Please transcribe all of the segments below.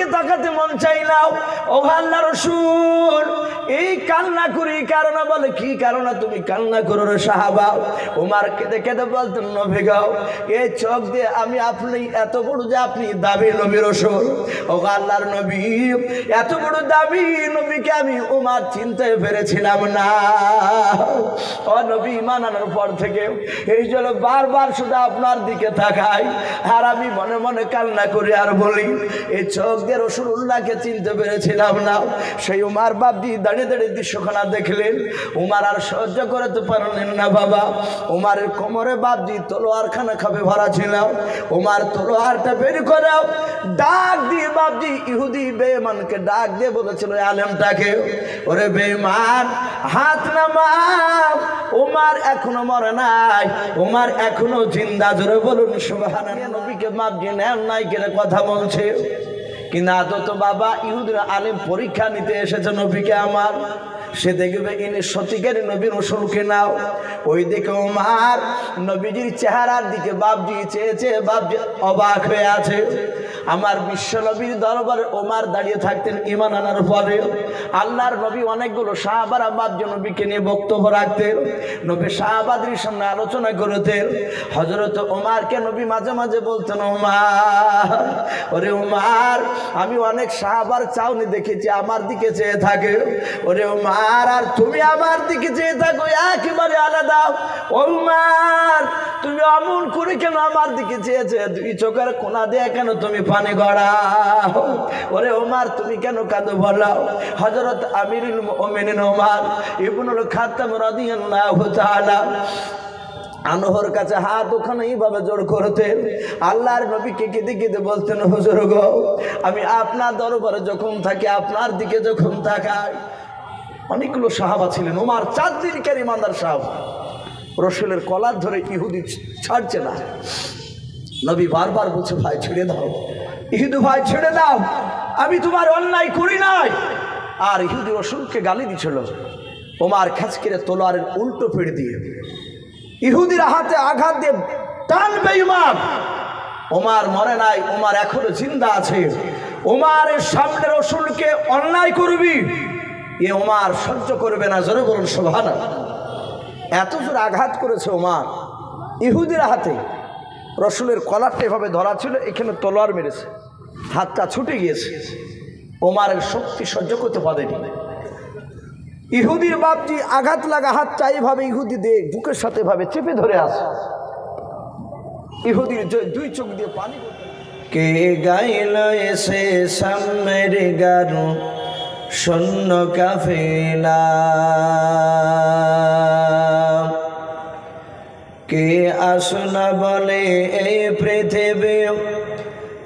দিকে তাকাতে মন চাই না। ও আল্লাহর রাসূল এই কান্না করি কারণে বলে কি কারণে তুমি কান্না করো রে সাহাবা? ওমর কেঁদে কেঁদে বলতেন নবী গো এই চোখ দিয়ে আমি আপনি এত বড় যে আপনি দাবি নবী রাসূল, ও আল্লাহর নবী এত বড় দাবি নবীকে আমি ওমর চিনতে পেরেছিলাম না। ও নবী ঈমান আনার পর থেকে এই জন্য বারবার শুধু আপনার দিকে তাকাই আর আমি মনে মনে কান্না করি আর বলি এই চোখ দিয়ে রাসূলুল্লাহকে চিনতে পেরেছিলাম না। সেই ওমর বাপজি দাঁড়িয়ে দাঁড়িয়ে দৃশ্যখানা দেখলেন, ওমর আর সহ্য করতে পারলেন না বাবা। ওমরের কোমরে বাপজি তলোয়ারখানা খাবে ভরা ছিল। ওমর তলোয়ারটা বের করে ডাক দিয়ে বাপজি ইহুদি বেঈমানকে ডাক দিয়ে বলেছিল আলেমটাকে, ওরে বেঈমান হাত নামাও, ওমর এখনো মরে নাই, ওমর এখনো জিন্দা। জোরে বলুন সুবহানাল্লাহ। নবীকে বাপজি নেন নাই কেন কথা বলছে কিন্তু আদত বাবা ইহুদির আলেম পরীক্ষা নিতে এসেছে নবীকে আমার, সে দেখবে ইনি সত্যিকারী নবী রাসূলকে নাও। ওই দিকে ওমর নবীজির চেহারার দিকে বাপজি চেয়েছে, বাপজি অবাক হয়ে আছে। আমার বিশ্ব নবীর দরবারে ওমর দাঁড়িয়ে থাকতেন ঈমান আনার পরে। আল্লাহর নবী অনেকগুলো সাহাবারা বাপজি নবীকে নিয়ে বক্তব্য রাখতেন, নবী সাহাবাদের সামনে আলোচনা করতেন। হযরত ওমরকে নবী মাঝে মাঝে বলতেন ওমর, ওরে ওমর আমি অনেক সাহাবার চাউনি দেখেছি আমার দিকে চেয়ে থাকে, ওরে ওমর আর তুমি আমার দিকে চেয়ে থাকো একেবারে আলাদা। ওমর তুমি অমন করে কেন আমার দিকে চেয়েছে, দুই চোখের কোনা দিয়ে কেন তুমি পানি গড়াও? ওরে ওমর তুমি কেন কাঁদো বলো? হযরত আমিরুল মুমিনিন ওমর ইবনুল খাত্তাব রাদিয়াল্লাহু তাআলা আনহর কাছে হাত ওখানে এইভাবে জোড় করতেন। আল্লাহর নবীকে কেঁদে কেঁদে বলতেন হুজুর গো আমি আপনার দরবারে যখন থাকি আপনার দিকে যখন তাকাই। অনেকগুলো সাহাবা ছিলেন, ওমর 4 দিনকার ইমানদার সাহাবা, রাসূলের কলার ধরে ইহুদি ছাড়ছে না। নবী বারবার বলছে ভাই ছেড়ে দাও, ইহুদি ভাই ছেড়ে দাও, আমি তোমার অন্যায় করি নাই। আর ইহুদি রাসূলকে গালি দিছিল। ওমর খাঁচকিরে তলোয়ারের উল্টো পিঠ দিয়ে ইহুদির হাতে আঘাত দিয়ে টানবে ইমাম। ওমর মরে নাই, ওমর এখনো জিন্দা আছে। ওমরের সামনে রাসূলকে অন্যায় করবি এ ওমর সহ্য করবে না। জোরে বলুন সুবহানাল্লাহ। এত জোর আঘাত করেছে ওমর ইহুদির হাতে। রাসূলের কলারটা এভাবে ধরা ছিল, এখানে তলোয়ার মেরেছে, হাতটা ছুটে গিয়েছে। ওমরের শক্তি সহ্য করতে পারেনি। ইহুদির বাপজি আঘাত লাগা হাতটা এইভাবে ইহুদি দিয়ে বুকের সাথে ভাবে চেপে ধরে আসে। ইহুদির দুই চোখ দিয়ে পানি। কে গাইল এসে সামের গারু শূন্য কাফেলা, কে আসনা বলে এই পৃথিবী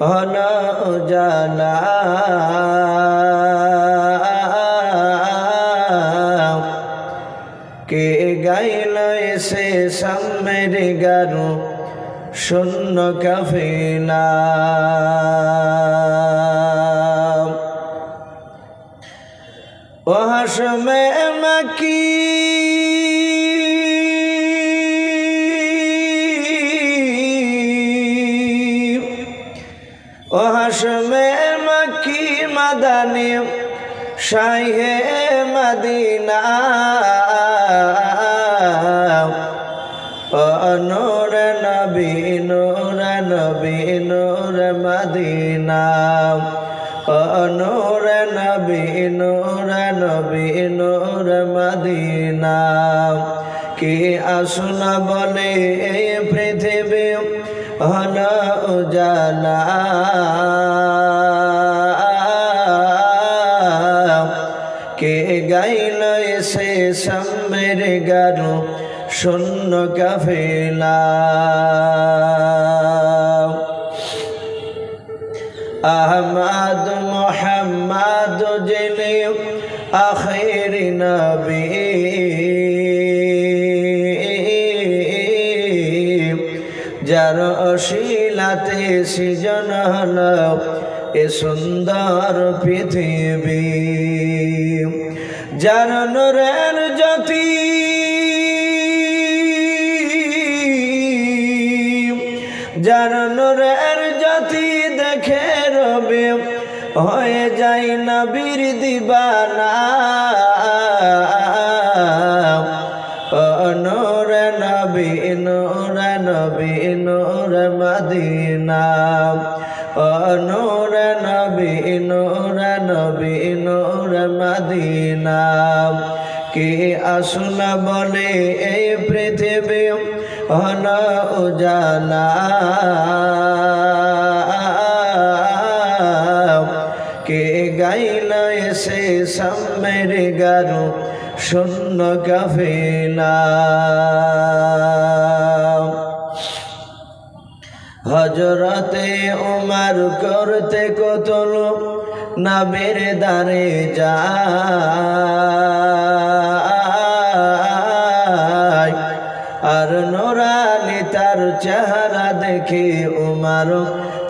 হলো জানা, কে গাইল এসে সামের গারু শূন্য কাফেলা। ও হাশমে মাকি ও হাশমে মাকি মাদানী শাহে মদিনা, ও নূর নবী নূর নবী নূর মদিনা, ও নূর নবী নূর নবী নূর মদিনা, কে আসনা বলে এই পৃথিবী হলো উজালা, কে গাইল এসে সামের গারু শূন্য কাফেলা। আহমদ মোহাম্মদ যিনি আখির নবী, যার অশিলাতে সৃজন হলো এ সুন্দর পৃথিবী, যার নূরের জ্যোতি যার নূরের জ্যোতি দেখে রবে হয়ে যাই নবীর দিবানা নূর নবী নূর নবী নূর মদিনা নূর নবী নূর নবী নূর মদিনা কে আসল বলে এই পৃথিবী হন উজালা কে গাইল এসে সামের গারু শূন্য কাফেলা হযরতে উমর করতে কতল নবীর দারে যায় আর নুরানি তার চেহারা দেখে উমর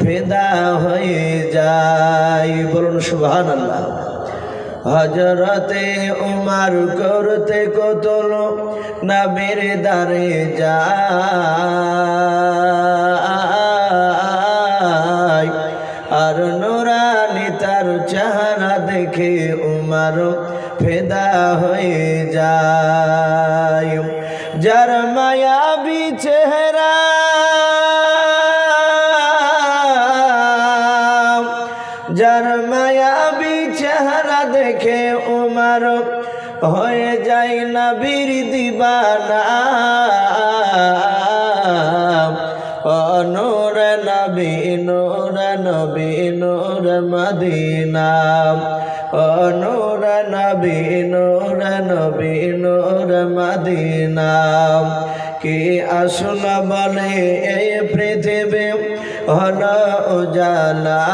ফিদা হয়ে যায় বলুন সুবহানাল্লাহ হযরতে উমর করতে কতল নবীর দারে যায় আর নুরানি তার চেহারা দেখে উমর ফিদা হয়ে যায় যার মায়াবী চেহারা যার মায়াবী চেহারা দেখে উমর হয়ে যায় নবীর দিবানা নূর নবী নূর নবী নূর মদিনা নূর নবী নূর নবী নূর মদিনা কে আসল বলে এই পৃথিবী হল উজালা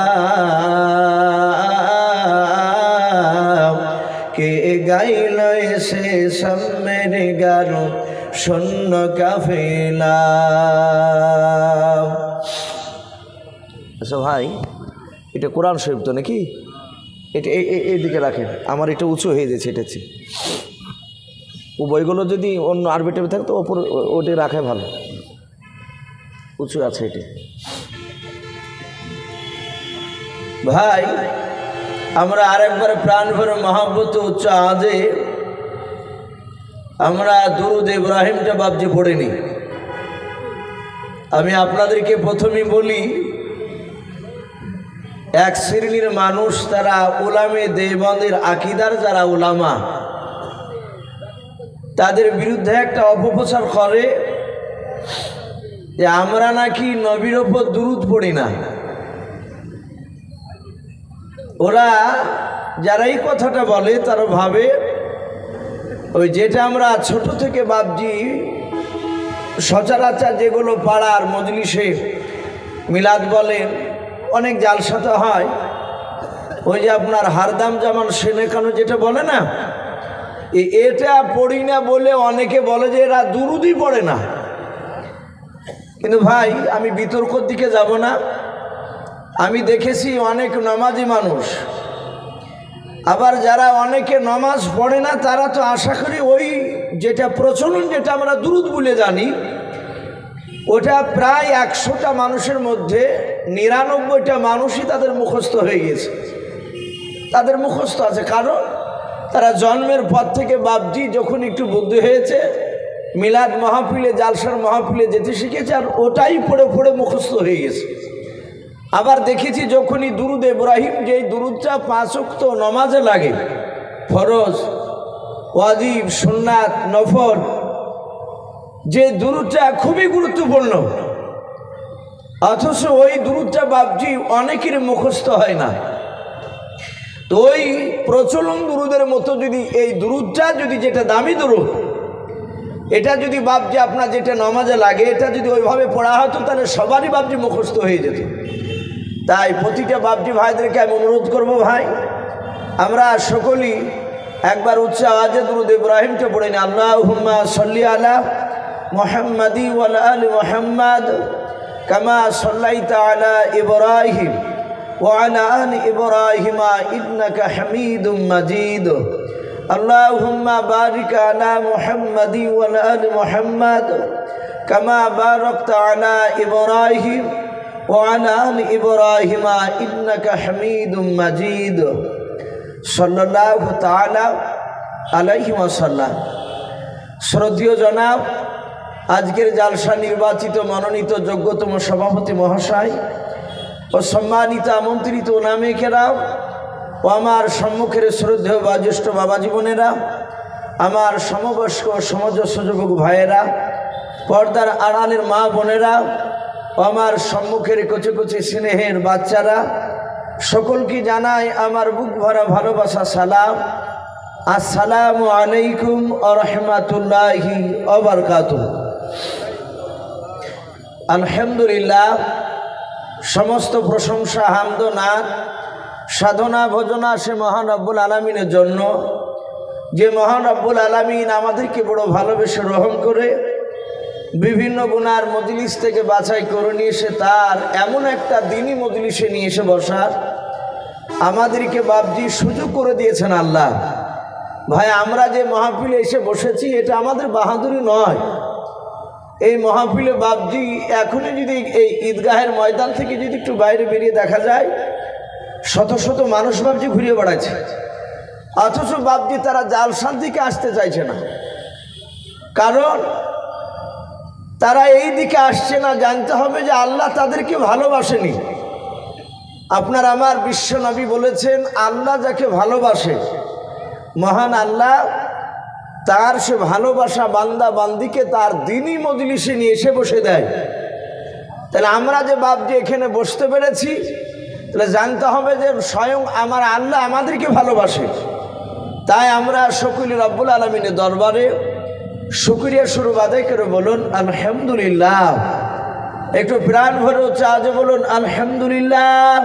কে গাইল এসে সামের গারু শূন্য কাফেলা আচ্ছা ভাই এটা কোরআন শরীফ তো নাকি এটা এইদিকে রাখেন আমার এটা উঁচু হয়ে যাচ্ছে এটা হচ্ছে ও বইগুলো যদি অন্য আরবি টাইপে থাকতো ওপর ওটা রাখাই ভালো উঁচু আছে এটা ভাই আমরা আরেকবার প্রাণ ভরে মহব্বত উচ্চ আজে আমরা দুরুদ ইব্রাহিমটা বাবজি পড়িনি আমি আপনাদেরকে প্রথমেই বলি এক শ্রেণীর মানুষ তারা উলামে দেওবন্দের আকীদার যারা উলামা তাদের বিরুদ্ধে একটা অপপ্রচার করে যে আমরা নাকি নবীর ওপর দুরুদ পড়ি না ওরা যারা এই কথাটা বলে তারা ভাবে ওই যেটা আমরা ছোট থেকে বাবজি সচরাচর যেগুলো পাড়ার মজলিসে মিলাদ বলেন অনেক জালসাতে হয় ওই যে আপনার হারদাম জামান সেনেকানো যেটা বলে না এটা পড়ি না বলে অনেকে বলে যে এরা দুরুদই পড়ে না কিন্তু ভাই আমি বিতর্কর দিকে যাব না আমি দেখেছি অনেক নামাজি মানুষ আবার যারা অনেকে নামাজ পড়ে না তারা তো আশা করি ওই যেটা প্রচলন যেটা আমরা দুরুদ বলে জানি ওটা প্রায় 100টা মানুষের মধ্যে 99টা মানুষই তাদের মুখস্থ হয়ে গেছে তাদের মুখস্থ আছে কারণ তারা জন্মের পর থেকে বাবজি যখন একটু বুদ্ধি হয়েছে মিলাদ মাহফিলে জালসার মাহফিলে যেতে শিখেছে আর ওটাই পড়ে পড়ে মুখস্থ হয়ে গেছে আবার দেখেছি যখনই দুরুদ ইব্রাহিম যেই দুরুদটা 5 ওয়াক্ত নামাজে লাগে ফরজ ওয়াজিব সুন্নাত নফল যে দুরুদটা খুবই গুরুত্বপূর্ণ অথচ ওই দুরুদটা বাবজি অনেকের মুখস্থ হয় না তো ওই প্রচলন দুরুদের মতো যদি এই দুরুদটা যদি যেটা দামি দুরুদ এটা যদি বাবজি আপনার যেটা নামাজে লাগে এটা যদি ওইভাবে পড়া হতো তাহলে সবারই বাবজি মুখস্থ হয়ে যেত তাই প্রতিটা বাবজি ভাইদেরকে আমি অনুরোধ করব ভাই আমরা সকলেই একবার উচ্চ আওয়াজে দুরুদ ইব্রাহিমটা পড়ে নিই আল্লাহুম্মা সাল্লি আলা মুহাম্মাদি ওয়া আলি মুহাম্মাদ কামা সাল্লাইতা আলা ইব্রাহিম ওয়া আলা আলি ইব্রাহিম ইন্নাকা হামিদুম মাজিদ আল্লাহুম্মা বারিক আলা মুহাম্মাদি ওয়া আলি মুহাম্মাদ কামা বারাকতা আলা ইব্রাহিম وعلى آل إبراهيم إنك حميد مجيد صلى الله تعالى عليه وسلم। শ্রদ্ধেয় জনাব, আজকের জালসা নির্বাচিত মনোনীত যোগ্যতম সভাপতি মহাশয় ও সম্মানিত আমন্ত্রিত নামে কেরাম ও আমার সম্মুখের শ্রদ্ধেয় বা জ্যেষ্ঠ বাবা জীবনেরা, আমার সমবয়স্ক সমাজস্য যুবক ভাইয়েরা, পর্দার আড়ালের মা বোনেরা ও আমার সম্মুখের কচি কচি স্নেহের বাচ্চারা, সকলকে জানাই আমার বুক ভরা ভালোবাসা সালাম। আসসালামু আলাইকুম ওয়া রাহমাতুল্লাহি ওয়া বারাকাতুহু। আলহামদুলিল্লাহ, সমস্ত প্রশংসা হামদ নাত সাধনা ভজনা সে মহান রব্বুল আলামিনের জন্য, যে মহান রব্বুল আলামিন আমাদেরকে বড় ভালোবেসে রহম করে বিভিন্ন গুনার মজলিস থেকে বাছাই করে নিয়ে এসে তার এমন একটা দিনই মজলিসে নিয়ে এসে বসার আমাদেরকে বাপজি সুযোগ করে দিয়েছেন আল্লাহ। ভাই, আমরা যে মাহফিলে এসে বসেছি এটা আমাদের বাহাদুরি নয়। এই মাহফিলে বাপজি এখনই যদি এই ঈদগাহের ময়দান থেকে যদি একটু বাইরে বেরিয়ে দেখা যায়, শত শত মানুষ বাপজি ঘুরিয়ে বেড়াচ্ছে, অথচ বাপজি তারা জালসার দিকে আসতে চাইছে না। কারণ তারা এই দিকে আসছে না, জানতে হবে যে আল্লাহ তাদেরকে ভালোবাসেনি। আপনার আমার বিশ্ব নবী বলেছেন, আল্লাহ যাকে ভালোবাসে, মহান আল্লাহ তার সে ভালোবাসা বান্দা বান্দিকে তার দিনই মজলিসে নিয়ে এসে বসে দেয়। তাহলে আমরা যে বাপজি এখানে বসতে পেরেছি, তাহলে জানতে হবে যে স্বয়ং আমার আল্লাহ আমাদেরকে ভালোবাসে। তাই আমরা সকলে রব্বুল আলামিনের দরবারে শুকরিয়া স্বরূপ আদায় করে বলুন আলহামদুলিল্লাহ। একটু প্রাণ ভরে আজ বলুন আলহামদুলিল্লাহ।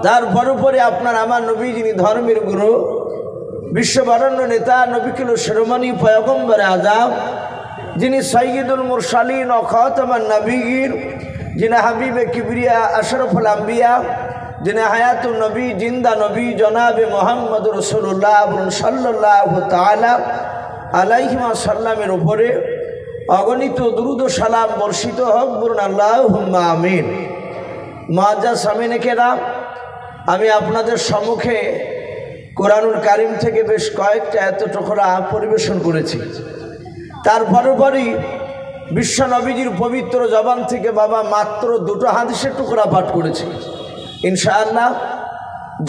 তার পরে আপনার আমার নবী, যিনি ধর্মের গুরু, বিশ্ববরণ্য নেতা, নবিকুল শিরোমণি পয়গম্বর আযম, যিনি সাইয়্যিদুল মুরসালিন ও খাতামান নবিয়্যিন, যিনি হাবিবে কিবরিয়া আশরাফুল আম্বিয়া, যিনি হায়াতুন নবী, জিন্দা নবী, জনাবে মুহাম্মদ রাসূলুল্লাহ সাল্লাল্লাহু তাআলা আলাইহি ওয়াসাল্লামের উপরে অগণিত দুরূদ ও সালাম বর্ষিত হোক, বলুন আল্লাহুম্মা আমিন। মুআজ্জাজ সামিনে কেরাম, আমি আপনাদের সম্মুখে কোরআনুল কারীম থেকে বেশ কয়েকটা টুকরা পরিবেশন করেছি। তার পরপরই বিশ্ব নবীজির পবিত্র জবান থেকে বাবা মাত্র দুটো হাদিসের টুকরা পাঠ করেছি। ইনশাআল্লাহ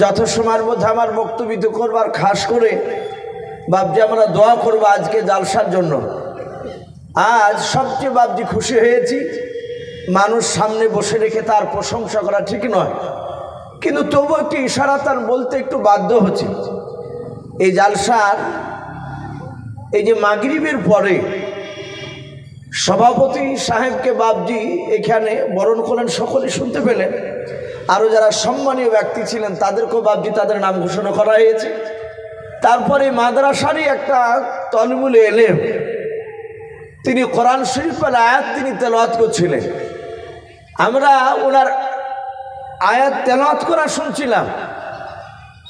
যথাসময়ের মধ্যে আমার বক্তব্য করবার খাস করে বাপজি আমরা দোয়া করব আজকে জালসার জন্য। আজ সবচেয়ে বাপজি খুশি হয়েছি, মানুষ সামনে বসে রেখে তার প্রশংসা করা ঠিক নয়, কিন্তু তবু একটি ইশারা তার বলতে একটু বাধ্য হচ্ছে। এই জালসার এই যে মাগরিবের পরে সভাপতি সাহেবকে বাপজি এখানে বরণ করলেন, সকলে শুনতে পেলেন। আরও যারা সম্মানীয় ব্যক্তি ছিলেন তাদেরকেও বাপজি তাদের নাম ঘোষণা করা হয়েছে। তারপরে মাদ্রাসারই একটা তলবুল এলেম, তিনি কোরআন শরীফের আয়াত তিনি তেলাওয়াত করছিলেন। আমরা ওনার আয়াত তেলাওয়াত করা শুনছিলাম,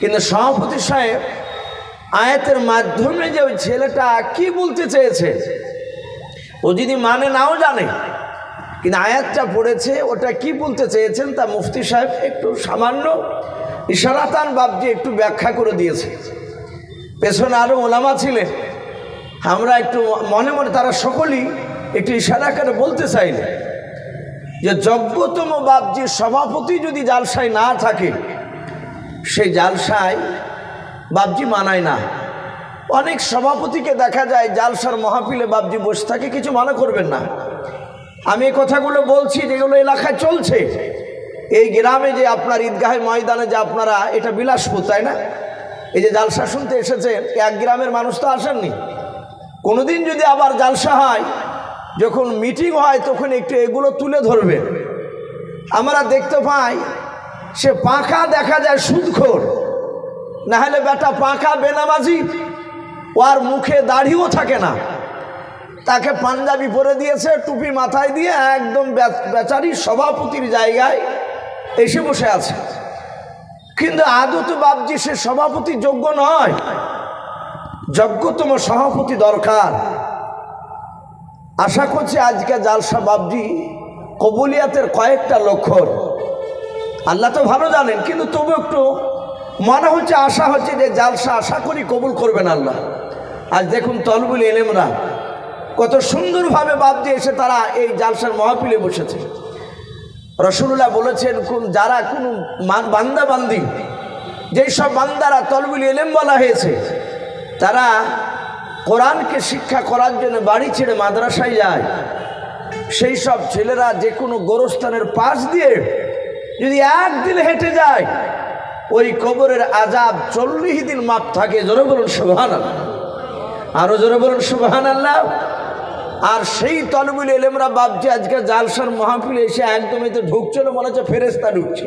কিন্তু সভাপতি সাহেব আয়াতের মাধ্যমে যে ওই ছেলেটা কি বলতে চেয়েছে ও যদি মানে নাও জানে, কিন্তু আয়াতটা পড়েছে, ওটা কি বলতে চেয়েছেন তা মুফতি সাহেব একটু সামান্য ইশারাতান বাপজি একটু ব্যাখ্যা করে দিয়েছে। পেছনে আরও ওলামা ছিলেন, আমরা একটু মনে মনে তারা সকলেই একটু ইশারা করে বলতে চাইলেন যে যোগ্যতম বাপজির সভাপতি যদি জালসায় না থাকে, সেই জালসায় বাপজি মানায় না। অনেক সভাপতিকে দেখা যায় জালসার মাহফিলে বাপজি বসে থাকে, কিছু মনে করবেন না। আমি এই কথাগুলো বলছি যেগুলো এলাকায় চলছে। এই গ্রামে যে আপনার ঈদগাহের ময়দানে যে আপনারা, এটা বিলাসপুর, তাই না? এই যে জালসা শুনতে এসেছেন, এক গ্রামের মানুষ তো আসেননি। কোনোদিন যদি আবার জালসা হয়, যখন মিটিং হয়, তখন একটু এগুলো তুলে ধরবে। আমরা দেখতে পাই সে পাঁকা দেখা যায় সুদখোর, না হলে বেটা পাঁকা বেনামাজি, ওর মুখে দাড়িও থাকে না, তাকে পাঞ্জাবি পরে দিয়েছে, টুপি মাথায় দিয়ে একদম বেচারি সভাপতির জায়গায় এসে বসে আছে। কিন্তু আদৌ তো বাপজি সে সভাপতি যোগ্য নয়, যোগ্যতম সভাপতি দরকার। আশা করছি আজকে জালসা বাপজি কবুলিয়াতের কয়েকটা লক্ষণ আল্লাহ তো ভালো জানেন, কিন্তু তবু একটু মনে হচ্ছে, আশা হচ্ছে যে জালসা আশা করি কবুল করবেন আল্লাহ। আজ দেখুন তলবুল ইলমরা কত সুন্দরভাবে বাদ দিয়ে এসে তারা এই জালসার মাহফিলে বসেছে। রাসূলুল্লাহ বলেছেন, যারা কোনো বান্দা বান্দি, যেই সব বান্দারা তলবুল ইলম বলা হয়েছে, তারা কোরআনকে শিক্ষা করার জন্য বাড়ি ছেড়ে মাদ্রাসায় যায়, সেই সব ছেলেরা যে কোনো গোরস্থানের পাশ দিয়ে যদি একদিন হেঁটে যায়, ওই কবরের আযাব 40 দিন মাপ থাকে। জোরে বলুন সুবহানাল্লাহ, আরো জোরে বলুন সুবহানাল্লাহ। আর সেই তলবুল ইলমরা ভাবছে আজকে জালসার মাহফিলে এসে একদমই তো ঢুকছিল, মনে হচ্ছে ফেরেশতা ঢুকছে,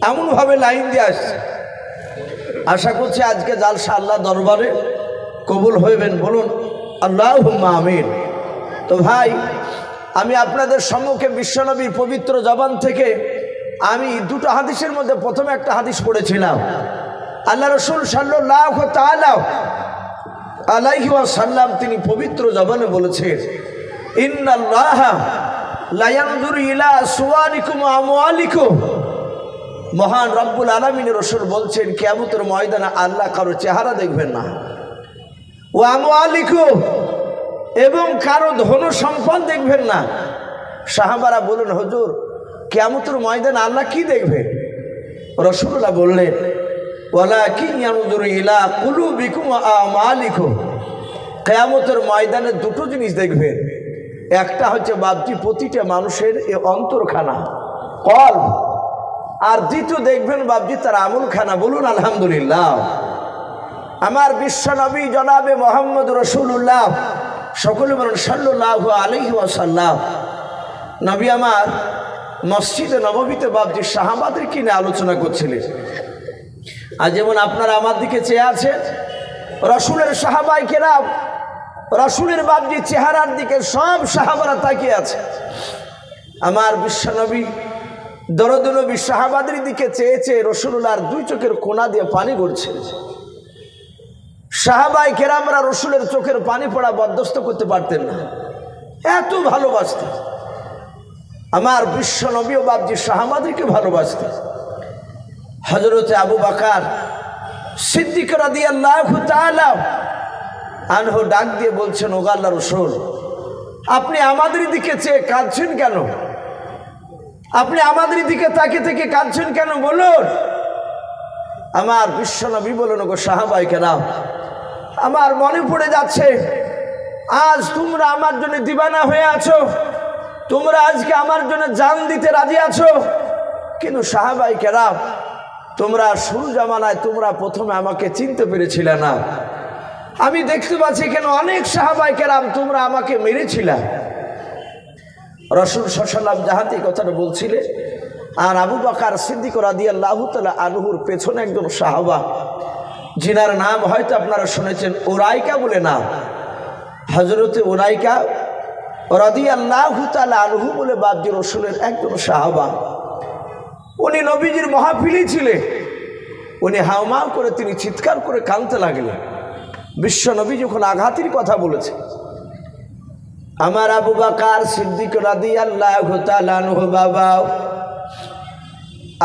এমনভাবে লাইন দিয়ে আসছে। আশা করছি আজকে জালসা আল্লাহ দরবারে কবুল হইবেন, বলুন আল্লাহুম্মা আমিন। তো ভাই, আমি আপনাদের সম্মুখে বিশ্বনবীর পবিত্র জবান থেকে আমি দুটো হাদিসের মধ্যে প্রথমে একটা হাদিস পড়েছিলাম। আল্লাহ রাসূল সাল্লাল্লাহু তাআলা আলাইহি ওয়াসাল্লাম তিনি পবিত্র জবানে বলেছেন, ইন্নাল্লাহা লা ইয়ানজুরু ইলা সুওয়ারিকুম ওয়া আমওয়ালিকুম। মহান রব্বুল আলামিনের রাসূল বলছেন, কিয়ামতের ময়দানে আল্লাহ কারো চেহারা দেখবেন না, ওয়া আমওয়ালিকুম, এবং কারো ধন সম্পদ দেখবেন না। সাহাবারা বলেন, হুজুর কিয়ামতের ময়দানে আল্লাহ কি দেখবেন? রাসূলুল্লাহ বললেন, ওয়ালাকিন ইয়ানজুরু ইলা কুলুবিকুম ওয়া আমালিকুম। কিয়ামতের ময়দানে দুটো জিনিস দেখবেন, একটা হচ্ছে বাপজি প্রতিটা মানুষের এই অন্তরখানা কলব, আর দ্বিতীয় দেখবেন বাপজি তার আমলখানা। বলুন আলহামদুলিল্লাহ। আমার বিশ্বনবী জনাবে মুহাম্মদ রাসূলুল্লাহ, সকলে বলুন সাল্লাল্লাহু আলাইহি ওয়াসাল্লাম, নবী আমার মসজিদে নববীতে বাপজি সাহাবাদের কিনে আলোচনা করছিলেন। আর যেমন আপনারা আমার দিকে চেয়ে আছেন, রাসূলের সাহাবায়ে কেরাম, রাসূলের বাপজি চেহারার দিকে সব সাহাবারা তাকিয়ে আছে। আমার বিশ্বনবী দরদ নবী সাহাবাদের দিকে চেয়ে চেয়ে রাসূলুল্লাহর দুই চোখের কোনা দিয়ে পানি গড়ছে। সাহাবায়ে কেরামরা রাসূলের চোখের পানি পড়া বরদাস্ত করতে পারতেন না, এত ভালোবাসতেন। আমার বিশ্বনবী ও বাপজি সাহাবাদেরকে ভালোবাসতেন। হযরতে আবু বকর সিদ্দিক রাদিয়াল্লাহু তাআলা আনহু ডাক দিয়ে বলছেন, ও আল্লাহর রাসূল, আপনি আমাদের দিকে চেয়ে কাঁদছেন কেন? আপনি আমাদের দিকে তাকিয়ে থেকে কাঁদছেন কেন বলুন? আমার বিশ্বনবী বলেন, ওগো সাহাবায়ে কেরাম, আমার মনে পড়ে যাচ্ছে আজ তোমরা আমার জন্য দিবানা হয়ে আছো, তোমরা আজকে আমার জন্য জান দিতে রাজি আছো, কিন্তু সাহাবায়ে কেরাম তোমরা শুরু জামানায় তোমরা প্রথমে আমাকে চিনতে পেরেছিলে না। আমি দেখতে পাচ্ছি কেন অনেক সাহাবায়ে কেরাম তোমরা আমাকে মেরেছিলে। রাসূল সাল্লাল্লাহু আলাইহি ওয়াসাল্লাম জাহাতে কথাটা বলছিলেন, আর আবু বকর সিদ্দিক রাদিয়াল্লাহু তাআলা আনহুর পেছনে একজন সাহাবা, যিনার নাম হয়তো আপনারা শুনেছেন, উরাইকা বলে নাম। হযরতে উরাইকা রাদিয়াল্লাহু তাআলা আনহু বলে বাপজি রাসূলের একজন সাহাবা। উনি নবীজির মাহফিলে ছিলেন। উনি হাওমাও করে তিনি চিৎকার করে কাঁদতে লাগলেন। বিশ্ব নবী যখন আঘাতের কথা বলেছে, আমার আবু বকর সিদ্দিক রাদিয়াল্লাহু তাআলা আনহু বাবা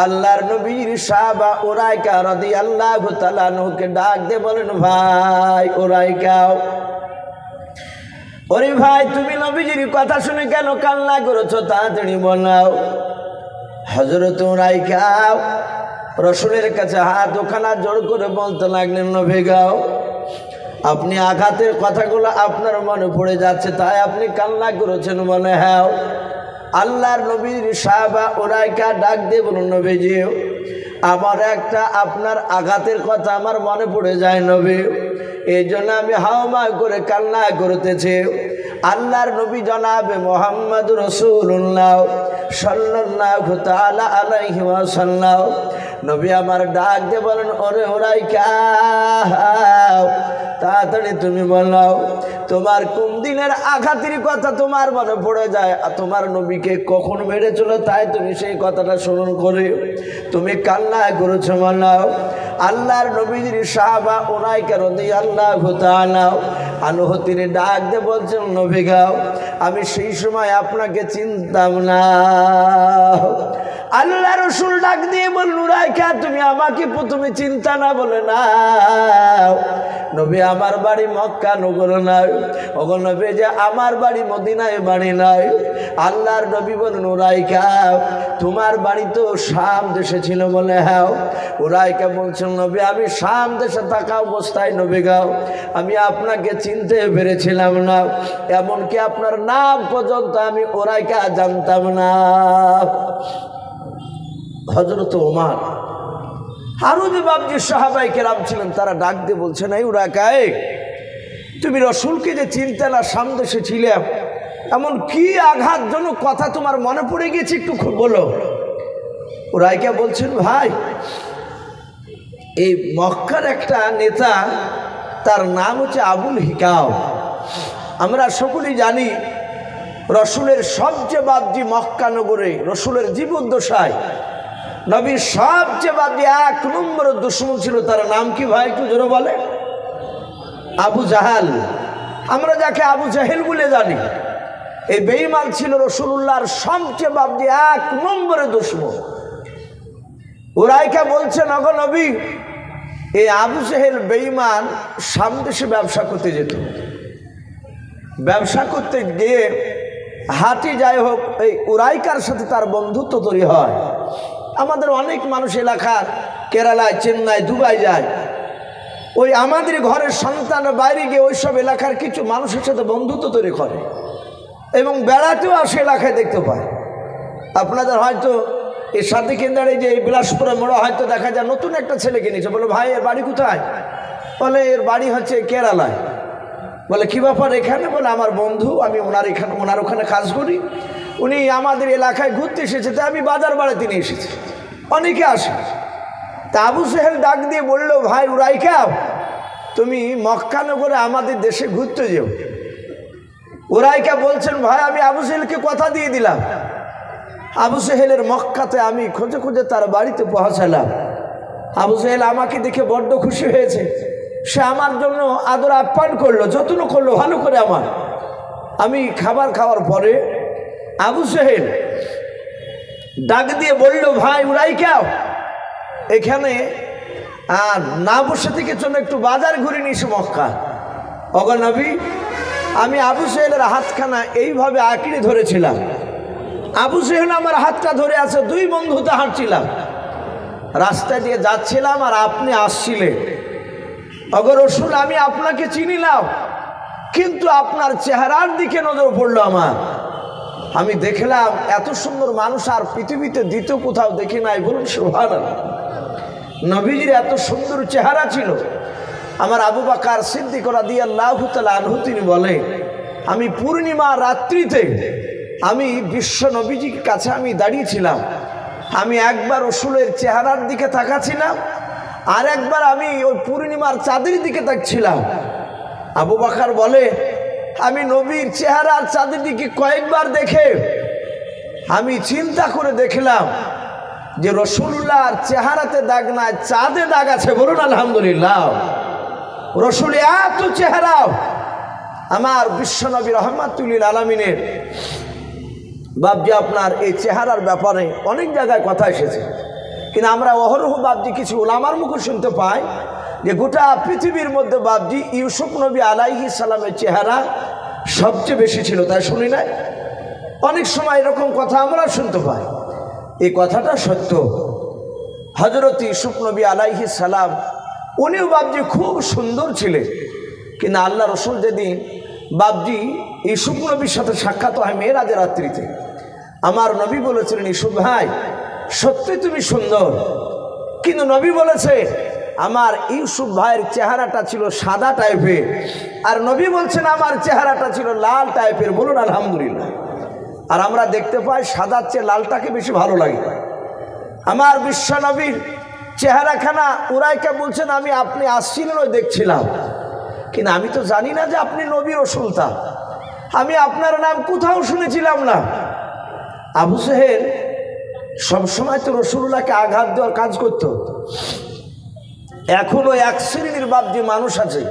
আল্লাহর নবীর সাহাবা উরাইকা রাদিয়াল্লাহু তাআলা আনহুকে ডাক দিয়ে বলেন, ভাই উরাইকা, ওরে ভাই, তুমি নবীজির কথা শুনে কেন কান্না করেছো? তাড়াতাড়ি বলো। হযরত উরাইকা রাসূলের কাছে হাত ওখানা জোর করে বলতে লাগলেন, নবী গো, আপনি আঘাতের কথাগুলো আপনার মনে পড়ে যাচ্ছে, তাই আপনি কান্না করেছেন মনে হয়। আল্লাহর নবীর সাহাবা উরাইকা ডাক দিয়ে বলুন, নবীজি, আমার একটা আপনার আঘাতের কথা আমার মনে পড়ে যায় নবী, এই জন্য আমি হাওমা করে কান্না করতেছি। আল্লাহর নবী জনাবে মুহাম্মদ রাসূলুল্লাহ সাল্লাল্লাহু তাআলা আলাইহি ওয়াসাল্লাম নবী আমার ডাক দিয়ে বলেন, ওরে উরাইকা, তাড়াতাড়ি তুমি বলো, তোমার কোন দিনের আঘাতের কথা তোমার মনে পড়ে যায়, আর তোমার নবীকে কখন মেরেছিল তাই তুমি সেই কথাটা স্মরণ করে তুমি কান্না করেছো বলো। আল্লাহর নবীজির সাহাবা উনাইকা রাদিয়াল্লাহু তাআলা আনহু তিনি ডাক দিয়ে বলছেন, নবী গাও আমি সেই সময় আপনাকে চিনতাম না। আল্লাহ রসুল ডাক দিয়ে বলল, উরাইকা তুমি আমাকে প্রথমে চিন্তা না বলে না নবী আমার বাড়ি মক্কা নগর নাই, ওগো নবী যে আমার বাড়ি মদিনায় বাড়ি নাই। আল্লাহর নবী বলেন, উরাইকা তোমার বাড়ি তো শাম দেশে ছিল বলে হ্যাঁ। উরাইকা বলছেন, নবী আমি শাম দেশে থাকা অবস্থায় নবী গাও আমি আপনাকে চিনতে পেরেছিলাম না, এমনকি আপনার নাম পর্যন্ত আমি উরাইকা জানতাম না। হযরত ওমর আরো যে বাবজি সাহাবায়ে কেরাম ছিলেন তারা ডাক দিয়ে বলছেন, এই উরাইকা তুমি রসুলকে যে চিনতে না, সামদেশে ছিলে, এমন কি আঘাতজনক কথা তোমার মনে পড়ে গেছে একটু বলো। উরাইকা বলছেন, ভাই এই মক্কার একটা নেতা তার নাম হচ্ছে আবুল হিকাম। আমরা সকলেই জানি রসুলের সবচেয়ে বাবজি মক্কা নগরে রসুলের জীবদ্দশায় নবীর সবচেয়ে বাবজি 1 নম্বর দুশমন ছিল, তার নাম কি ভাই একটু জোরে বলে? আবু জাহাল। আমরা যাকে আবু জাহেল বলে জানি, এই বেঈমান ছিল রসুলুল্লাহর সবচেয়ে বাবজি 1 নম্বরের দুশমন। উরাইকা বলছেন, ওগো নবী এই আবু জাহেল বেঈমান সামদেশে ব্যবসা করতে যেত, ব্যবসা করতে গিয়ে হাতি যাই হোক এই উরাইকার সাথে তার বন্ধুত্ব তৈরি হয়। আমাদের অনেক মানুষ এলাকার কেরালায়, চেন্নাই, দুবাই যায়, ওই আমাদের ঘরের সন্তানের বাইরে গিয়ে ওইসব এলাকার কিছু মানুষের সাথে বন্ধুত্ব তৈরি করে এবং বেড়াতেও আসে, এলাকায় দেখতে পায়। আপনাদের হয়তো এই সাথে কেন্দ্রে যে এই বিলাসপুরে মোড়া হয়তো দেখা যায় নতুন একটা ছেলে কিনেছে, বলে ভাই এর বাড়ি কোথায়? বলে এর বাড়ি হচ্ছে কেরালায়। বলে কি ব্যাপার এখানে? বলে আমার বন্ধু, আমি ওনার ওখানে কাজ করি, উনি আমাদের এলাকায় ঘুরতে এসেছে, তাই আমি বাজার বাড়াতে নিয়ে এসেছি। অনেকে আসে। তা আবু জাহেল ডাক দিয়ে বলল, ভাই উরাইকা তুমি মক্কা নগরে আমাদের দেশে ঘুরতে যেও। উরাইকা বলছেন, ভাই আমি আবু জাহেলকে কথা দিয়ে দিলাম। আবু জাহেলের মক্কাতে আমি খুঁজে খুঁজে তার বাড়িতে পৌঁছালাম। আবু জাহেল আমাকে দেখে বড্ড খুশি হয়েছে, সে আমার জন্য আদর আপ্যায়ন করলো, যত্ন করলো ভালো করে আমার। আমি খাবার খাওয়ার পরে আবু জাহেল ডাক দিয়ে বলল, ভাই উরাইকা এখানে আর না বসে থেকে চলো একটু বাজার ঘুরে নিয়েছি মক্কা। ওগো নবী আমি আবু জাহেলের হাতখানা এইভাবে আঁকড়ে ধরেছিলাম, আবু জাহেল আমার হাতটা ধরে আছে, 2 বন্ধুতে হাঁটছিলাম, রাস্তা দিয়ে যাচ্ছিলাম আর আপনি আসছিলেন। ওগো রসুল আমি আপনাকে চিনিলাম, কিন্তু আপনার চেহারার দিকে নজর পড়লো আমার। আমি দেখলাম এত সুন্দর মানুষ আর পৃথিবীতে দ্বিতীয় কোথাও দেখি নাই। বলুন সুবহানাল্লাহ। নবীজির এত সুন্দর চেহারা ছিল। আমার আবু বকর সিদ্দিক রাদিয়াল্লাহু তাআলা আনহু তিনি বলে, আমি পূর্ণিমা রাত্রিতে আমি বিশ্ব নবীজির কাছে আমি দাঁড়িয়েছিলাম, আমি একবার রসুলের চেহারার দিকে তাকাচ্ছিলাম, আর একবার আমি ওই পূর্ণিমার চাঁদের দিকে তাকছিলাম। আবু বকর বলে, আমি নবীর চেহারার চাঁদের দিকে কয়েকবার দেখে আমি চিন্তা করে দেখলাম যে রসুলুল্লাহর চেহারাতে দাগ নাই, চাঁদে দাগ আছে। বলুন আলহামদুলিল্লাহ। রসুল এত চেহারা, আমার বিশ্বনবী রহমাতুল লিল আলামিনের বাবজি আপনার এই চেহারার ব্যাপারে অনেক জায়গায় কথা এসেছে, কিন্তু আমরা অহরহ বাবজি কিছু ওলামার মুখে শুনতে পাই যে গোটা পৃথিবীর মধ্যে বাবজি ইউসুফ নবী আলাইহিস সালামের চেহারা সবচেয়ে বেশি ছিল, তাই শুনি নাই? অনেক সময় এরকম কথা আমরা শুনতে পাই। এই কথাটা সত্য। হযরত ইউসুফ নবী আলাইহিস সালাম উনিও বাবজি খুব সুন্দর ছিলেন, কিন্তু আল্লাহ রসুল যেদিন বাবজি ইউসুফ নবীর সাথে সাক্ষাৎ হয় মেরাজের রাত্রিতে, আমার নবী বলেছিলেন, ইউসুফ ভাই সত্যি তুমি সুন্দর, কিন্তু নবী বলেছে আমার ইউসুফ ভাইয়ের চেহারাটা ছিল সাদা টাইপের, আর নবী বলছেন আমার চেহারাটা ছিল লাল টাইপের। বলুন আলহামদুলিল্লাহ। আর আমরা দেখতে পাই সাদার চেয়ে লালটাকে বেশি ভালো লাগে। আমার বিশ্ব নবীর চেহারাখানা উরাইকা বলছেন আমি আপনি আসছিলেন ওই দেখছিলাম, কিন্তু আমি তো জানি না যে আপনি নবী রাসূলতা, আমি আপনার নাম কোথাও শুনেছিলাম না। আবু জাহেল সবসময় তো রাসূলুল্লাহকে আঘাত দেওয়ার কাজ করত। এখনো এক শ্রেণীর বাপজি মানুষ আছে,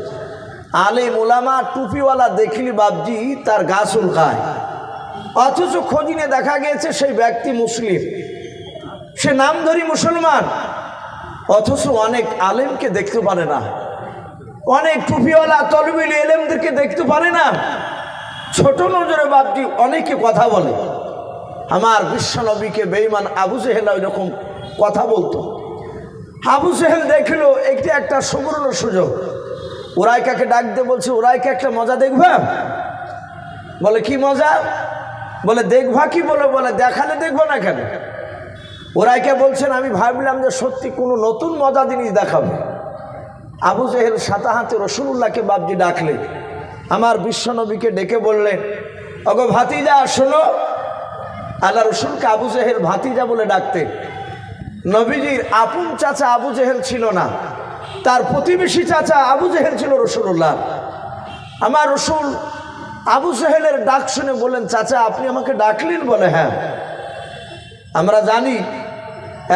আলেম ওলামা টুপিওয়ালা দেখলি বাপজি তার গা চুলকায়, অথচ খোঁজ নিয়ে দেখা গিয়েছে সেই ব্যক্তি মুসলিম, সে নামধারী মুসলমান, অথচ অনেক আলেমকে দেখতে পারে না, অনেক টুপিওয়ালা তলবিল এলেমদেরকে দেখতে পারে না। ছোট নজরে বাপজি অনেকে কথা বলে। আমার বিশ্বনবীকে বেঈমান আবু জেহেল এরকম কথা বলতো। আবু জেহেল দেখলো একটি একটা সুবর্ণ সুযোগ, উরাইকাকে ডাক দিয়ে বলছে, উরাইকা একটা মজা দেখবা? বলে কি মজা? বলে দেখবা কি? বলে দেখালে দেখবো না কেন? উরাইকা বলছেন, আমি ভাবলাম যে সত্যি কোনো নতুন মজা জিনিস দেখাবে। আবু জেহেল সাথে হাতে রসুলুল্লাহকে বাপজি ডাকলে, আমার বিশ্বনবীকে ডেকে বললেন, ওগো ভাতিজা শোনো। আল্লাহ রসুলকে আবু জেহেল ভাতিজা বলে ডাকতে। নবীজির আপন চাচা আবু জেহেল ছিল না, তার প্রতিবেশী চাচা আবু জেহেল ছিল রসুলুল্লাহ। আমার রসুল আবু জেহেলের ডাক শুনে বলেন, চাচা আপনি আমাকে ডাকলেন? বলে হ্যাঁ, আমরা জানি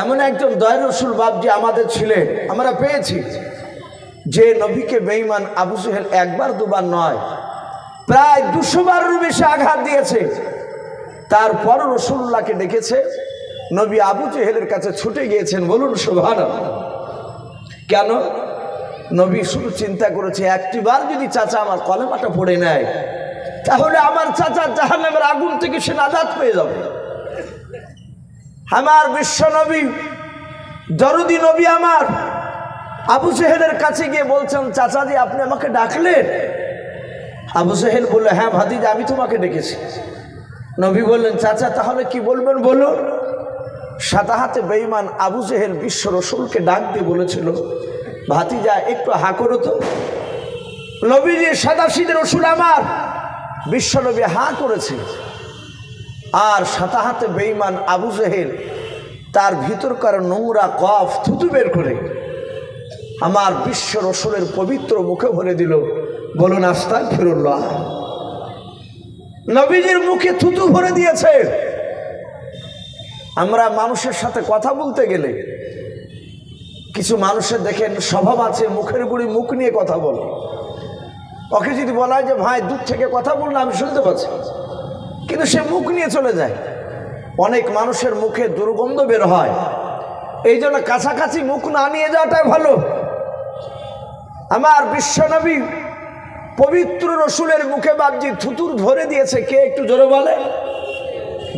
এমন একজন দয়ার রসুল বাপজি আমাদের ছিলেন, আমরা পেয়েছি যে নবীকে বেঈমান আবু জেহেল একবার দুবার নয়, প্রায় 200 বারের বেশি আঘাত দিয়েছে। তারপর রসুল্লাহকে ডেকেছে, নবী আবু জেহেলের কাছে ছুটে গিয়েছেন। বলুন সুবহানাল্লাহ। কেন? নবী শুধু চিন্তা করেছে, একটিবার যদি চাচা আমার কলেমাটা পড়ে নেয়, তাহলে আমার চাচা জাহান্নামের আগুন থেকে সে নাজাত পেয়ে যাবে। আমার বিশ্ব নবী, দরদি নবী আমার আবু জেহেলের কাছে গিয়ে বলছেন, চাচাজি আপনি আমাকে ডাকলেন? আবু জেহেল বলল, হ্যাঁ ভাতিজা আমি তোমাকে ডেকেছি। নবী বললেন, চাচা তাহলে কি বলবেন বলুন। সাদা হাতে বেঈমান আবু জেহেল বিশ্ব রসুলকে ডাক দিয়ে বলেছিল, ভাতিজা একটু হা করো তো। নবীজি সাদাসিধে রসুল আমার বিশ্ব নবী হা করেছে, আর সাদা হাতে বেঈমান আবু জেহেল তার ভিতরকার নোংরা কফ থুতু বের করে আমার বিশ্ব রসুলের পবিত্র মুখে ভরে দিল। বলুন আস্তাগফিরুল্লাহ। নবীজির মুখে থুতু ভরে দিয়েছে। আমরা মানুষের সাথে কথা বলতে গেলে কিছু মানুষের দেখেন স্বভাব আছে, মুখের গুড়ি মুখ নিয়ে কথা বলে। ওকে যদি বলা হয় যে ভাই দূর থেকে কথা বললে আমি শুনতে পাচ্ছি, কিন্তু সে মুখ নিয়ে চলে যায়। অনেক মানুষের মুখে দুর্গন্ধ বের হয়, এই জন্য কাছাকাছি মুখ না নিয়ে যাওয়াটাই ভালো। আমার বিশ্বনবী পবিত্র রসুলের মুখে বাপজি থুতুর ভরে দিয়েছে। কে একটু জোরে বলে?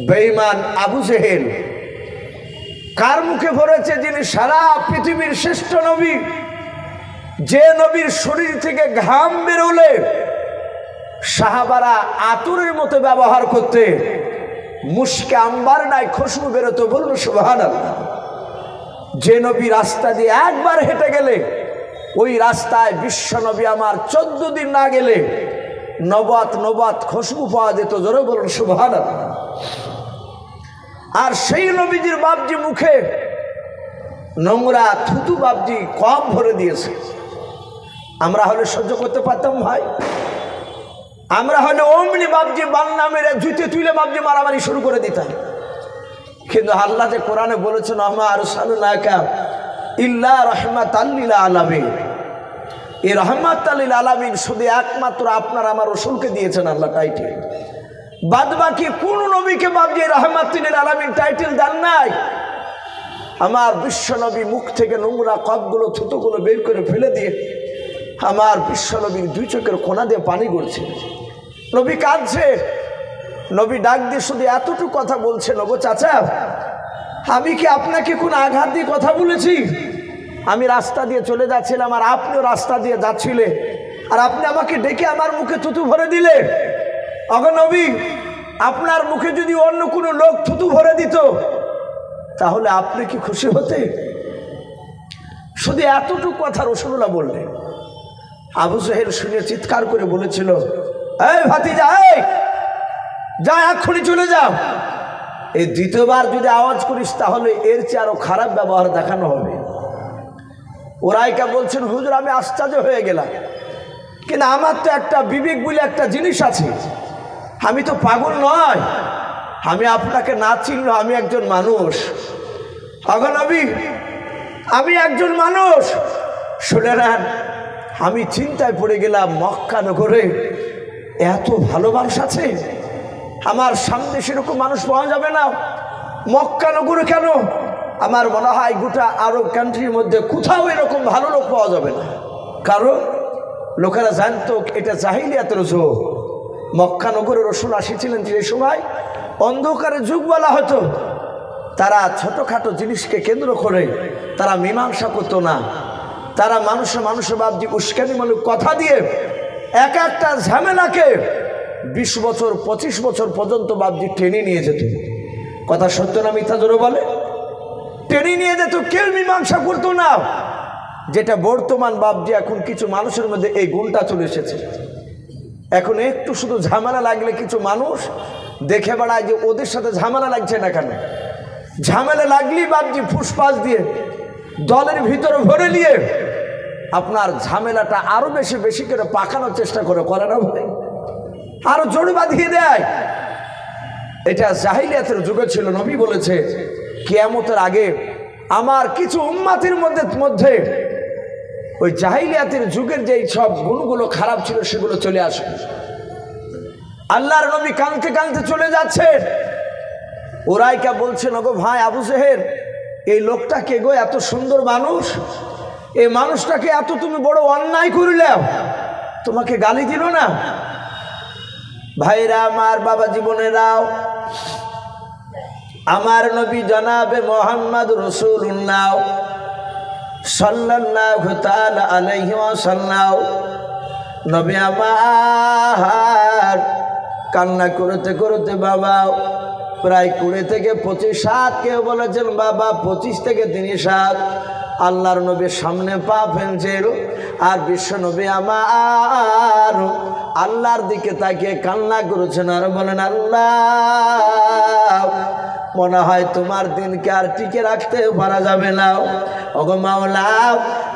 বেঈমান আবু জেহেল। কার মুখে ভরেছে? যিনি সারা পৃথিবীর শ্রেষ্ঠ নবী, যে নবীর শরীর থেকে ঘাম বেরোলে সাহাবারা আতরের মতো ব্যবহার করতে, মুশকে আম্বার নাই খুশবু বেরোতো। বলুন সুবহানাল্লাহ। যে নবী রাস্তা দিয়ে একবার হেঁটে গেলে ওই রাস্তায় বিশ্ব নবী আমার 14 দিন না গেলে নবাত খুশবু পাওয়া যেত। জোরে বলুন সুবহানাল্লাহ। আর সেই নবীজির বাপজি মুখে নোংরা থুতু বাপজি কম ভরে দিয়েছে। আমরা হলে সহ্য করতে পারতাম ভাই? আমরা হলে অমনি বাপজি বান্না মেরে জুতে তুলে বাপজি মারামারি শুরু করে দিতাম। কিন্তু আল্লাহ যে কোরআনে বলেছেন, আমা আরসালনাকা ইল্লা রাহমাতাল লিল আলামিন, এই রাহমাতাল লিল আলামিন শুধু একমাত্র আপনার আমার রাসূলকে দিয়েছেন আল্লাহ টাইটেল। বাদ বাকি কোন নবীকে বাপজি রাহমাতাল লিল আলামিন টাইটেল দেন নাই। আমার বিশ্ব নবী মুখ থেকে নোংরা কফগুলো থুতুগুলো বের করে ফেলে দিয়ে আমার বিশ্ব নবীর 2 চোখের কোনা দিয়ে পানি গড়ছে। নবী কাঁদছে। নবী ডাক দিয়ে শুধু এতটুকু কথা বলছেন, ওগো চাচা আমি কি আপনাকে কোন আঘাত দিয়ে কথা বলেছি? আমি রাস্তা দিয়ে চলে যাচ্ছিলাম আর আপনিও রাস্তা দিয়ে যাচ্ছিলেন, আর আপনি আমাকে ডেকে আমার মুখে থুতু ভরে দিলে। ওগো নবী, আপনার মুখে যদি অন্য কোনো লোক থুতু ভরে দিত তাহলে আপনি কি খুশি হতে? শুধু এতটুকু কথা রাসূলুল্লাহ বললেন। আবু জেহেল শুনে চিৎকার করে বলেছিল, এই ভাতিজা, এই যা, এক্ষুনি চলে যাও। এই দ্বিতীয়বার যদি আওয়াজ করিস তাহলে এর চেয়ে আরো খারাপ ব্যবহার দেখানো হবে। ওরাইকা বলছেন, হুজুর আমি আশ্চর্য হয়ে গেলাম, কিন্তু আমার তো একটা বিবেক বলে একটা জিনিস আছে, আমি তো পাগল নয়। আমি আপনাকে না চিনলেও আমি একজন মানুষ। ওগো নবী, আমি একজন মানুষ। শুনে নেন, আমি চিন্তায় পড়ে গেলাম, মক্কা নগরে এত ভালো মানুষ আছে, আমার সামনে সেরকম মানুষ পাওয়া যাবে না, মক্কা নগরে কেন? আমার মনে হয় গোটা আরব কান্ট্রির মধ্যে কোথাও এরকম ভালো লোক পাওয়া যাবে না। কারণ লোকেরা জানতো এটা জাহিলিয়াতের যুগ। মক্কা নগরে রাসূল আসিছিলেন যে সময় অন্ধকারের যুগ বলা হতো। তারা ছোটোখাটো জিনিসকে কেন্দ্র করে তারা মীমাংসা করতো না। তারা মানুষে বাবজি উস্কানিমূলক কথা দিয়ে এক একটা ঝামেলাকে 20 বছর 25 বছর পর্যন্ত বাবজি টেনে নিয়ে যেত। কথা সত্য না মিথ্যা জোরে বলে? টেনে নিয়ে যেত, কেউ মীমাংসা করতো না। যেটা বর্তমান বাবজি এখন কিছু মানুষের মধ্যে এই গুণটা চলে এসেছে। এখন একটু শুধু ঝামেলা লাগলে কিছু মানুষ দেখে বেড়ায় যে ওদের সাথে ঝামেলা লাগছে না কেন। ঝামেলা লাগলেই বাবজি ফুসফাস দিয়ে দলের ভিতরে ভরে নিয়ে আপনার ঝামেলাটা আরো বেশি বেশি করে পাকানোর চেষ্টা করে না ভাই, আরো জোরে বাঁধিয়ে দেয়। এটা জাহিলিয়াতের যুগে ছিল। নবী বলেছে কিয়ামতের আগে আমার কিছু উম্মতের মধ্যে ওই জাহিলিয়াতের যুগের যেই সব গুণগুলো খারাপ ছিল সেগুলো চলে আসবে। আল্লাহর নবী কাঁদতে কাঁদতে চলে যাচ্ছেন। উরাইকা বলছেন, ওগো ভাই আবু জেহেল, এই লোকটা কে গো? এত সুন্দর মানুষ, এই মানুষটাকে এত তুমি বড় অন্যায় করলে, তোমাকে গালি দিল না? ভাইরা আমার, বাবা জীবনেরাও, আমার নবী জনাবে মোহাম্মদ রাসূলুল্লাহ সাল্লাল্লাহু তাআলা আলাইহি ওয়াসাল্লাম নবী আমার কান্না করতে করতে বাবা প্রায় 20 থেকে 25 সাত, কেউ বলেছেন বাবা 25 থেকে 30 সাত আল্লাহর নবীর সামনে পা ফেলছিল। আর বিশ্ব নবী আমার আল্লাহর দিকে তাকিয়ে কান্না করেছেন আর বলেন, আল্লাহ মনে হয় তোমার দিনকে আর টিকে রাখতে পারা যাবে না। ওগো মাওলা,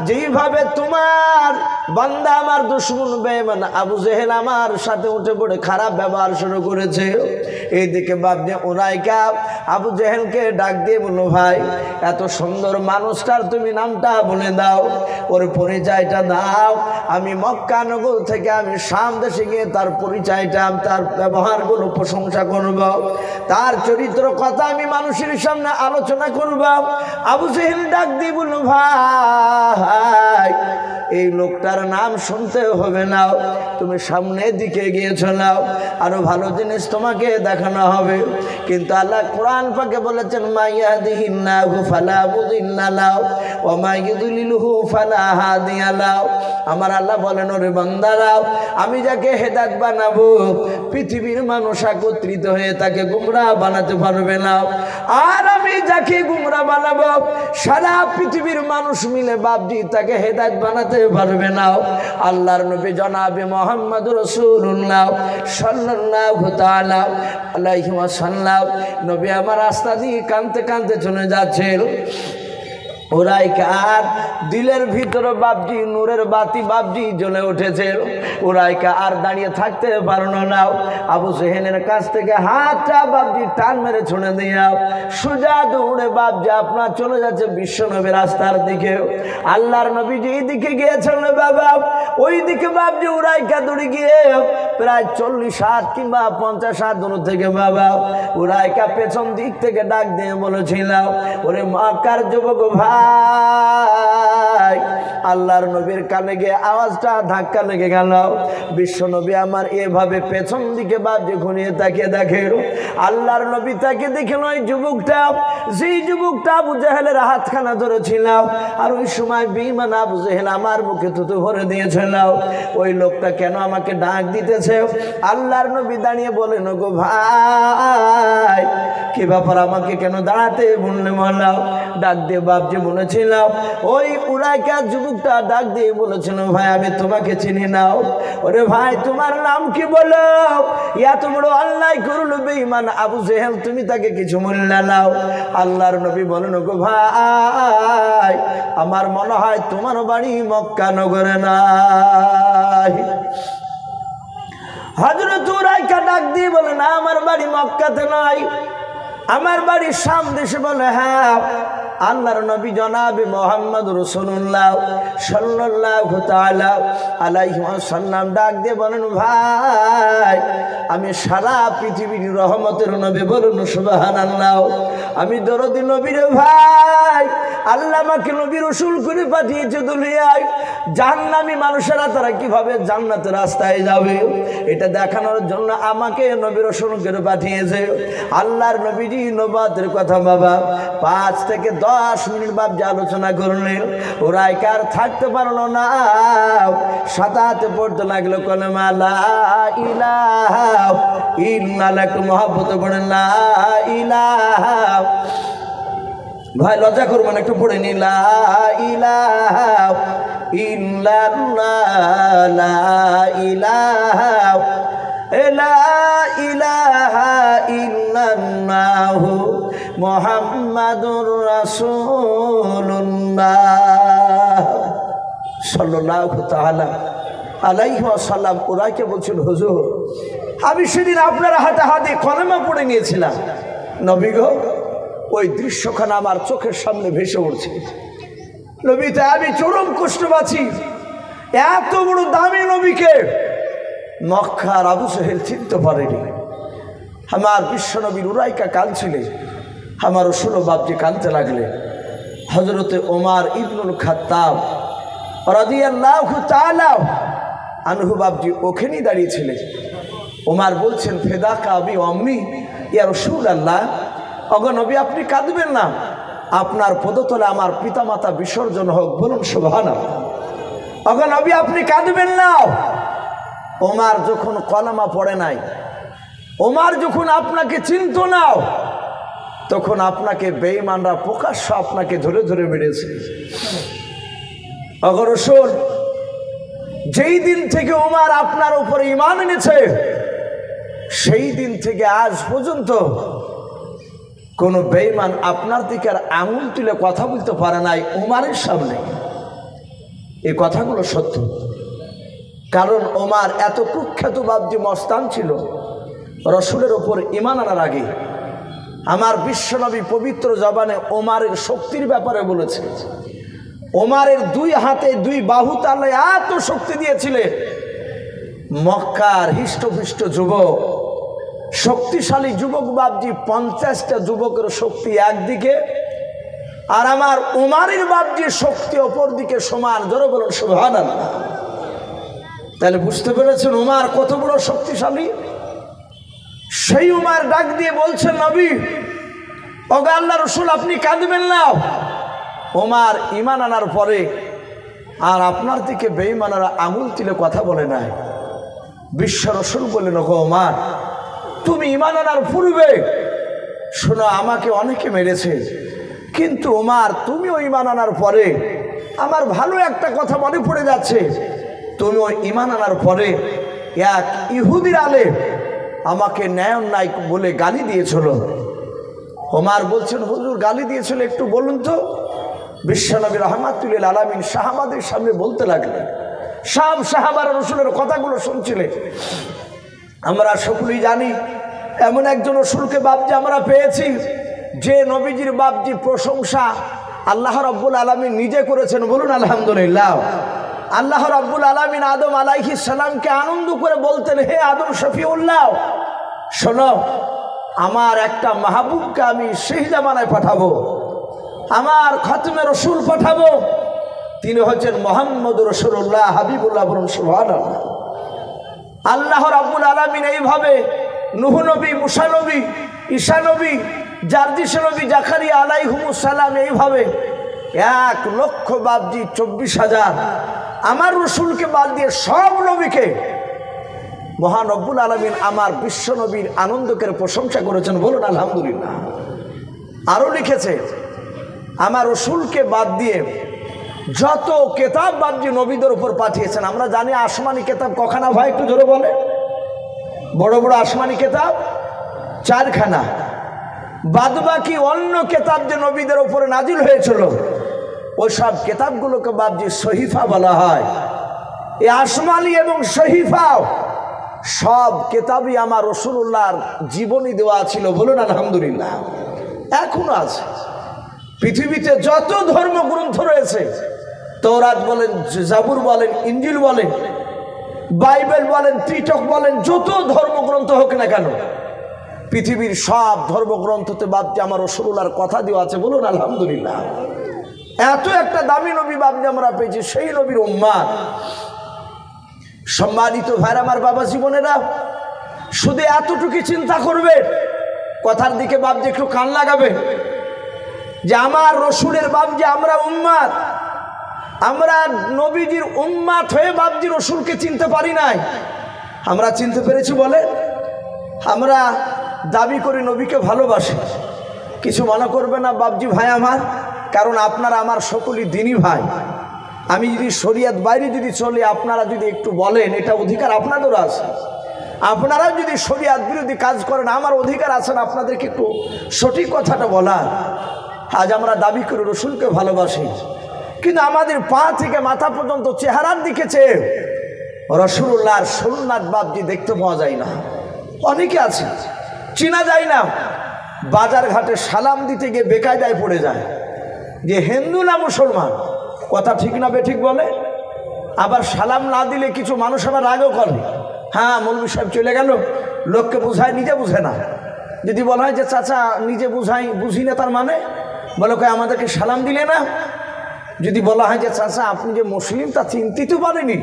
যেইভাবে তোমার বান্দা আমার দুশমন বেঈমান আবু জেহেল আমার সাথে উঠে পড়ে খারাপ ব্যবহার শুরু করেছে, এইদিকে বাবনে উরাইকা আবু জেহেলকে ডাক দিয়ে বলল, ভাই এত সুন্দর মানুষটার তুমি নামটা বলে দাও, ওর পরিচয়টা দাও। আমি মক্কা নগর থেকে আমি শাম দেশে গিয়ে তার পরিচয়টা, তার ব্যবহারগুলো প্রশংসা করব, তার চরিত্র কথা আমি মানুষের সামনে আলোচনা করব। আবু জেহেল ডাক দিয়ে বলল, ভাই এই লোকটার নাম শুনতে হবে না, তুমি সামনের দিকে গিয়েছো নাও, আরো ভালো জিনিস তোমাকে দেখানো হবে। কিন্তু আল্লাহ কোরআন পাকে বলেছেন, মাইয়াদিহিল্লাহু ফালা মুদিল্লা লাহু ওয়া মাইয়ুদলিলহু ফালা হাদিয়া লাহু। আমার আল্লাহ বলেন, ওরে বান্দারাও, আমি যাকে হেদায়েত বানাবো পৃথিবীর মানুষ একত্রিত হয়ে তাকে গুমরাহ বানাতে পারবে না, আর আমি যাকে গুমরাহ বানাবো সারা পৃথিবীর মানুষ মিলে বাপজি তাকে হেদায়েত বানাতে পারবে না। আল্লাহর নবী জনাবে মুহাম্মদ রাসূলুল্লাহ সাল্লাল্লাহু তাআলা আলাইহি ওয়াসাল্লাম নবী আমার রাস্তা দিয়ে কাঁদতে কাঁদতে চলে যাচ্ছেন। উরাইকার দিলের ভিতরে বাপজি নূরের বাতি বাপজি জ্বলে উঠেছে। উরাইকা আর দাঁড়িয়ে থাকতে পারল না। আবু জেহেলের কাছ থেকে হাতটা বাপজি টান মেরে ছুঁড়ে দিয়ে সোজা দৌড়ে বাপজি আপনার চলে যাচ্ছে বিশ্ব নবী রাস্তার দিকে। আল্লাহর নবী যে দিকে গিয়েছেন বাবা, ওই দিকে বাপজি উরাইকা দৌড়ে গিয়ে প্রায় 40 হাত কিংবা 50 হাত দূর থেকে বাবা উরাইকা পেছন দিক থেকে ডাক দিয়ে বলেছিল, ওরে মক্কার যুবক ভাই, আল্লাহর নবীর কানে গিয়ে আওয়াজটা ধাক্কা লেগে গেল। বিশ্ব নবী আমার এভাবে পেছন দিকে বাপজি ঘুরিয়ে তাকিয়ে দেখে, আল্লাহর নবী তাকে দেখে ওই যুবকটা, যেই যুবকটা আবু জেহেলের হাতখানা ধরেছিল, আর ওই সময় বেঈমান আবু জেহেল আমার মুখে থুতু ভরে দিয়েছিল, ওই লোকটা কেন আমাকে ডাক দিতেছে? আল্লাহর নবী দাঁড়িয়ে বলেন, ওগো ভাই কি ব্যাপার, আমাকে কেন দাঁড়াতে বললে? বললাম ডাক দিয়ে বাপজি বলেছিল, ওই উরাইকা যুবকটা ডাক দিয়ে বলেছিল, ভাই আমি তোমাকে চিনি নাও। ওরে ভাই তোমার নাম কি বলো? এত বড় অন্যায় করলো বেঈমান আবু জেহেল, তুমি তাকে কিছু মূল্য নাও। আল্লাহর নবী বলেন, ওগো ভাই আমার মনে হয় তোমার বাড়ি মক্কা নগরে নাই। হযরত উরাইকা ডাক দিয়ে বলে, না আমার বাড়ি মক্কাতে নয়, আমার বাড়ি শাম দেশে। বলে, হ্যাঁ আল্লাহর নবী জনাবে মুহাম্মদ রাসূলুল্লাহ সাল্লাল্লাহু তাআলা আলাইহি ওয়াসাল্লাম ডাক দিয়ে বলেন, ভাই আমি সারা পৃথিবীর রহমতের নবী, বলুন সুবহানাল্লাহ। আমি দরদি নবীর ভাই, আল্লাহ আমাকে নবী রাসূল করে পাঠিয়েছে দুনিয়ায়। জাহান্নামী মানুষেরা তারা কিভাবে জান্নাতের রাস্তায় যাবে এটা দেখানোর জন্য আমাকে নবী রাসূল করে পাঠিয়েছে। আল্লাহর নবীজি নবুয়তের কথা বাবা 5 থেকে 10 মিনিট বাপ যে আলোচনা করলেন, ওরা কার থাকতে পারলো না। সাতাতে পড়তে লাগলো কলেমা লা ইলাহা ইল্লাল্লাহ। একটু মহব্বত পড়েন লা ইলাহা। ভাই লজ্জা করবেন, একটু পড়ে নি লা ইলাহা ইল্লাল্লাহ লা ইলাহা লা ইলাহা ইল্লাল্লাহ মুহাম্মাদুর রাসূলুল্লাহ সাল্লাল্লাহু তাআলা আলাইহি ওয়াসাল্লাম। ওরাকে বলছেন, হুজুর আমি সেদিন আপনার হাতে হাতে কলেমা পড়ে নিয়েছিলাম নবী গো, ওই দৃশ্যখানা আমার চোখের সামনে ভেসে উঠছে। নবীতে আমি চরম কষ্ট পাচ্ছি। এত বড় দামি নবীকে মক্কার আবু জাহেল চিনতে পারেনি। আমার বিশ্ব নবীর উরাইকা কাঁদছিলেন, আমার রাসূল বাপজি কাঁদতে লাগলেন। হযরতে ওমর ইবনুল খাত্তাব রাদিয়াল্লাহু তাআলা আনহু বাপজি ওখানেই দাঁড়িয়েছিলেন। ওমর বলছেন, ফেদাকা আবি আম্মি ইয়া রাসূলুল্লাহ, ওগো নবী আপনি কাঁদবেন না, আপনার পদতলে আমার পিতামাতা বিসর্জন হোক, বলুন সুবহানাল্লাহ। ওগো নবী আপনি কাঁদবেন না। ওমর যখন কলেমা পড়ে নাই, ওমর যখন আপনাকে চিনত না, তখন আপনাকে বেঈমানরা প্রকাশ্য আপনাকে ধরে ধরে মেরেছে। ওগো রাসূল, যেই দিন থেকে ওমর আপনার উপরে ঈমান এনেছে, সেই দিন থেকে আজ পর্যন্ত কোনো বেঈমান আপনার দিকে আর আঙুল তুলে কথা বলতে পারে নাই ওমরের সামনে। এই কথাগুলো সত্য, কারণ ওমর এত কুখ্যাত বাবজি মস্তান ছিল। রসুলের ওপর ঈমান আনার আগে আমার বিশ্বনবী পবিত্র জবানে ওমরের শক্তির ব্যাপারে বলেছে। ওমরের 2 হাতে 2 বাহুতে আল্লাহ এত শক্তি দিয়েছিলেন, মক্কার হৃষ্টপুষ্ট যুবক, শক্তিশালী যুবক বাবজি 50টা যুবকের শক্তি একদিকে, আর আমার ওমরের বাবজির শক্তি অপর দিকে সমান। জোরে বলুন সুবহানাল্লাহ। তাহলে বুঝতে পেরেছেন ওমর কত বড় শক্তিশালী। সেই ওমর ডাক দিয়ে বলছেন, নবী ওগো আল্লাহর রাসূল আপনি কাঁদবেন না। ওমর ঈমান আনার পরে আর আপনার দিকে বেঈমানরা আঙুল তুলে কথা বলে নাই। বিশ্ব রাসূল বললেন, ওগো ওমর তুমি ঈমান আনার পূর্বে শোনো আমাকে অনেকে মেরেছে, কিন্তু ওমর তুমিও ঈমান আনার পরে আমার ভালো একটা কথা মনে পড়ে যাচ্ছে। তুমি ওই ঈমান আনার পরে এক ইহুদির আলেম আমাকে ন্যায় অন্যায় বলে গালি দিয়েছিল। ওমর বলছেন, হুজুর গালি দিয়েছিল একটু বলুন তো। বিশ্বনবী রাহমাতুল লিল আলামিন সাহাবাদের সামনে বলতে লাগলেন। সব সাহাবারা রাসূলের কথাগুলো শুনছিলেন। আমরা সকলেই জানি এমন একজন রাসূলকে বাপজি আমরা পেয়েছি, যে নবীজির বাপজি প্রশংসা আল্লাহ রাব্বুল আলামিন নিজে করেছেন, বলুন আলহামদুলিল্লাহ। আল্লাহ রাব্বুল আলামিন আদম আলাইহিস সালামকে আনন্দ করে বলতেন, হে আদম শফিউল্লাহ, শোনো আমার একটা মাহবুবকে আমি সেই জামানায় পাঠাবো, আমার খতমে রসুল পাঠাবো, তিনি হচ্ছেন মুহাম্মদুর রাসূলুল্লাহ হাবিবুল্লাহ, বলুন সুবহানাল্লাহ। আল্লাহ রাব্বুল আলামিন এইভাবে নূহ নবী, মুসা নবী, ঈসা নবী, জারজিস নবী, জাকারিয়া আলাইহিমুস সালাম, এইভাবে 1 লক্ষ বাবজি 24,000 আমার রসুলকে বাদ দিয়ে সব নবীকে মহান রব্বুল আলামিন আমার বিশ্ব নবীর আনন্দকের প্রশংসা করেছেন, বলুন আলহামদুলিল্লাহ। আরও লিখেছে আমার রসুলকে বাদ দিয়ে যত কেতাব বাবজি নবীদের উপর পাঠিয়েছেন। আমরা জানি আসমানি কেতাব কখানা ভাই, একটু জোরে বলে। বড় বড় আসমানি কেতাব 4খানা, বাদবাকি অন্য কেতাব যে নবীদের উপরে নাজিল হয়েছিল ওই সব কেতাবগুলোকে বাবজি সহিফা বলা হয়। এই আসমানি এবং সহিফা সব কেতাবই আমার রাসূলুল্লাহর জীবনী দেওয়া ছিল, বলুন আলহামদুলিল্লাহ। এখনো আছে। পৃথিবীতে যত ধর্মগ্রন্থ রয়েছে, তৌরাত বলেন, জাবুর বলেন, ইঞ্জিল বলেন, বাইবেল বলেন, ত্রিটক বলেন, যত ধর্মগ্রন্থ হোক না কেন, পৃথিবীর সব ধর্মগ্রন্থতে বাপজি আমার রাসূলুল্লাহর কথা দেওয়া আছে। বলুন আলহামদুলিল্লাহ। এত একটা দামি নবী বাপজি আমরা পেয়েছি, সেই নবীর উম্মাত। সম্মানিত ভাইরা আমার, বাবা জীবনেরা, শুধু এতটুকু চিন্তা করবে, কথার দিকে বাপজি একটু কান লাগাবে, যে আমার রসুলের বাপজি আমরা উম্মাত, আমরা নবীজির উম্মাত হয়ে বাপজি রসুলকে চিনতে পারি নাই। আমরা চিনতে পেরেছি বলে আমরা দাবি করি নবীকে ভালোবাসি। কিছু মনে করবে না বাপজি ভাই আমার, কারণ আপনারা আমার সকলই দিনই ভাই। আমি যদি শরিয়াত বাইরে যদি চলি, আপনারা যদি একটু বলেন, এটা অধিকার আপনাদেরও আছে। আপনারাও যদি শরিয়াত বিরোধী কাজ করেন, আমার অধিকার আছেন আপনাদেরকে একটু সঠিক কথাটা বলার। আজ আমরা দাবি করি রসুলকে ভালোবাসি, কিন্তু আমাদের পা থেকে মাথা পর্যন্ত চেহারার দিকে চেয়ে রাসূলুল্লাহর সুন্নাত বাপজি দেখতে পাওয়া যায় না। অনেকে আছে চেনা যায় না, বাজার ঘাটে সালাম দিতে গিয়ে বেকায়দায় পড়ে যায় যে হিন্দু না মুসলমান। কথা ঠিক না বেঠিক বলে? আবার সালাম না দিলে কিছু মানুষ আবার রাগও করে, হ্যাঁ মৌলভী সাহেব চলে গেল, লোককে বুঝায়, নিজে বুঝে না। যদি বলা হয় যে চাচা নিজে বুঝি না, তার মানে বলে কয় আমাদেরকে সালাম দিলে না। যদি বলা হয় যে চাচা আপনি যে মুসলিম তা চিনতেই তো পারেনি,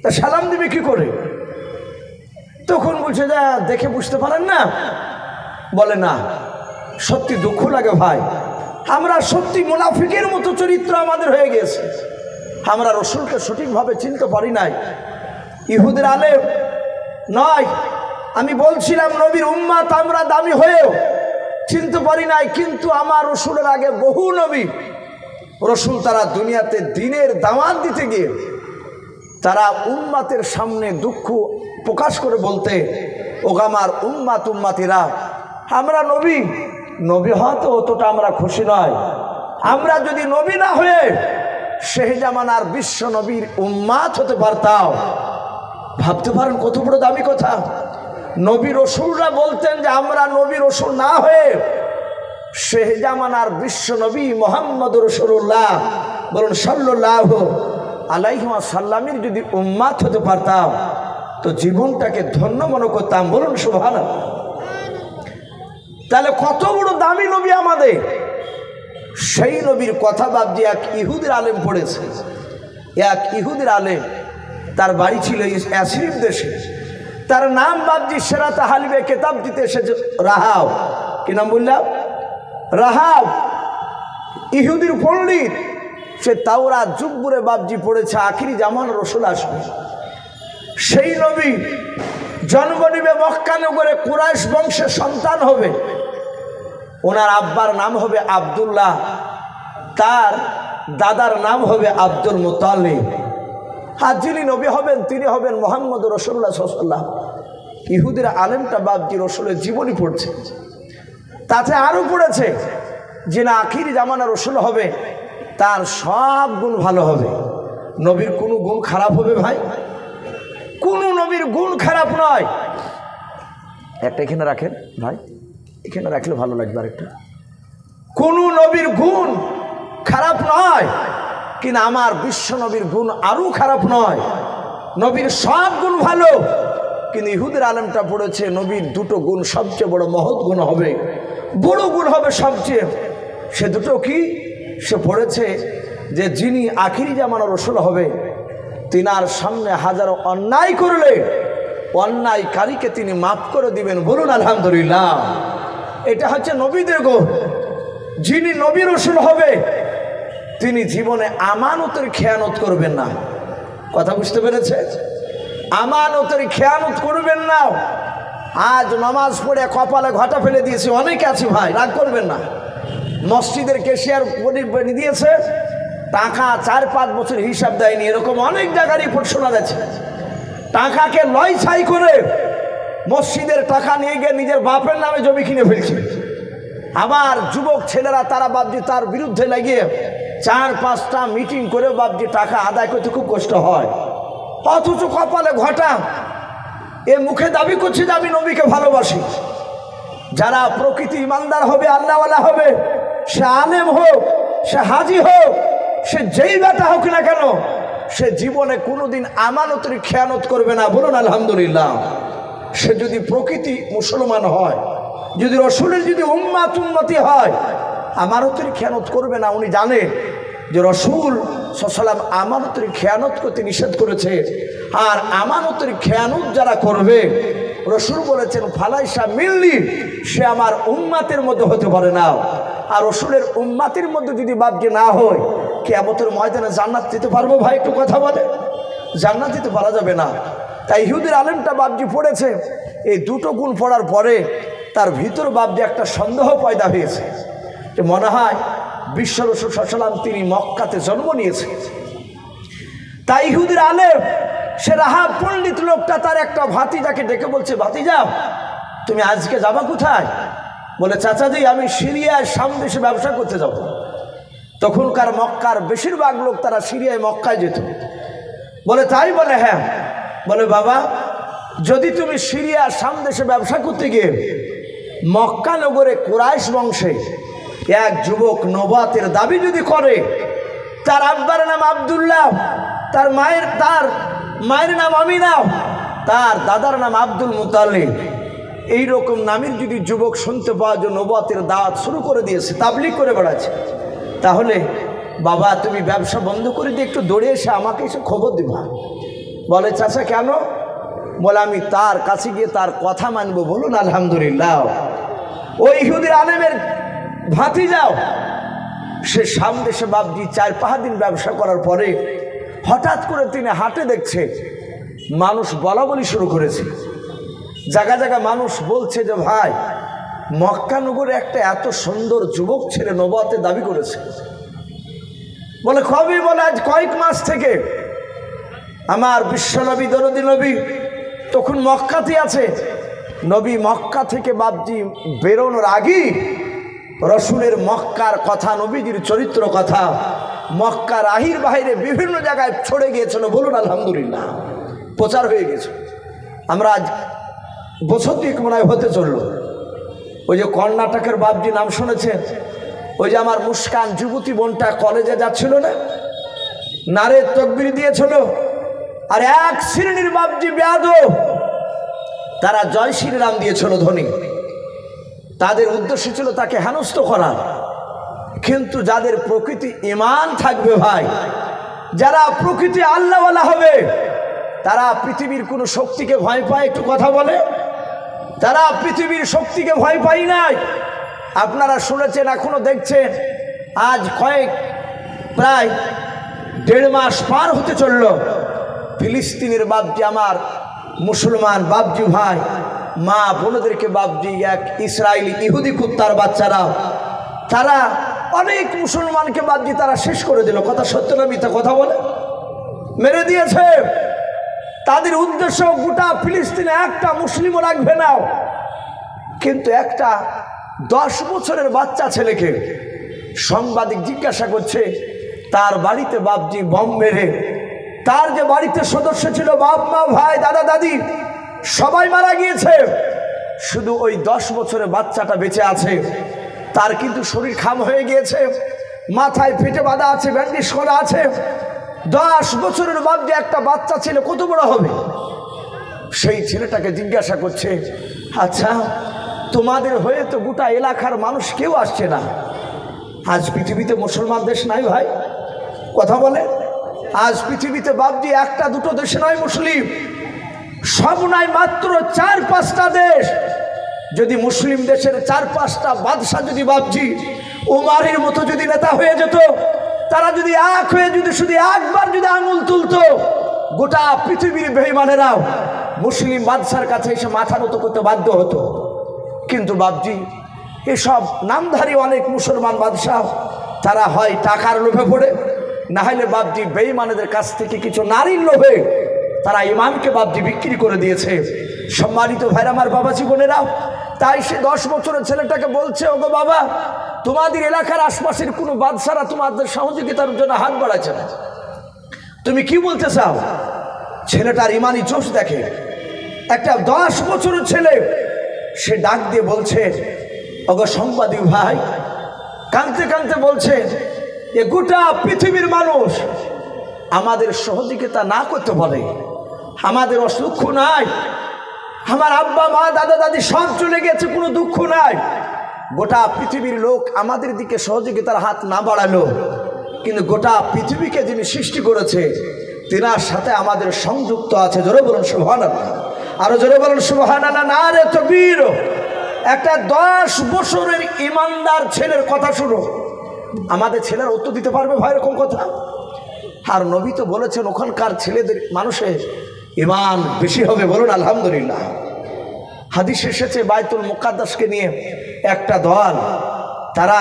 তা সালাম দিবে কি করে? তখন বলছে যে দেখে বুঝতে পারেন না। বলে না, সত্যি দুঃখ লাগে ভাই, আমরা সত্যি মুনাফিকের মতো চরিত্র আমাদের হয়ে গেছে। আমরা রসুলকে সঠিকভাবে চিনতে পারি নাই। ইহুদের আলেম নয়, আমি বলছিলাম নবীর উম্মাত আমরা দামি হয়েও চিনতে পারি নাই। কিন্তু আমার রসুলের আগে বহু নবী রসুল, তারা দুনিয়াতে দিনের দাওয়াত দিতে গিয়ে তারা উম্মাতের সামনে দুঃখ প্রকাশ করে বলতে, ও আমার উম্মাত উম্মাতিরা, আমরা নবী হয়তো অতটা আমরা খুশি নয়। আমরা যদি নবী না হয়ে সেই জামানার বিশ্ব নবীর উম্মাত হতে পারতাম। ভাবতে পারেন কত বড় দামি কথা। নবী রসুলরা বলতেন যে আমরা নবী রসুল না হয়ে সেই জামানার বিশ্ব নবী মুহাম্মদ রাসূলুল্লাহ, বলুন সাল্লাল্লাহু আলাইহি ওয়াসাল্লামের যদি উম্মাত হতে পারতাম তো জীবনটাকে ধন্য মনে করতাম। বলুন সুবহানাল্লাহ। তাহলে কত বড় দামি নবী আমাদের। সেই নবীর কথা বাপজি এক ইহুদের আলেম পড়েছে। এক ইহুদের আলেম, তার বাড়ি ছিল ইয়াসরিব দেশে। তার নাম বাপজি সেরাতে হালিবে কেতাব দিতে এসেছে রাহাব। কি নাম বললাম? রাহাব। ইহুদির পণ্ডিত, সে তাওরাত জুব্বুরে বাপজি পড়েছে আখিরি জামান রসুল আসবে। সেই নবী জন্ম নিবে মক্কা নগরে, কুরাইশ বংশের সন্তান হবে। ওনার আব্বার নাম হবে আব্দুল্লাহ, তার দাদার নাম হবে আব্দুল মুতালিব। আর যিনি নবী হবেন তিনি হবেন মুহাম্মদ রাসূলুল্লাহ সাল্লাল্লাহু আলাইহি ওয়াসাল্লাম। ইহুদির আলেমটা বাপজি রসুলের জীবনী পড়ছে। তাতে আরও পড়েছে যে না আখিরি জামানা রসুল হবে, তার সব গুণ ভালো হবে। নবীর কোনো গুণ খারাপ হবে ভাই? কোনো নবীর গুণ খারাপ নয়। একটা এখানে রাখেন ভাই, এখানে রাখলে ভালো লাগবে। আরেকটা, কোন নবীর গুণ খারাপ নয়, কিন্তু আমার বিশ্ব নবীর গুণ আরও খারাপ নয়। নবীর সব গুণ ভালো, কিন্তু ইহুদের আলেমটা পড়েছে নবীর দুটো গুণ সবচেয়ে বড় মহৎ গুণ হবে, বড় গুণ হবে সবচেয়ে। সে দুটো কি? সে পড়েছে যে যিনি আখিরি জামানার রসুল হবে, তিনার সামনে হাজারো অন্যায় করলে অন্যায়কারীকে তিনি মাফ করে দিবেন। বলুন আলহামদুলিল্লাহ। এটা হচ্ছে নবীদের গুণ। যিনি নবী রসুল হবে তিনি জীবনে আমানতের খেয়ানত করবেন না। কথা বুঝতে পেরেছে? আমানতের খেয়ানত করবেন না। আজ নামাজ পড়ে কপালে ঘটা ফেলে দিয়েছে অনেকে আছে ভাই, রাগ করবেন না। মসজিদের ক্যাশিয়ার বনি দিয়েছে, টাকা 4-5 বছর হিসাব দেয়নি, এরকম অনেক জায়গার রিপোর্ট শোনা যাচ্ছে। টাকাকে লয় ছাই করে মসজিদের টাকা নিয়ে গিয়ে নিজের বাপের নামে জমি কিনে ফেলছে। আবার যুবক ছেলেরা তারা বাপজি তার বিরুদ্ধে লাগিয়ে 4-5টা মিটিং করে বাপজি টাকা আদায় করতে খুব কষ্ট হয়। অথচ কপালে ঘটা, এ মুখে দাবি করছে যে আমি নবীকে ভালোবাসি। যারা প্রকৃতি ইমানদার হবে, আল্লাহওয়ালা হবে, সে আলেম হোক, সে হাজি হোক, সে যেই বেটা হোক না কেন, সে জীবনে কোনোদিন আমানতের খেয়ানত করবে না। বলুন আলহামদুলিল্লাহ। সে যদি প্রকৃতি মুসলমান হয়, যদি রসুলের যদি উম্মতি হয়, আমানতের খেয়ানত করবে না। উনি জানেন যে রসুল সাল্লাম আমানতের খেয়ানত করতে নিষেধ করেছে, আর আমানতের খেয়ানত যারা করবে রসুল বলেছেন ফালাইসা মিল্লি, সে আমার উম্মাতের মধ্যে হতে পারে না। আর রসুলের উম্মাতের মধ্যে যদি বাপকে না হয়, কিয়ামতের ময়দানে জান্নাত দিতে পারবো? ভাই একটু কথা বলে, জান্নাত দিতে পারা যাবে না। তাই ইহুদির আলেমটা বাপজি পড়েছে, এই দুটো গুণ পড়ার পরে তার ভিতর বাপজি একটা সন্দেহ পয়দা হয়েছে যে মনে হয় বিশ্ব রসুল সাল্লাম তিনি মক্কাতে জন্ম নিয়েছে। তাই ইহুদির আলেম সে রাহাব পণ্ডিত লোকটা তার একটা ভাতিজাকে ডেকে বলছে, ভাতিজা তুমি আজকে যাবা কোথায়? বলে, চাচাজি আমি সিরিয়ায় শাম দেশে ব্যবসা করতে যাব। তখনকার মক্কার বেশিরভাগ লোক তারা সিরিয়ায় মক্কায় যেত। বলে, তাই? বলে, হ্যাঁ। বলে, বাবা যদি তুমি সিরিয়া শাম দেশে ব্যবসা করতে গিয়ে মক্কা নগরে কুরাইশ বংশে এক যুবক নবুয়তের দাবি যদি করে, তার আব্বার নাম আব্দুল্লাহ, তার মায়ের নাম আমিনা, তার দাদার নাম আব্দুল মুতালিব, এইরকম নামের যদি যুবক শুনতে পাওয়া যে নবুয়তের দাওয়াত শুরু করে দিয়েছে, তাবলীগ করে বেড়াচ্ছে, তাহলে বাবা তুমি ব্যবসা বন্ধ করে দিয়ে একটু দৌড়ে এসে আমাকে এসে খবর দিবা। বলে, চাচা কেন? বলে, আমি তার কাছে গিয়ে তার কথা মানবো। বলুন আলহামদুলিল্লাহ। ওই ইহুদির আলেমের ভাতিজাও সে শাম দেশে বাপজি 4-5 দিন ব্যবসা করার পরে হঠাৎ করে তিনি হাটে দেখছে মানুষ বলা বলি শুরু করেছে। জায়গা জায়গা মানুষ বলছে যে ভাই মক্কা নগরে একটা এত সুন্দর যুবক ছেলে নবুয়তের দাবি করেছে। বলে, কবে? বলে, আজ কয়েক মাস থেকে। আমার বিশ্বনবী দরদি নবী তখন মক্কাতে আছে। নবী মক্কা থেকে বাপজি বেরোনোর আগেই রসুলের মক্কার কথা, নবীজির চরিত্র কথা মক্কার আহির বাহিরে বিভিন্ন জায়গায় ছড়ে গিয়েছিল। বলুন আলহামদুলিল্লাহ, প্রচার হয়ে গেছে। আমরা আজ বছর 2 মনে হয় হতে চললো। ওই যে কর্ণাটকের বাপজি নাম শুনেছেন? ওই যে আমার মুস্কান যুবতী বোনটা কলেজে যাচ্ছিল না, নারে তকবির দিয়েছিল, আর এক শ্রেণীর বাপজি বেয়াদব তারা জয় শ্রীরাম দিয়েছিল ধ্বনি। তাদের উদ্দেশ্য ছিল তাকে হেনস্থ করা। কিন্তু যাদের প্রকৃতি ঈমান থাকবে ভাই, যারা প্রকৃতি আল্লাহওয়ালা হবে, তারা পৃথিবীর কোনো শক্তিকে ভয় পায়? একটু কথা বলে। তারা পৃথিবীর শক্তিকে ভয় পায় নাই। আপনারা শুনেছেন, এখনো দেখছেন, আজ প্রায় 1.5 মাস পার হতে চলল, ফিলিস্তিনের বাপজি আমার মুসলমান বাপজি ভাই মা বোনদেরকে বাপজি এক ইসরায়েলি ইহুদি কুত্তার বাচ্চারা তারা অনেক মুসলমানকে বাপজি তারা শেষ করে দিল। কথা সত্য না মিথ্যা? কথা বলে, মেরে দিয়েছে। তাদের উদ্দেশ্য গোটা ফিলিস্তিনে একটা মুসলিমও রাখবে না। কিন্তু একটা 10 বছরের বাচ্চা ছেলেকে সাংবাদিক জিজ্ঞাসা করছে, তার বাড়িতে বাপজি বম মেরে তার যে বাড়িতে সদস্য ছিল বাপ মা ভাই দাদা দাদি সবাই মারা গিয়েছে, শুধু ওই 10 বছরের বাচ্চাটা বেঁচে আছে। তার কিন্তু শরীর খাম হয়ে গিয়েছে, মাথায় ফেটে বাঁধা আছে, ব্যান্ডেজ করা আছে। 10 বছরের বাপজি একটা বাচ্চা ছেলে কত বড় হবে? সেই ছেলেটাকে জিজ্ঞাসা করছে, আচ্ছা তোমাদের হয়ে তো গোটা এলাকার মানুষ কেউ আসছে না। আজ পৃথিবীতে মুসলমান দেশ নাই ভাই? কথা বলে। আজ পৃথিবীতে বাপজি 1-2 দেশে নয় মুসলিম, সব নাই মাত্র 4-5টা দেশ। যদি মুসলিম দেশের 4-5টা বাদশাহ যদি বাপজি উমারের মতো যদি নেতা হয়ে যেত, তারা যদি এক হয়ে যদি শুধু একবার যদি আঙুল তুলতো, গোটা পৃথিবীর বেঈমানেরাও মুসলিম বাদশার কাছে এসে মাথা নত করতে বাধ্য হতো। কিন্তু বাপজি এসব নামধারী অনেক মুসলমান বাদশাহ তারা হয় টাকার লোভে পড়ে, না হলে বাপজি বেঈমানদের কাছ থেকে কিছু নারীর লোভে তারা ইমানকে বাপজি বিক্রি করে দিয়েছে। সম্মানিত ভাইরা আমার বাবাজি বোনেরাও, তাই সে 10 বছরের ছেলেটাকে বলছে, ওগো বাবা তোমাদের এলাকার আশপাশের কোনো বাদশারা তোমাদের সহযোগিতার জন্য হাত বাড়াচ্ছে না, তুমি কি বলতে চাও? ছেলেটার ইমানি জোশ দেখে। একটা 10 বছরের ছেলে সে ডাক দিয়ে বলছে, ওগো সাংবাদিক ভাই, কাঁদতে কাঁদতে বলছে যে গোটা পৃথিবীর মানুষ আমাদের সহযোগিতা না করতে পারে, আমাদের অসুখ নাই, আমার আব্বা মা দাদা দাদি সব চলে গেছে, কোনো দুঃখ নাই, গোটা পৃথিবীর লোক আমাদের দিকে সহযোগিতার হাত না বাড়ালো, কিন্তু গোটা পৃথিবীকে যিনি সৃষ্টি করেছে তিনার সাথে আমাদের সংযুক্ত আছে। জোরে বলুন সুবহানাল্লাহ, আরো জোরে বলুন সুবহানাল্লাহ, নারে তাকবীর। একটা 10 বছরের ইমানদার ছেলের কথা শুনো, আমাদের ছেলেরা উত্তর দিতে পারবে ভাই এরকম কথা? আর নবী তো বলেছেন ওখানকার ছেলেদের মানুষের ঈমান বেশি হবে, বলুন আলহামদুলিল্লাহ। হাদিসে এসেছে বাইতুল মুকাদ্দাসকে নিয়ে একটা দল, তারা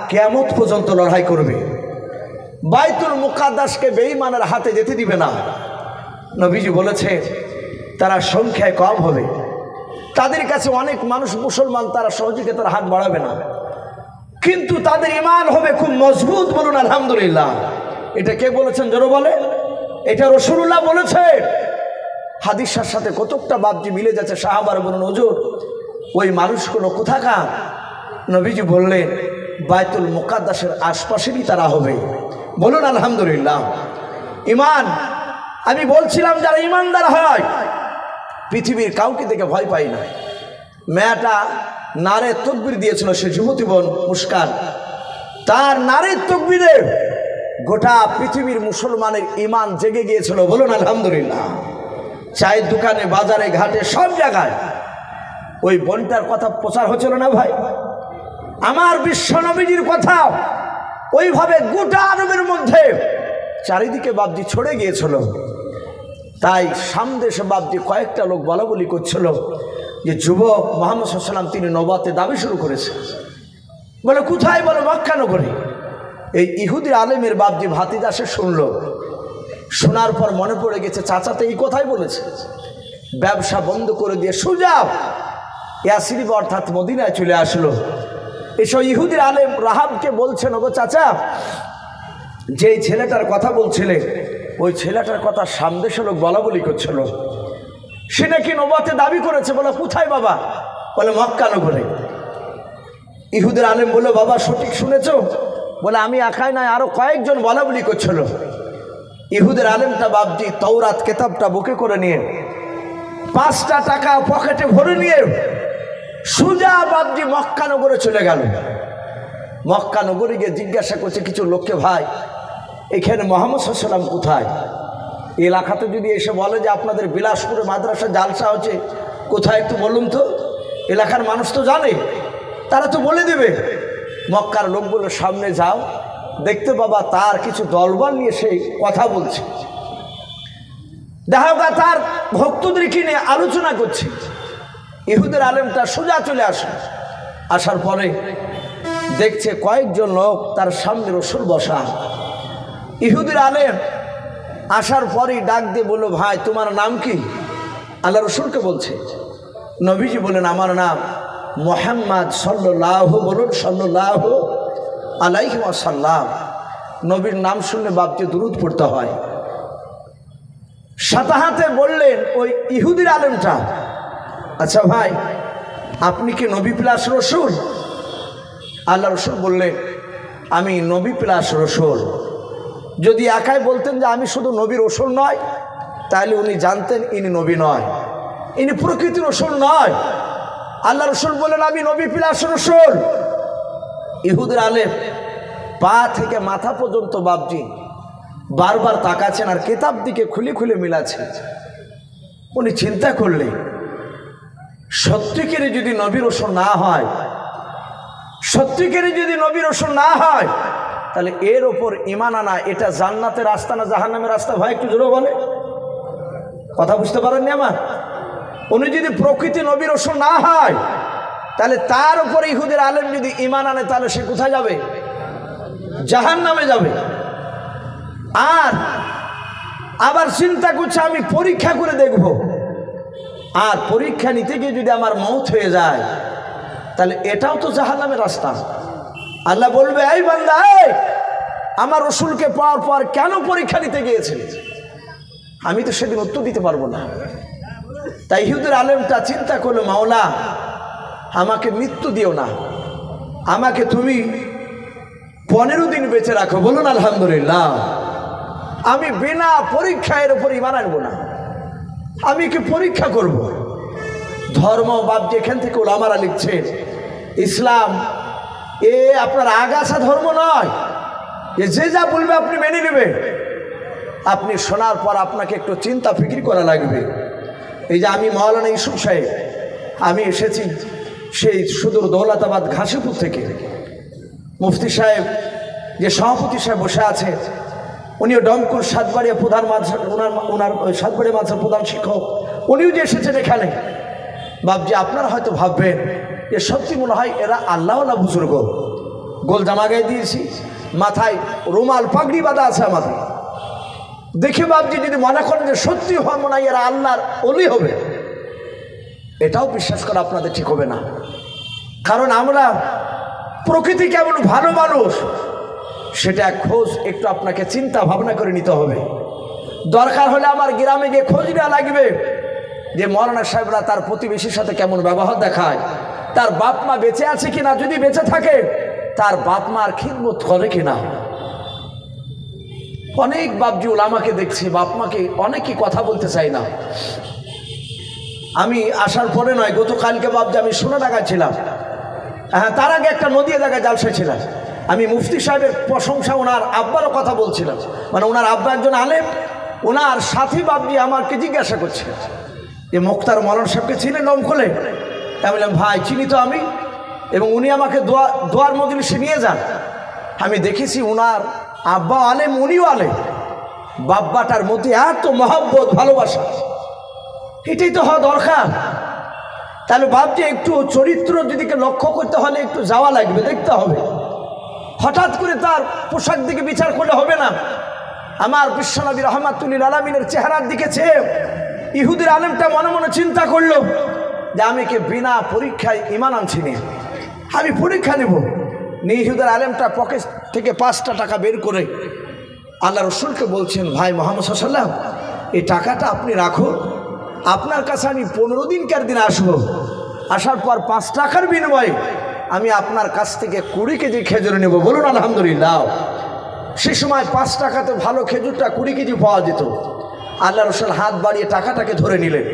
কিয়ামত পর্যন্ত লড়াই করবে, বাইতুল মুকাদ্দাসকে বেঈমানের হাতে যেতে দিবে না। নবীজি বলেছে তারা সংখ্যায় কম হবে, তাদের কাছে অনেক মানুষ মুসলমান, তারা সহযোগিতার হাত বাড়াবে না, কিন্তু তাদের ঈমান হবে খুব মজবুত, বলুন আলহামদুলিল্লাহ। এটা কে বলেছেন জোরে বলে? এটা রাসূলুল্লাহ বলেছে। হাদিসের সাথে কতকটা বাবজি মিলে যাচ্ছে। সাহাবারা বলুন হুজুর ওই মানুষগুলো কোথাকার? নবীজি বললেন বাইতুল মুকাদ্দাসের আশপাশেরই তারা হবে, বলুন আলহামদুলিল্লাহ। ঈমান, আমি বলছিলাম যারা ঈমানদার হয় পৃথিবীর কাউকে দেখে ভয় পায় না। মেয়েটা নারে তাকবীর দিয়েছিল, সে যুবতী বোন মুস্কান, তার নারে তাকবীরে গোটা পৃথিবীর মুসলমানের ঈমান জেগে গিয়েছিল, বলুন আলহামদুলিল্লাহ। চায়ের দোকানে, বাজারে, ঘাটে, সব জায়গায় ওই বোনটার কথা প্রচার হচ্ছিল না ভাই? আমার বিশ্ব নবীজির কথা ওইভাবে গোটা আরবের মধ্যে চারিদিকে বাবজি ছড়ে গিয়েছিল। তাই সামদেশে বাবজি কয়েকটা লোক বলা বলি করছিল যে যুবক মুহাম্মদ সাল্লাল্লাহু আলাইহি ওয়াসাল্লাম তিনি নবুয়তের দাবি শুরু করেছে। বলে কোথায়? বলে মক্কা নগরে। এই ইহুদির আলেমের বাবজি ভাতিজা সে শুনলো, শোনার পর মনে পড়ে গেছে চাচাতে এই কথাই বলেছে। ব্যবসা বন্ধ করে দিয়ে সোজা ইয়াসরিব অর্থাৎ মদিনায় চলে আসলো। এসব ইহুদির আলেম রাহাবকে বলছেন ওগো চাচা, যেই ছেলেটার কথা বলছিলে ওই ছেলেটার কথা সামদেশে লোক বলা বলি করছিল, সে নাকি নবুয়তের দাবি করেছে। বলে কোথায় বাবা? বলে মক্কা নগরে। ইহুদির আলেম বলে বাবা সঠিক শুনেছ? বলে আমি একাই নয়, আরো কয়েকজন বলা বলি করছিল। ইহুদের আলেমটা বাবজি তাওরাত কিতাবটা বুকে করে নিয়ে 5টা টাকা পকেটে ভরে নিয়ে সোজা বাবজি মক্কা নগরে চলে গেল। মক্কা নগরে গিয়ে জিজ্ঞাসা করছে কিছু লোককে, ভাই এখানে মুহাম্মদ সাল্লাল্লাহু আলাইহি ওয়াসাল্লাম কোথায়? এলাকাতে যদি এসে বলে যে আপনাদের বিলাসপুরে মাদ্রাসা জালসা হচ্ছে, কোথায় একটু বলুন তো, এলাকার মানুষ তো জানে, তারা তো বলে দেবে। মক্কার লোকগুলো সামনে যাও, দেখতে বাবা তার কিছু দলবল নিয়ে সেই কথা বলছে, দেখা গা তার ভক্তদেরকে নিয়ে আলোচনা করছে। ইহুদের আলেমটা সোজা চলে আসে, আসার পরে দেখছে কয়েকজন লোক তার সামনে রাসূল বসা। ইহুদের আলেম আসার পরেই ডাক দিয়ে বলল, ভাই তোমার নাম কি? আল্লাহ রাসূলকে বলছে। নবীজি বলেন আমার নাম মুহাম্মদ সাল্লাল্লাহু, বলুন সাল্লাল্লাহু আলাইহি ওয়াসাল্লাম। নবীর নাম শুনলে বাপকে দুরূদ পড়তে হয়। সাথে হাতে বললেন ওই ইহুদির আলেমটা, আচ্ছা ভাই আপনি কি নবী প্লাস রাসূল? আল্লাহ রাসূল বললেন আমি নবী প্লাস রাসূল। যদি একাই বলতেন যে আমি শুধু নবী রাসূল নয়, তাহলে উনি জানতেন ইনি নবী নয়, ইনি প্রকৃতির রাসূল নয়। আল্লাহ রাসূল বলেন আমি নবী প্লাস রাসূল। ইহুদের আলেম পা থেকে মাথা পর্যন্ত বাবজি বারবার তাকাচ্ছেন আর কিতাব দিকে খুলে খুলে মিলাচ্ছেন। উনি চিন্তা করলেন সত্যিকারে যদি নবী রাসূল না হয়, সত্যিকারে যদি নবী রাসূল না হয়, তাহলে এর ওপর ঈমান আনা এটা জান্নাতের রাস্তা না জাহান্নামের রাস্তা? ভাই একটু জোরে বলে, কথা বুঝতে পারেননি আমার? উনি যদি প্রকৃতি নবী রাসূল না হয়, তাহলে তার উপরে ইহুদের আলেম যদি ঈমান আনে, তাহলে সে কোথায় যাবে? জাহান্নামে যাবে। আর আবার চিন্তা করছে আমি পরীক্ষা করে দেখব, আর পরীক্ষা নিতে গিয়ে যদি আমার মওত হয়ে যায়, তাহলে এটাও তো জাহান্নামের রাস্তা। আল্লাহ বলবে এই বান্দা, এই আমার রাসূলকে পাওয়ার পর কেন পরীক্ষা নিতে গিয়েছিল? আমি তো সেদিন উত্তর দিতে পারবো না। তাই ইহুদের আলেমটা চিন্তা করলো, মাওলা আমাকে মৃত্যু দিও না, আমাকে তুমি 15 দিন বেঁচে রাখো, বলুন আলহামদুলিল্লাহ। আমি বিনা পরীক্ষার উপর ঈমান আনবো না। আমি কি পরীক্ষা করব? ধর্ম বাপ যেখান থেকে ওলামারা লিখছেন, ইসলাম আপনার আগাছা ধর্ম নয় যে যা বলবে আপনি মেনে নেবেন। আপনি শোনার পর আপনাকে একটু চিন্তা ফিকির করা লাগবে। এই যে আমি মাওলানা ইউসুফ সাহেব, আমি এসেছি সেই সুদূর দৌলতাবাদ ঘাসিপুর থেকে। মুফতি সাহেব যে সভাপতি সাহেব বসে আছে, উনিও ডমকুর সাতবাড়িয়া প্রধান ওনার সাতবাড়িয়া মাদ্রাসার প্রধান শিক্ষক, উনিও যে এসেছেন এখানে। বাপজি আপনারা হয়তো ভাববেন যে সত্যি মনে হয় এরা আল্লাহওয়ালা বুজুর্গ। গোল জামা গায়ে দিয়েছি, মাথায় রুমাল পাগড়ি বাঁধা আছে আমাদের দেখে বাপজি যদি মনে করেন যে সত্যি হয় মনে হয় এরা আল্লাহর ওলি হবে, এটাও বিশ্বাস করা আপনাদের ঠিক হবে না। কারণ আমরা প্রকৃতি কেমন ভালো মানুষ সেটা খোঁজ একটু আপনাকে চিন্তা ভাবনা করে নিতে হবে। দরকার হলে আমার গ্রামে গিয়ে খোঁজ নেওয়া লাগবে যে মৌলানা সাহেবরা তার প্রতিবেশীর সাথে কেমন ব্যবহার দেখায়, তার বাপ মা বেঁচে আছে কিনা, যদি বেঁচে থাকে তার বাপ মার খিদমত করে কিনা। অনেক বাপজি ওলামাকে দেখছি বাপ মাকে অনেকই কথা বলতে চাই না। আমি আসার পরে নয়, গতকালকে বাপজি আমি সোনাডাঙ্গায় ছিলাম, হ্যাঁ তার আগে একটা নদী জায়গায় জালসায় ছিলাম। আমি মুফতি সাহেবের প্রশংসা ওনার আব্বারও কথা বলছিলাম, মানে ওনার আব্বা একজন আলেম, ওনার সাথী বাপজি আমাকে জিজ্ঞাসা করছে যে মুক্তার মৌলানা সাহেবকে চিনেন দমকলে? আমি বললাম ভাই চিনি তো আমি, এবং উনি আমাকে দোয়ার মজলিসে নিয়ে যান। আমি দেখেছি ওনার আব্বা আলেম, উনিও আলেম, বাব্বাটার মধ্যে এত মহব্বত ভালোবাসা, এটাই তো হওয়া দরকার। তাহলে বাপজি একটু চরিত্র দিদিকে লক্ষ্য করতে হলে একটু যাওয়া লাগবে, দেখতে হবে। হঠাৎ করে তার পোশাক দিকে বিচার করলে হবে না। আমার বিশ্বনবী রহমাতুল্লিল আলামিনের চেহারার দিকে চেয়ে ইহুদির আলেমটা মনে মনে চিন্তা করলো যে আমি কি বিনা পরীক্ষায় ঈমান আনছি না, আমি পরীক্ষা নেব। ইহুদির আলেমটা পকেট থেকে 5টা টাকা বের করে আল্লাহ রসুলকে বলছেন, ভাই মোহাম্মদ সাল্লাল্লাহু আলাইহি ওয়াসাল্লাম এই টাকাটা আপনি রাখুন, আপনার কাছে আমি 15 দিনকার দিন আসবো, আসার পর 5 টাকার বিনিময়ে আমি আপনার কাছ থেকে 20 কেজি খেজুর নেব, বলুন আলহামদুলিল্লাহ। সে সময় 5 টাকাতে ভালো খেজুরটা 20 কেজি পাওয়া যেত। আল্লাহ রসুল হাত বাড়িয়ে টাকাটাকে ধরে নিলেন,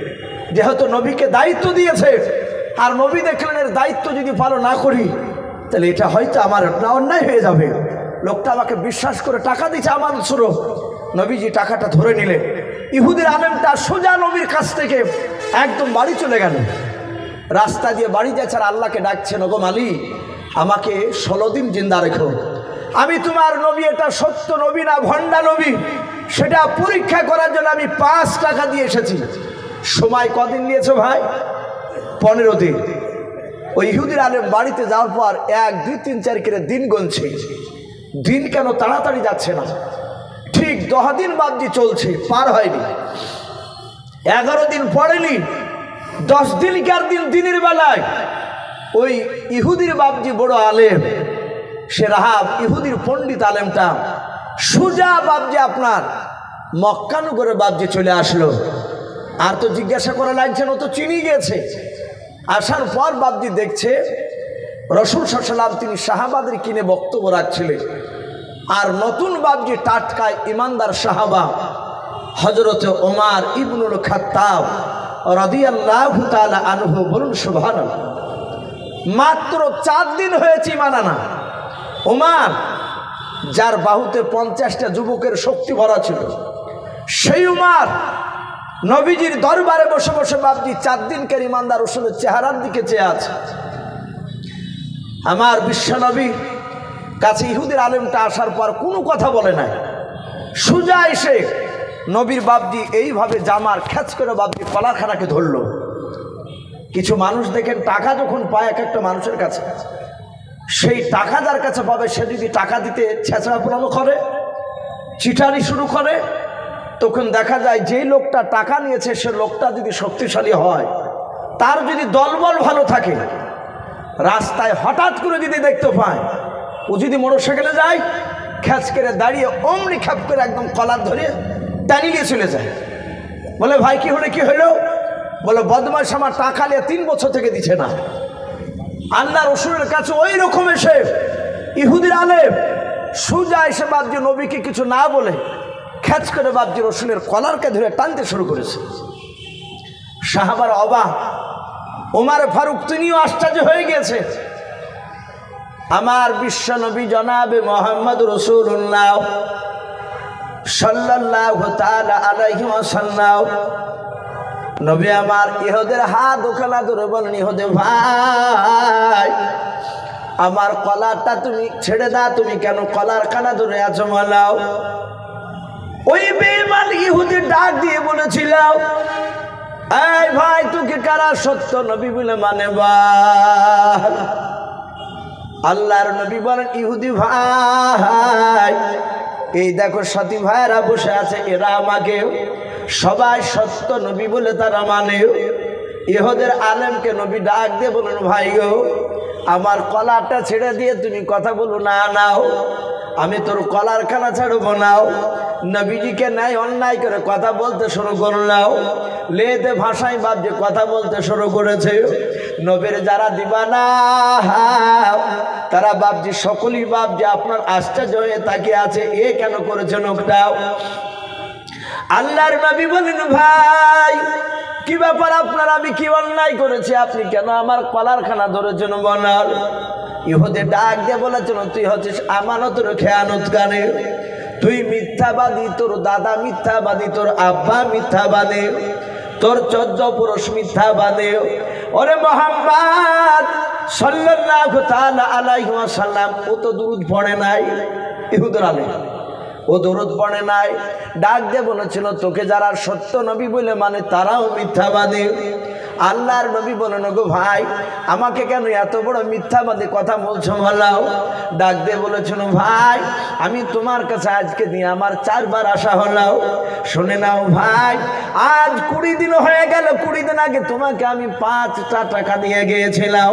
যেহেতু নবীকে দায়িত্ব দিয়েছে, আর নবী দেখলেন এর দায়িত্ব যদি পালন না করি তাহলে এটা হয়তো আমার অন্যায় হয়ে যাবে। লোকটা আমাকে বিশ্বাস করে টাকা দিচ্ছে আমার শুরু। নবীজি টাকাটা ধরে নিলেন। ইহুদির আলেমটা সোজা নবীর কাছ থেকে একদম বাড়ি চলে গেল। রাস্তা দিয়ে বাড়ি যাচ্ছে আর আল্লাহকে ডাকছে, ওগো মালিক আমাকে 16 দিন জিন্দা রেখো, আমি তোমার নবী এটা সত্য নবী না ভণ্ডা নবী সেটা পরীক্ষা করার জন্য আমি 5 টাকা দিয়ে এসেছি। সময় কদিন নিয়েছো ভাই? 15 দিন। ওই ইহুদির আলেম বাড়িতে যাওয়ার পর 1 2 3 4 করে দিন গুনছে। দিন কেন তাড়াতাড়ি যাচ্ছে না, ঠিক 10 দিন বাদই চলছে, পার হয়নি। 11 দিন পড়েনি, 10 দিনকার দিন দিনের বেলায় ওই ইহুদির বাপজি বড় আলেম, সে রাহাব ইহুদির পণ্ডিত আলেমটা সুজা বাপজি আপনার মক্কানগরের বাপজি চলে আসলো। আর তো জিজ্ঞাসা করা লাগছে না, ও তো চিনি গিয়েছে। আসার পর বাপজি দেখছে রাসূল সাল্লাল্লাহু আলাইহি ওয়াসাল্লাম তিনি সাহাবাদের কিনে বক্তব্য রাখছিলেন, আর নতুন বাপজি টাটকায় ইমানদার সাহাবা হযরত ওমর ইবনুল খাত্তাব রাদিয়াল্লাহু তাআলা আনহু, বলুন সুবহানাল্লাহ। মাত্র 4 দিন হয়েছে ঈমান আনা। ওমর যার বাহুতে 50টা যুবকের শক্তি ভরা ছিল, সেই ওমর নবীজির দরবারে বসে বসে বাপজি 4 দিনকার ইমানদার রাসূলের চেহারার দিকে চেয়ে আছে। আমার বিশ্বনবী কাছে ইহুদির আলেমটা আসার পর কোনো কথা বলে নাই, সুজা এসে নবীর বাপজি এইভাবে জামার খ্যাচ করে বাপজি কলাখানাকে ধরলো। কিছু মানুষ দেখেন টাকা যখন পায় এক একটা মানুষের কাছে, সেই টাকা যার কাছে পাবে সে যদি টাকা দিতে ছেঁচড়া পোড়ানো করে, চিটারি শুরু করে, তখন দেখা যায় যেই লোকটা টাকা নিয়েছে সে লোকটা যদি শক্তিশালী হয়, তার যদি দলবল ভালো থাকে, রাস্তায় হঠাৎ করে যদি দেখতে পায় ও যদি মোটরসাইকেলে যায়, খ্যাচ করে দাঁড়িয়ে অমনি খ্যাপ করে একদম কলার ধরে টানি নিয়ে চলে যায়। বলে ভাই কি হলো, কি হলো? বলে বদমাশ আমার টাকা নিয়ে 3 বছর থেকে দিচ্ছে না। আল্লাহ রসুলের কাছে ওই রকম এসে ইহুদির আলেম সুজা এসে বাপজি নবীকে কিছু না বলে খ্যাচ করে বাপজি রসুলের কলারকে ধরে টানতে শুরু করেছে। সাহাবার অবাক, ওমর ফারুক তিনিও আশ্চর্য হয়ে গেছে। আমার বিশ্ব নবী জনাবে মোহাম্মদ রাসূলুল্লাহ সাল্লাল্লাহু তাআলা আলাইহি ওয়াসাল্লাম নবী আমার ইহুদের হাত ওখানে ধরে বলেন, ইহুদে ভাই আমার কলারটা তুমি ছেড়ে দাও, তুমি কেন কলার কানা ধরে আছো মালাও? ওই বেঈমান ইহুদি ডাক দিয়ে বলেছিল, এই ভাই তোকে কারা সত্য নবী বলে মানে? বল। আল্লাহর নবী বলেন, ইহুদি ভাই এই দেখো সাথী ভাইরা বসে আছে, এরা আমাকে সবাই সত্য নবী বলে তারা মানে। ইহুদের আলেমকে নবী ডাক দিয়ে বলেন, ভাই গো আমার কলারটা ছেড়ে দিয়ে তুমি কথা বলো না, নাও আমি তোর কলার খানা ছাড়বো নাও। নবীজিকে নাই অন্যায় করে কথা বলতে শুরু করলাম, লেতে ভাষায় বাপ যে কথা বলতে শুরু করেছে। নবীর যারা দিবানা তারা বাপজি সকলেই বাপ যে আপনার আশ্চর্য হয়ে তাকিয়ে আছে, এ কেন করেছে লোকটাও? আল্লাহর নবী বলেন, ভাই কি ব্যাপার আপনার, আমি কি অন্যায় করেছি, আপনি কেন আমার কলারখানা ধরেছেন বলার? ইহুদে ডাক দিয়ে বলেছেন, তুই হচ্ছিস আমানতের খেয়ানতকারী, তুই মিথ্যাবাদী, তোর দাদা মিথ্যাবাদী, তোর আব্বা মিথ্যাবাদী, তোর 14 পুরুষ মিথ্যাবাদী। ওরে মুহাম্মদ সাল্লাল্লাহু তাআলা আলাইহি ওয়াসাল্লাম ও তো দুরূদ পড়ে নাই, ইহুদের আলেম ও দরুদ পড়ে নাই। ডাক দিয়ে বলেছিল, তোকে যারা সত্য নবী বলে মানে তারাও মিথ্যাবাদী। আল্লাহর নবী বলেন, গো ভাই আমাকে কেন এত বড় মিথ্যাবাদী কথা বলছো বলাও? ডাক দিয়ে বলেছিল, ভাই আমি তোমার কাছে আজকে দিয়ে আমার 4 বার আসা হলো। শুনে নাও ভাই, আজ 20 দিন হয়ে গেল, 20 দিন আগে তোমাকে আমি 5টা টাকা দিয়ে গিয়েছিলাম,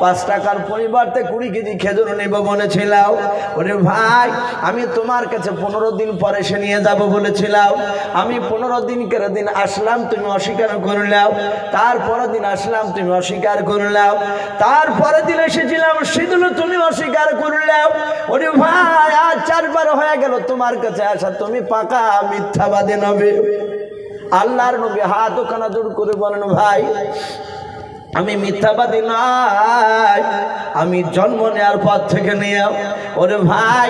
5 টাকার পরিবর্তে 20 কেজি খেজুর নেব বলেছিলাম। ওরে ভাই আমি তোমার কাছে 15 দিন পরে সে নিয়ে যাব বলেছিলাম, আমি 15 দিন করে দিন আসলাম, তুমি অস্বীকার করলাম। তারপরের দিন আসলাম, তুমি অস্বীকার করলাম। তারপরের দিন এসেছিলাম, সেদিন তুমি অস্বীকার করলাম। ওরে ভাই আজ 4 বার হয়ে গেল তোমার কাছে আসা, তুমি পাকা মিথ্যাবাদী নবী। আল্লাহর নবী হাত ওখানা জোড় করে বলেন, ভাই আমি মিথ্যাবাদী নয়, আমি জন্ম নেওয়ার পর থেকে নিয়ে। ওরে ভাই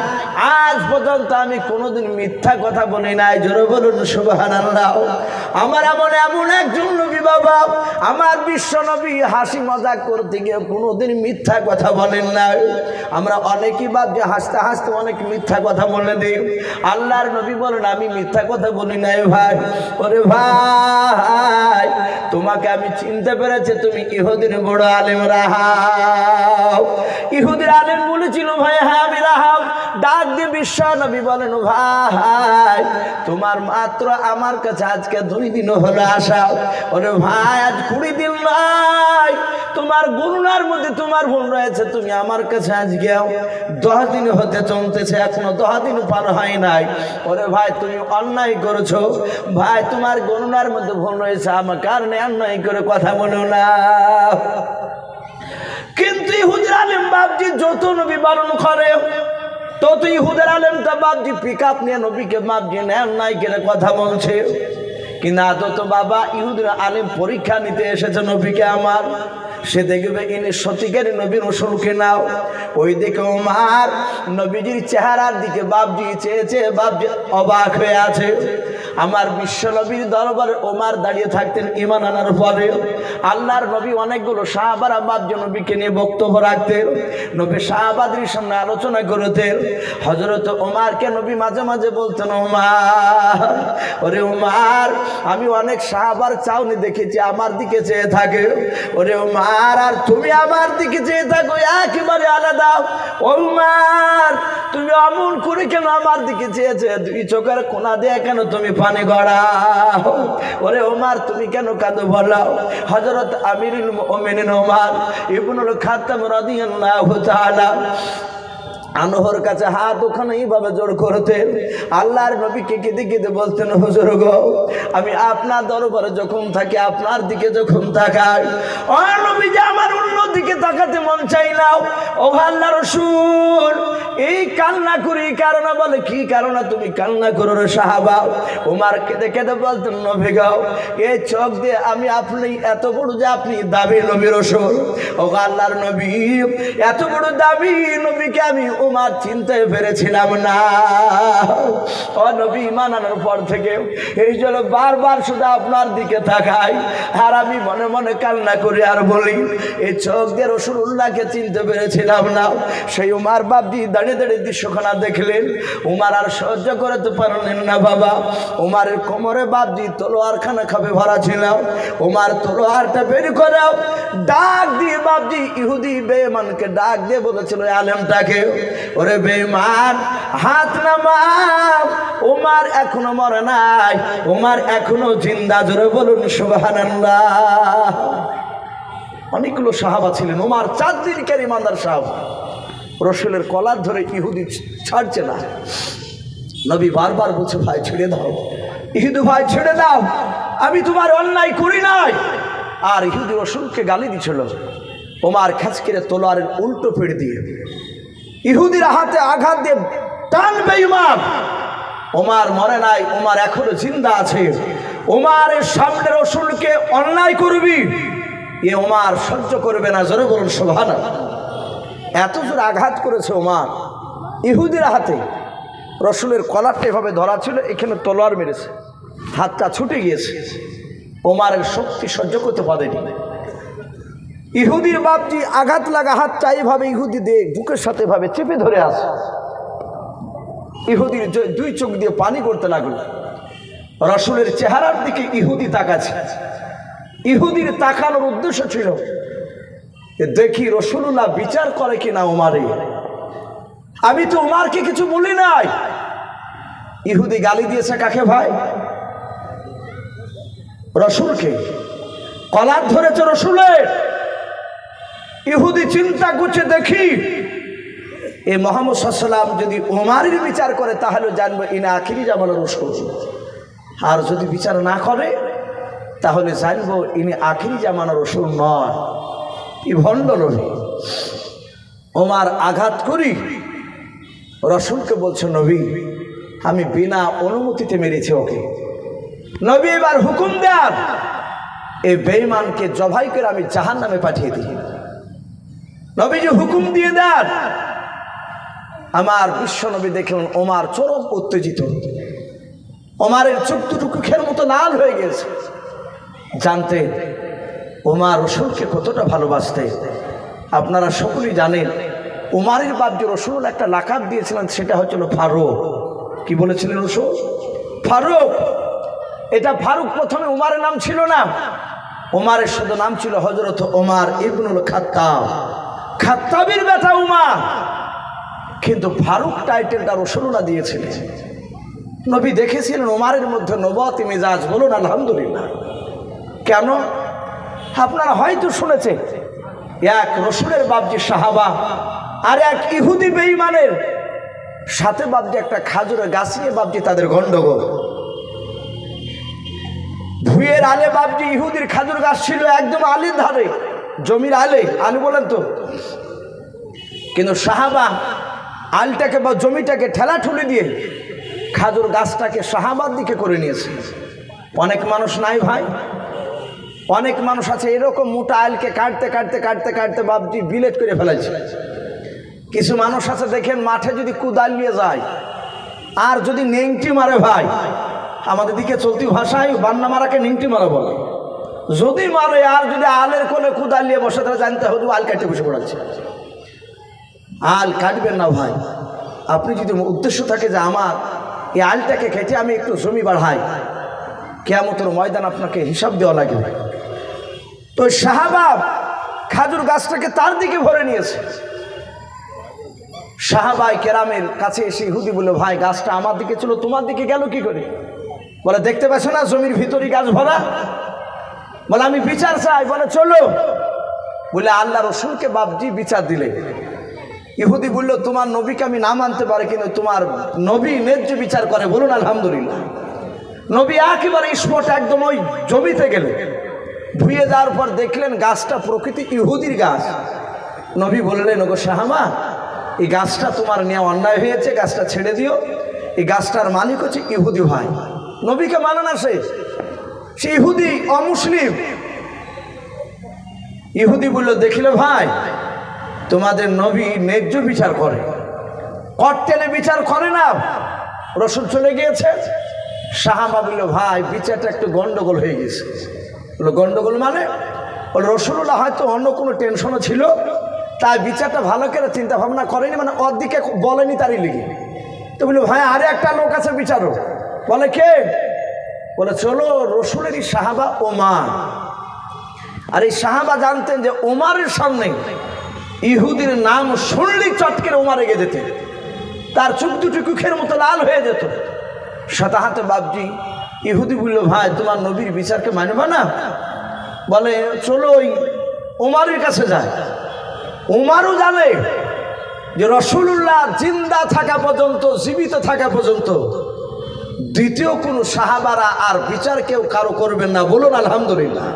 আজ পর্যন্ত আমি কোনোদিন মিথ্যা কথা বলি নাই, জোরে বলুন সুবহানাল্লাহ। আমার এমন একজন নবী বাবা, আমার বিশ্ব নবী হাসি মজাক করতে গিয়ে কোনোদিন মিথ্যা কথা বলেন নাই। আমরা অনেকই বাদ যে হাসতে হাসতে অনেক মিথ্যা কথা বলে দিই। আল্লাহর নবী বলেন, আমি মিথ্যা কথা বলি নাই ভাই। ওরে ভাই তোমাকে আমি চিনতে পেরেছি, তুমি ইহুদির বড় আলেম রাহাও। ইহুদির আলেম বলেছিল, ভাই হ্যাঁ আমি রাহাও। ডাক দিয়ে বিশ্ব নবী বলেন, ভাই তোমার মাত্র আমার কাছে আজকে 2 দিন হলো আসা। ওরে ভাই আজ 20 দিন নয়, তোমার গণনার মধ্যে তোমার ভুল রয়েছে, তুমি আমার কাছে আজকে 10 দিন হতে চলতেছে, এখনো 10 দিন পার হয় নাই। ওরে ভাই তুমি অন্যায় করেছো ভাই, তোমার গণনার মধ্যে ভুল রয়েছে, আমার কারণে অন্যায় করে কথা বলো না। কিন্তু ইহুদির আলেম বাপজি যত নবী বারণ করে তত ইহুদের আলেমটা বাপজি পিক আপ নিয়ে নবীকে বাপজি অন্যায় করে কথা বলছে। কিন্তু আদত বাবা ইহুদের আলেম পরীক্ষা নিতে এসেছে নবীকে আমার, সে দেখবে ইনি সত্যিকারী নবীর রসুলকে নাও। ওই দিকে ওমর নবীজির চেহারার দিকে বাপজি চেয়েছে, বাপজি অবাক হয়ে আছে। আমার বিশ্ব নবীর দরবারে ওমর দাঁড়িয়ে থাকতেন ঈমান আনার পরে। আল্লাহর নবী অনেকগুলো সাহাবারা বাপজি নবীকে নিয়ে বক্তব্য রাখতেন, নবী সাহাবাদের সামনে আলোচনা করতেন। হযরত ওমরকে নবী মাঝে মাঝে বলতেন, ওমর ওরে ওমর আমি অনেক সাহাবার চাউনি দেখেছি আমার দিকে চেয়ে থাকে, ওরে ওমর আর তুমি আমার দিকে চেয়ে থাকো একেবারে আলাদা। ওমর তুমি অমন করে কেন আমার দিকে চেয়েছে, 2 চোখের কোনা দিয়ে কেন তুমি পানি গড়াও? ওরে ওমর তুমি কেন কাঁদো বলো? হযরত আমিরুল মুমিনিন ওমর ইবনুল খাত্তাব রাদিয়াল্লাহু তাআলা আনহর কাছে হাত ওখানে এইভাবে জোর করতেন। আল্লাহর নবীকে কেঁদে কেঁদে বলতেন, হুজুর গো, আমি আপনার দরবারে যখন থাকি, আপনার দিকে যখন তাকাই, ও নবী যে আমার অন্য দিকে তাকাতে মন চাই না। ও আল্লাহর রাসূল, এই কান্না করি কারণে বলে, কি কারণে তুমি কান্না করো রে সাহাবা? ওমর কেঁদে কেঁদে বলতেন, নবী গো, এই চোখ দিয়ে আমি আপনি এত বড় যে আপনি দাবি নবী রাসূল, ও আল্লাহর নবী, এত বড় দাবি নবীকে আমি ওমর চিনতে পেরেছিলাম না। ও নবী, ঈমান আনার পর থেকে এই জন্য বারবার শুধু আপনার দিকে তাকাই, আর আমি মনে মনে কান্না করি আর বলি, এই চোখ দিয়ে রাসূলুল্লাহকে চিনতে পেরেছিলাম না। সেই ওমর বাপজি দাঁড়িয়ে দাঁড়িয়ে দৃশ্যখানা দেখলেন। ওমর আর সহ্য করতে পারলেন না বাবা। ওমরের কোমরে বাপজি তলোয়ারখানা খাবে ভরা ছিল। ওমর তলোয়ারটা বের করে ডাক দিয়ে বাপজি ইহুদি বেঈমানকে ডাক দিয়ে বলেছিল, আলেমটাকে, ওরে বেঈমান, হাত নামা, ওমর এখনো মরে নাই, ওমর এখনো জিন্দা। জোরে বলুন সুবহানাল্লাহ। অনেকগুলো সাহাবা ছিলেন, ওমর 4 দিনকার ইমানদার সাহাবা। রাসূলের কলার ধরে ইহুদি ছাড়ছে না। নবী বারবার বলছে, ভাই ছেড়ে দাও, ইহুদি ভাই ছেড়ে দাও, আমি তোমার অন্যায় করি নাই। আর ইহুদি রাসূলকে গালি দিছিল। ওমর খাঁচকিরে তলোয়ারের উল্টো পিঠ দিয়ে ইহুদির হাতে আঘাত দিয়ে টানবে ইমাম। ওমর মরে নাই, ওমর এখনো জিন্দা আছে। ওমরের সামনে রাসূলকে অন্যায় করবি, এ ওমর সহ্য করবে না। জোরে বলুন সুবহানাল্লাহ। এত জোর আঘাত করেছে ওমর ইহুদির হাতে। রাসূলের কলারটা এভাবে ধরা ছিল, এখানে তলোয়ার মেরেছে, হাতটা ছুটে গিয়েছে। ওমরের শক্তি সহ্য করতে পারেনি। ইহুদির বাপজি আঘাত লাগা হাতটা এইভাবে ইহুদি দিয়ে বুকের সাথে এভাবে চেপে ধরে আসে। ইহুদির 2 চোখ দিয়ে পানি করতে লাগলো। রাসূলের চেহারার দিকে ইহুদি তাকাচ্ছে। ইহুদির তাকানোর উদ্দেশ্য ছিল দেখি রাসূলুল্লাহ বিচার করে কিনা ওমরে। আমি তো ওমরকে কিছু বলি নাই। ইহুদি গালি দিয়েছে কাকে ভাই? রাসূলকে। কলার ধরেছে রাসূলের। ইহুদি চিন্তা করছে, দেখি এ মুহাম্মদ সাল্লাল্লাহু আলাইহি ওয়াসাল্লাম যদি ওমরের বিচার করে তাহলে জানবো ইনা আখিরি জামানার রাসূল, আর যদি বিচার না করে তাহলে জানবো ইনি আখিরি জামানার রাসূল নয়, ই ভণ্ড নবী। ওমর আঘাত করি রাসূলকে বলছে, নবী আমি বিনা অনুমতিতে মেরেছি ওকে। নবী এবার হুকুম দেন, এই বেঈমানকে জবাই করে আমি জাহান্নামে পাঠিয়ে দিই। নবীজি হুকুম দিয়ে দেন। আমার বিশ্ব নবী দেখলেন ওমর চরম উত্তেজিত। ওমরের চোখ দুটো চোখের মতো লাল হয়ে গেছে। জানতেন ওমর রাসূলকে কতটা ভালোবাসতেন। আপনারা সকলেই জানেন ওমরের বাপ যে রাসূল একটা লাকাব দিয়েছিলেন, সেটা হচ্ছিল ফারুক। কি বলেছিলেন রাসূল? ফারুক। এটা ফারুক প্রথমে ওমরের নাম ছিল না, ওমরের শুধু নাম ছিল হযরত ওমর ইবনুল খাত্তাব, খাত্তাবের বেটা ওমর। কিন্তু ফারুক টাইটেলটা রাসূলুল্লাহ দিয়েছিলেন। নবী দেখেছিলেন ওমরের মধ্যে নবুয়তি মেজাজ। বলুন আলহামদুলিল্লাহ। কেন? আপনারা হয়তো শুনেছেন, এক রাসূলের বাপজি সাহাবা আর এক ইহুদি বেঈমানের সাথে বাপজি একটা খাজুরের গাছ নিয়ে বাপজি তাদের গন্ডগোল। ভুঁইয়ের আলে বাপজি ইহুদির খাজুর গাছ ছিল একদম আলির ধারে, জমির আলে, আলু বলেন তো। কিন্তু সাহাবা আলটাকে বা জমিটাকে ঠেলা ঠুলি দিয়ে খাজুর গাছটাকে সাহাবার দিকে করে নিয়েছে। অনেক মানুষ নাই ভাই, অনেক মানুষ আছে এরকম মোটা আলকে কাটতে কাটতে কাটতে কাটতে বাপজি বিলেট করে ফেলেছে। কিছু মানুষ আছে দেখেন মাঠে যদি কুদাল নিয়ে যায় আর যদি নেংটি মারে ভাই, আমাদের দিকে চলতি ভাষায় বান্না মারাকে নেংটি মারা বলে। যদি মারে আর যদি আলের কোলে কুদাল নিয়ে বসে তাহলে জানতে হবে আল কাটতে বসে পড়াচ্ছে। আল কাটবেন না ভাই। আপনি যদি উদ্দেশ্য থাকে যে আমার এই আলটাকে কেটে আমি একটু জমি বাড়াই, কিয়ামতের ময়দান আপনাকে হিসাব দেওয়া লাগবে। তো সাহাবা খাজুর গাছটাকে তার দিকে ভরে নিয়েছে। সাহাবাই কেরামের কাছে এসে ইহুদি বলে, ভাই গাছটা আমার দিকে ছিল, তোমার দিকে গেল কি করে? বলে দেখতে পাচ্ছ না জমির ভিতরই গাছ ভরা। বলে আমি বিচার চাই। বলে চলো। বলে আল্লাহ রাসূলকে বাপজি বিচার দিলে। ইহুদি বলল, তোমার নবীকে আমি না মানতে পারি, কিন্তু তোমার নবী ন্যায্য বিচার করে, বলুন আলহামদুলিল্লাহ। নবী একেবারে স্পট একদম ওই জমিতে গেলেন, ধুয়ে যাওয়ার পর দেখলেন গাছটা প্রকৃতি ইহুদির গাছ। নবী বললেন, ওগো শাহামা, এই গাছটা তোমার নেওয়া অন্যায় হয়েছে, গাছটা ছেড়ে দিও, এই গাছটার মালিক হচ্ছে ইহুদি ভাই। নবীকে মানে না, সে ইহুদি, অমুসলিম। ইহুদি বলল, দেখিলে ভাই, তোমাদের নবী ন্যায্য বিচার করে, কর্তেলে বিচার করে না, রসুল চলে গিয়েছে। সাহাবা বলল, ভাই বিচারটা একটু গন্ডগোল হয়ে গেছে। বললো, গন্ডগোল মানে? বলল, রসুল্লাহ হয়তো অন্য কোনো টেনশনও ছিল, তাই বিচারটা ভালো করে চিন্তা ভাবনা করেনি, মানে ওর দিকে বলেনি, তারই লিগে। তো বললো, ভাই আরে একটা লোক আছে বিচারক। বলে, কে? বলে, চলো, রসুলেরই সাহাবা ওমর। আর এই সাহাবা জানতেন যে ওমরের সামনে ইহুদির নাম শুনলেই চটকের ওমর এগিয়ে যেতেন, তার চোখ দুটি কুখের মতো লাল হয়ে যেত। শতাহাতে বাবজি ইহুদি বলল, ভাই তোমার নবীর বিচারকে মানবা না? বলে, চলো ওই ওমরের কাছে যায়। ওমরও জানে যে রসুল্লাহ জিন্দা থাকা পর্যন্ত, জীবিত থাকা পর্যন্ত দ্বিতীয় কোনো সাহাবারা আর বিচার কেউ কারো করবেন না, বলুন আলহামদুলিল্লাহ।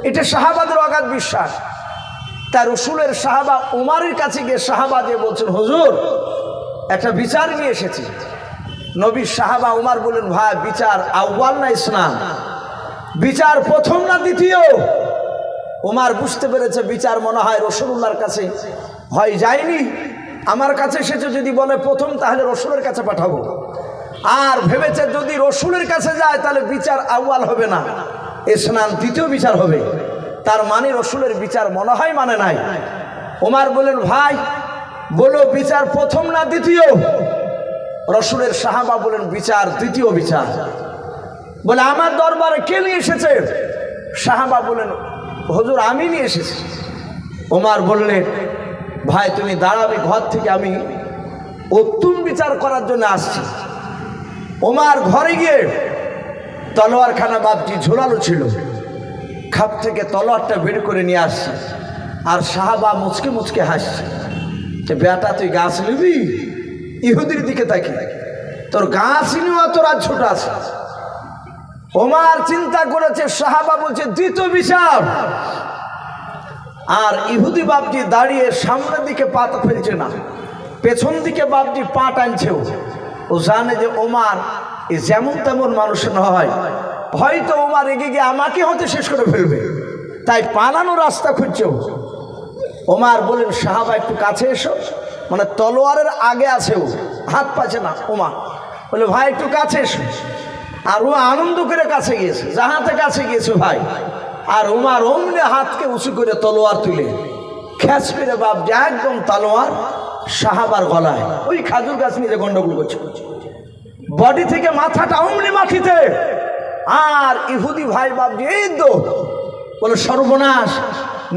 এটা সাহাবাদের অগাধ বিশ্বাস। তার রসুলের সাহাবা ওমরের কাছে গিয়ে সাহাবা দিয়ে বলছেন, হুজুর একটা বিচার নিয়ে এসেছি। নবীর সাহাবা ওমর বলেন, ভাই বিচার আউয়াল না ইসলাম, বিচার প্রথম না দ্বিতীয়? ওমর বুঝতে পেরেছে বিচার মনে হয় রসুলুল্লাহর কাছে হয় যায়নি, আমার কাছে এসেছে, যদি বলে প্রথম তাহলে রসুলের কাছে পাঠাবো। আর ভেবেছে যদি রসুলের কাছে যায় তাহলে বিচার আউয়াল হবে না, ইসলাম দ্বিতীয় বিচার হবে। তার মানে রসুলের বিচার মনে হয় মানে নাই। ওমর বলেন, ভাই বলো বিচার প্রথম না দ্বিতীয়? রসুলের সাহাবা বলেন, বিচার দ্বিতীয় বিচার। বলে, আমার দরবারে কে নিয়ে এসেছে? সাহাবা বলেন, হুজুর আমি নিয়ে এসেছি। ওমর বললেন, ভাই তুমি দাঁড়াবে, ঘর থেকে আমি উত্তম বিচার করার জন্য আসছি। ওমর ঘরে গিয়ে তলোয়ারখানা বাবজি ঝোলানো ছিল, খাপ থেকে তলোয়ারটা বের করে নিয়ে আসছে। আর সাহাবা মুচকে মুচকে হাসছে, যে বেটা তুই গাছ নিবি? ইহুদির দিকে তাকি, তোর গাছ নিও, তোর আজ ছোট আছে। ওমর চিন্তা করেছে, সাহাবা বলছে দ্বিতীয় বিচার। আর ইহুদি বাবজি দাঁড়িয়ে সামনের দিকে পা ফেলছে না, পেছন দিকে বাবজি পা টানছে। ও জানে যে ওমর যেমন তেমন মানুষ নয়, হয়তো ওমর এগিয়ে গিয়ে আমাকে হতে শেষ করে ফেলবে, তাই পালানো রাস্তা খুঁজছে। ওমর বলেন, সাহাবা একটু কাছে এসো, মানে তলোয়ারের আগে আছে, ও হাত পাচ্ছে না। ওমর বলে, ভাই একটু কাছে এসো। আর ও আনন্দ করে কাছে গিয়েছে, জাহাতে কাছে গিয়েছে ভাই। আর ওমর অমনি হাতকে উঁচু করে তলোয়ার তুলে খ্যাচ করে বাবজি একদম তলোয়ার সাহাবার গলায়। ওই খাজুর গাছ নিয়ে যে গন্ডগোল করছে, বডি থেকে মাথাটা অমনি মাটিতে। আর ইহুদি ভাই বাবজি এই তো বলে, সর্বনাশ,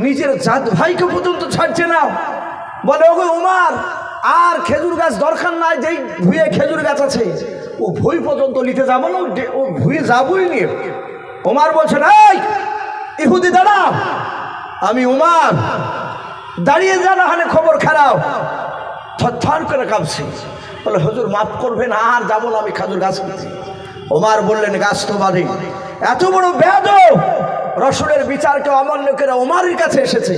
নিজের জাত ভাইকে পর্যন্ত ছাড়ছে না। বলে, ওগো ওমর, আর খেজুর গাছ দরকার নাই, যেই ভুঁয়ে খেজুর গাছ আছে ও ভুঁই পর্যন্ত নিতে যাবো না, ও ভুঁয়ে যাবই নিয়ে। ওমর বলছেন, এই ইহুদি দাঁড়া, আমি ওমর, দাঁড়িয়ে যা, না হলে খবর খারাপ। থরথর করে কাঁপছে। বলে, হুজুর মাফ করবেন, আর যাবো না আমি খেজুর গাছ নিতে। ওমর বললেন, গাছ তো বাদে, এত বড় বেয়াদব রসুলের বিচারকে অমান্য করে ওমরের কাছে এসেছে।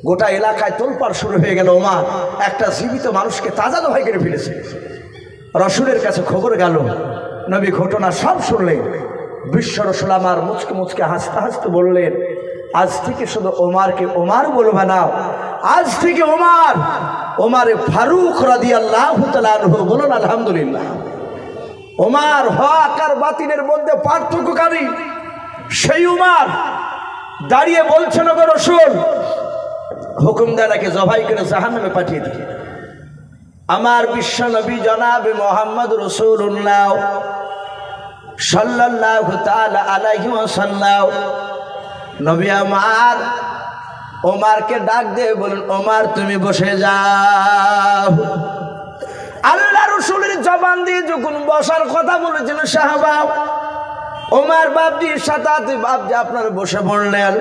গোটা এলাকায় তোলপাড় শুরু হয়ে গেল। ওমর একটা জীবিত মানুষকে তাজা দফাই করে ফেলেছে। রসুলের কাছে খবর গেল, নবী ঘটনা সব শুনলেন। বিশ্ব রসুল আমার মুচকে মুচকে হাসতে হাসতে বললেন, আজ থেকে শুধু ওমরকে ওমর বলবে না, আজ থেকে ওমর ওমরে ফারুক রাদিয়াল্লাহু তাআলা আনহু, বলুন আলহামদুলিল্লাহ। ওমর হক আর বাতিলের মধ্যে পার্থক্যকারী সেই ওমর দাঁড়িয়ে বলছেন, ওগো রসুল, হুকুম দেন একে জবাই করে জাহান্নামে পাঠিয়ে দিই। আমার বিশ্ব নবী জনাবে মুহাম্মদ রাসূলুল্লাহ সাল্লাল্লাহু তাআলা আলাইহি ওয়াসাল্লাম নবী আমার ওমরকে ডাক দিয়ে বলেন, ওমর তুমি বসে যাও। আল্লাহ রাসূলের জবান দিয়ে যখন বসার কথা বলেছিল সাহাবা, ওমর বাপজি সাথে বাপজি আপনার বসে পড়লেন।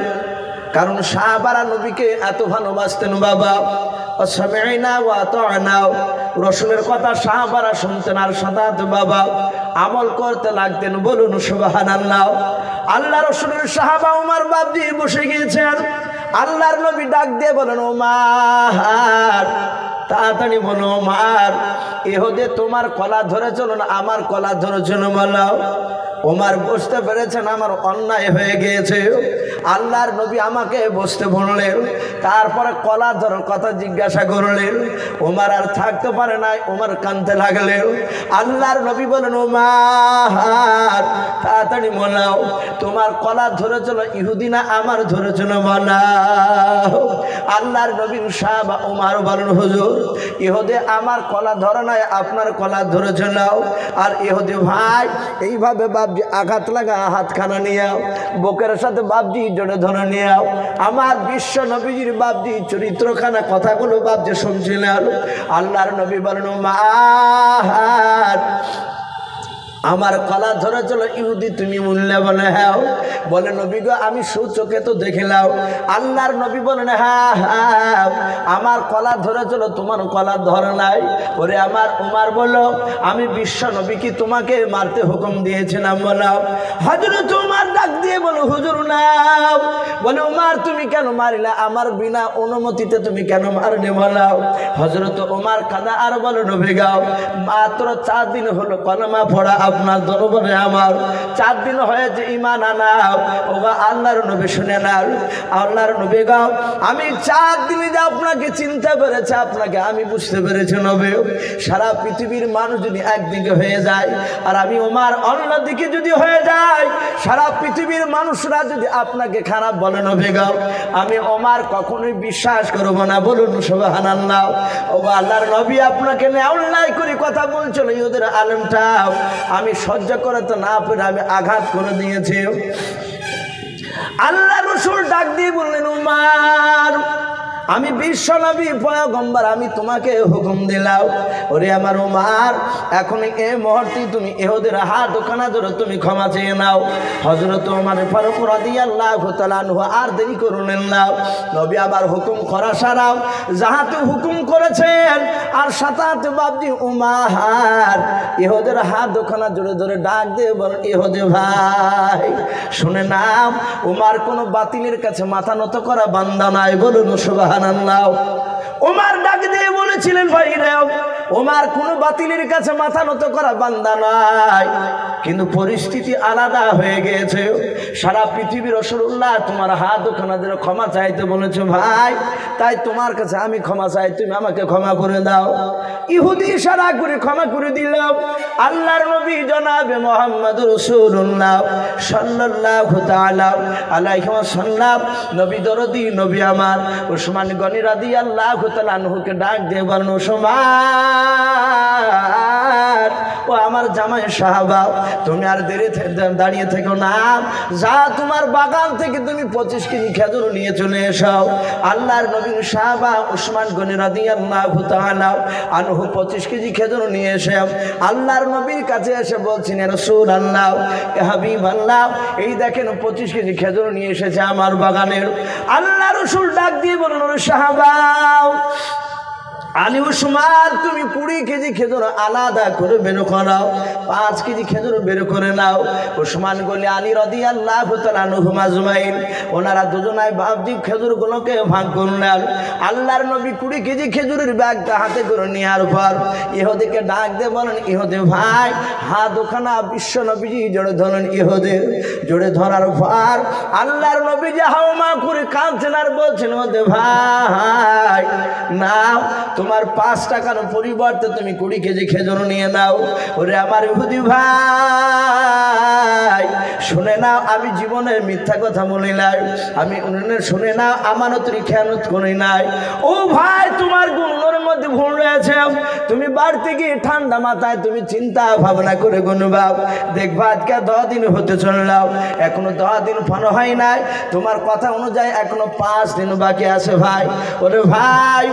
কারণ সাহাবারা নবীকে এত ভালোবাসতেন বাবা। সামি'না ওয়া আতা'না, রাসূলের কথা সাহাবারা শুনতেন আর সাথে বাবা আমল করতে লাগতেন। বলুন সুবহানাল্লাহ। আল্লাহ রাসূলের সাহাবা উমর বাপজি বসে গিয়েছেন। আল্লাহর নবী ডাক দিয়ে বলেন, ওমর তাড়াতাড়ি বলো ওমর, ইহুদে তোমার কলা ধরে চলো না আমার কলা ধরে চলো বলো। ওমর বুঝতে পেরেছেন আমার অন্যায় হয়ে গিয়েছে। আল্লাহর নবী আমাকে বসতে বললেন, তারপরে কলা ধরার কথা জিজ্ঞাসা করলেন। ওমর আর থাকতে পারে নাই, ওমর কাঁদতে লাগলেন। আল্লাহর নবী বলেন, ওমর তাড়াতাড়ি বলাও তোমার কলা ধরে চলো ইহুদি না আমার ধরে চলো বলাও। আল্লাহর নবী সাহাবা ওমর বলেন, হুজুর ইহুদি আমার কলা ধরে নাই, আপনার কলা ধরে চলাও। আর ইহুদি ভাই এইভাবে বাপজি আঘাত লাগা হাতখানা নিয়াও, বুকের সাথে বাপজি জোরে ধরে নিয়াও। আমার বিশ্ব নবীজির বাপজি চরিত্রখানা কথাগুলো বাপজি শুনছিলেন। আল্লাহর নবী বলেন, ওমর আমার কলা ধরে চলো ইহুদি তুমি মূল্যে বলে হ্যাঁ। বলে নবী গো আমি সুচোখে তো দেখিলাম। আল্লাহর নবী বলেন, হ্যাঁ হ্যাঁ আমার কলা ধরে চলো তোমার কলা ধরে নাই। ওরে আমার উমর বলো আমি বিশ্ব নবী কি তোমাকে মারতে হুকুম দিয়েছিলাম বলো। হযরত উমর ডাক দিয়ে বলো, হুজুর না। বলে উমর তুমি কেন মারিলা, আমার বিনা অনুমতিতে তুমি কেন মারলে বলো। হযরত উমর কাঁদা আর বলো, নবী গাও মাত্র 4 দিন হলো কলমা পড়া আপনার দরবারে, আমার 4 দিন হয়েছে ঈমান আনা। ওগো আল্লাহর নবী শুনে না, আল্লাহর নবী গাও আমি 4 দিনে যে আপনাকে চিনতে পেরেছি, আপনাকে আমি বুঝতে পেরেছি নবী। সারা পৃথিবীর মানুষ যদি একদিকে হয়ে যায় আর আমি ওমর অন্যদিকে যদি হয়ে যায়, সারা পৃথিবীর মানুষরা যদি আপনাকে খারাপ বলে নবী গাও, আমি ওমর কখনোই বিশ্বাস করব না। বলুন সুবহানাল্লাহ। ওগো আল্লাহর নবী আপনাকে নিয়ে অন্যায় করে কথা বলছিল, ওদের আলেমটা আমি সহ্য করতে না পেরে আমি আঘাত করে দিয়েছি। আল্লাহ রাসূল ডাক দিয়ে বললেন, উমর আমি বিশ্ব নবী পয়গম্বর আমি তোমাকে হুকুম দিলাম। ওরে আমার উমর এখন এই মুহূর্তে তুমি ইহুদের হাত ওখানে ধরে তুমি ক্ষমা চেয়ে নাও। হযরত ওমর ফারুক রাদিয়াল্লাহু তাআলা আনহু আর দেরি করলেন না। নবী আবার হুকুম করা সারাও যাহাতে হুকুম করেছেন আর সাথে বাপজি উমর ইহুদের হাত ওখানে জোরে জোরে ডাক দিয়ে বলেন, ইহুদি ভাই শুনে নাও উমর কোন বাতিলের কাছে মাথা নত করা বান্দা নাই। বলুন সুবহানাল্লাহ। ওমর ডাক দিয়ে বলেছিলেন, ভাইরা ওমর কোন বাতিলের কাছে মাথা নত করা বান্দা নাই। কিন্তু পরিস্থিতি আলাদা হয়ে গেছে। সারা পৃথিবীর রাসূলুল্লাহ তোমার হাত ওখানে ধরে ক্ষমা চাইতে বলেছে ভাই, তাই তোমার কাছে আমি ক্ষমা চাই, তুমি আমাকে ক্ষমা করে দাও। ইহুদি ইশারা করে ক্ষমা করে দিল। আল্লাহর নবী জনাবে মুহাম্মদ রাসূলুল্লাহ সাল্লাল্লাহু তাআলা আলাইহি ওয়াসাল্লাম নবী দরদি নবী আমার উসমান গনি রাদিয়াল্লাহু তাআলা আনহুকে ডাক দিয়ে বলেন, উসমান ও আমার জামাই সাহাবা তুমি আর দেরি দাঁড়িয়ে থেকো না, যা তোমার বাগান থেকে তুমি 25 কেজি খেজুর নিয়ে চলে এসো। আল্লাহর নবীর সাহাবা উসমান গনি রাদিয়াল্লাহু তাআলা আনহু 25 কেজি খেজুর নিয়ে এসে আল্লাহর নবীর কাছে এসে বলছেন, ইয়া রাসূলুল্লাহ ইয়া হাবিবাল্লাহ এই দেখেন 25 কেজি খেজুর নিয়ে এসেছে আমার বাগানের। আল্লাহ রাসূল ডাক দিয়ে বলেন, ওরে সাহাবা আলী উসমান তুমি 20 কেজি খেজুর আলাদা করে বের করাও, 5 কেজি খেজুর বের করে নাও। উসমান গনি আলী রাদিয়াল্লাহু তাআলা আনহুম আজমাইন ওনারা দুজনাই বাবজি খেজুরগুলোকে ভাগ করলেন। আল্লাহর নবী 20 কেজি খেজুরের ব্যাগটা হাতে করে নেওয়ার পর ইহুদিকে ডাক দিয়ে বলেন, ইহুদি ভাই হাত ওখানা বিশ্ব নবীজি জোরে ধরেন। ইহুদি জোরে ধরার পর আল্লাহর নবী যে হাওমা করে কাঁদছেন আর বলছেন, ইহুদি ভাই না তোমার 5 টাকার পরিবর্তে তুমি 20 কেজি খেজুর নিয়ে নাও। ওরে আমার ইহুদি ভাই শুনে নাও আমি জীবনে মিথ্যা কথা বলি নাই, আমি শুনে নাও আমানতের খেয়ানত করি নাই। ও ভাই তোমার গুণের মধ্যে ভুল রয়েছে, তুমি বাড়িতে গিয়ে ঠান্ডা মাথায় তুমি চিন্তা ভাবনা করে গুনবা, দেখবা আজকে 10 দিন হতে চললাম এখনো 10 দিন পার হয় নাই, তোমার কথা অনুযায়ী এখনো 5 দিন বাকি আছে ভাই। ওরে ভাই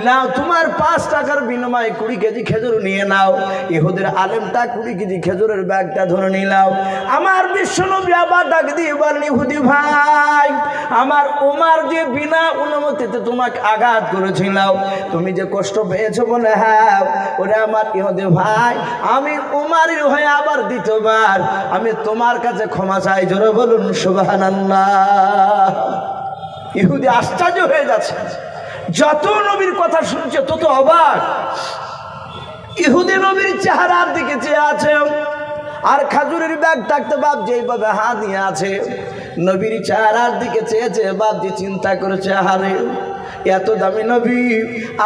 নাও তোমার 5 টাকার বিনিময়ে 20 কেজি খেজুর নিয়ে নাও। ইহুদের আলেমটা 20 কেজি খেজুরের ব্যাগটা ধরে নিলাম। আমার বিশ্ব বিশ্বনবী আবার ডাক দিয়ে বলেন, ইহুদি ভাই, আমার উমার যে বিনা অনুমতিতে তোমাকে আঘাত করেছিল, তুমি যে কষ্ট পেয়েছো বলে, হ্যাঁ ওরে আমার ইহুদি ভাই, আমি উমারের হয়ে আবার দ্বিতীয়বার আমি তোমার কাছে ক্ষমা চাই। জোরে বলুন সুবহানাল্লাহ। ইহুদি আশ্চর্য হয়ে যাচ্ছে, যত নবীর কথা শুনছে তত অবাক। ইহুদি নবীর চেহারার দিকে চেয়ে আছে, আর খাজুরের ব্যাগ থাকতে বাপ যেইভাবে হাত নিয়ে আছে, নবীর চেহারার দিকে চেয়েছে। বাপ যে চিন্তা করেছে, হারে এত দামি নবী,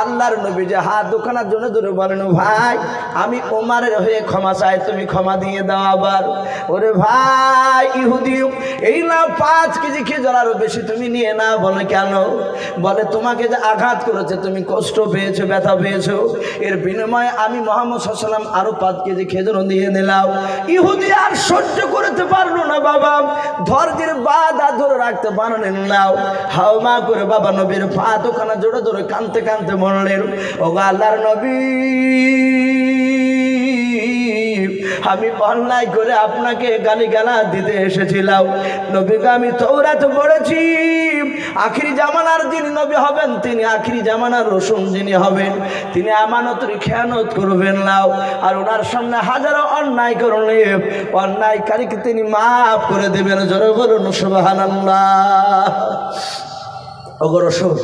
আল্লাহর নবী যে হাত দোকানের জন্য ধরে বলেন, ভাই আমি ওমারের হয়ে ক্ষমা চাই, তুমি ক্ষমা দিয়ে দাও। আবার ওরে ভাই ইহুদি, এই না 5 কেজি খেজুর আরো বেশি তুমি নিয়ে না। বলে কেন? বলে তোমাকে যে আঘাত করেছে, তুমি কষ্ট পেয়েছো, ব্যথা পেয়েছো, এর বিনিময়ে আমি মুহাম্মদ সাল্লাল্লাহু আলাইহি ওয়াসাল্লাম আরো 5 কেজি খেজুর দিয়ে দিলাম। ইহুদি আর সহ্য করতে পারলো না বাবা, ধৈর্যের বাঁধা ধরে রাখতে পারলেন না, হাওমা করে বাবা নবীর পা দোকানা জোরে ধরে কাঁদতে কাঁদতে বললেন, ও আল্লাহর নবী, আমি অন্যায় করে আপনাকে গালিগালা দিতে এসেছিলাম। নবীকে আমি তাওরাত পড়েছি, আখিরি জামানার যিনি নবী হবেন, তিনি আখিরি জামানার রসুল যিনি হবেন, তিনি আমানতের খেয়ানত করবেন না। আর ওনার সামনে হাজারো অন্যায় করলে অন্যায়কারীকে তিনি মাফ করে দেবেন। জোরে বলুন সুবহানাল্লাহ। ওগো রসুল,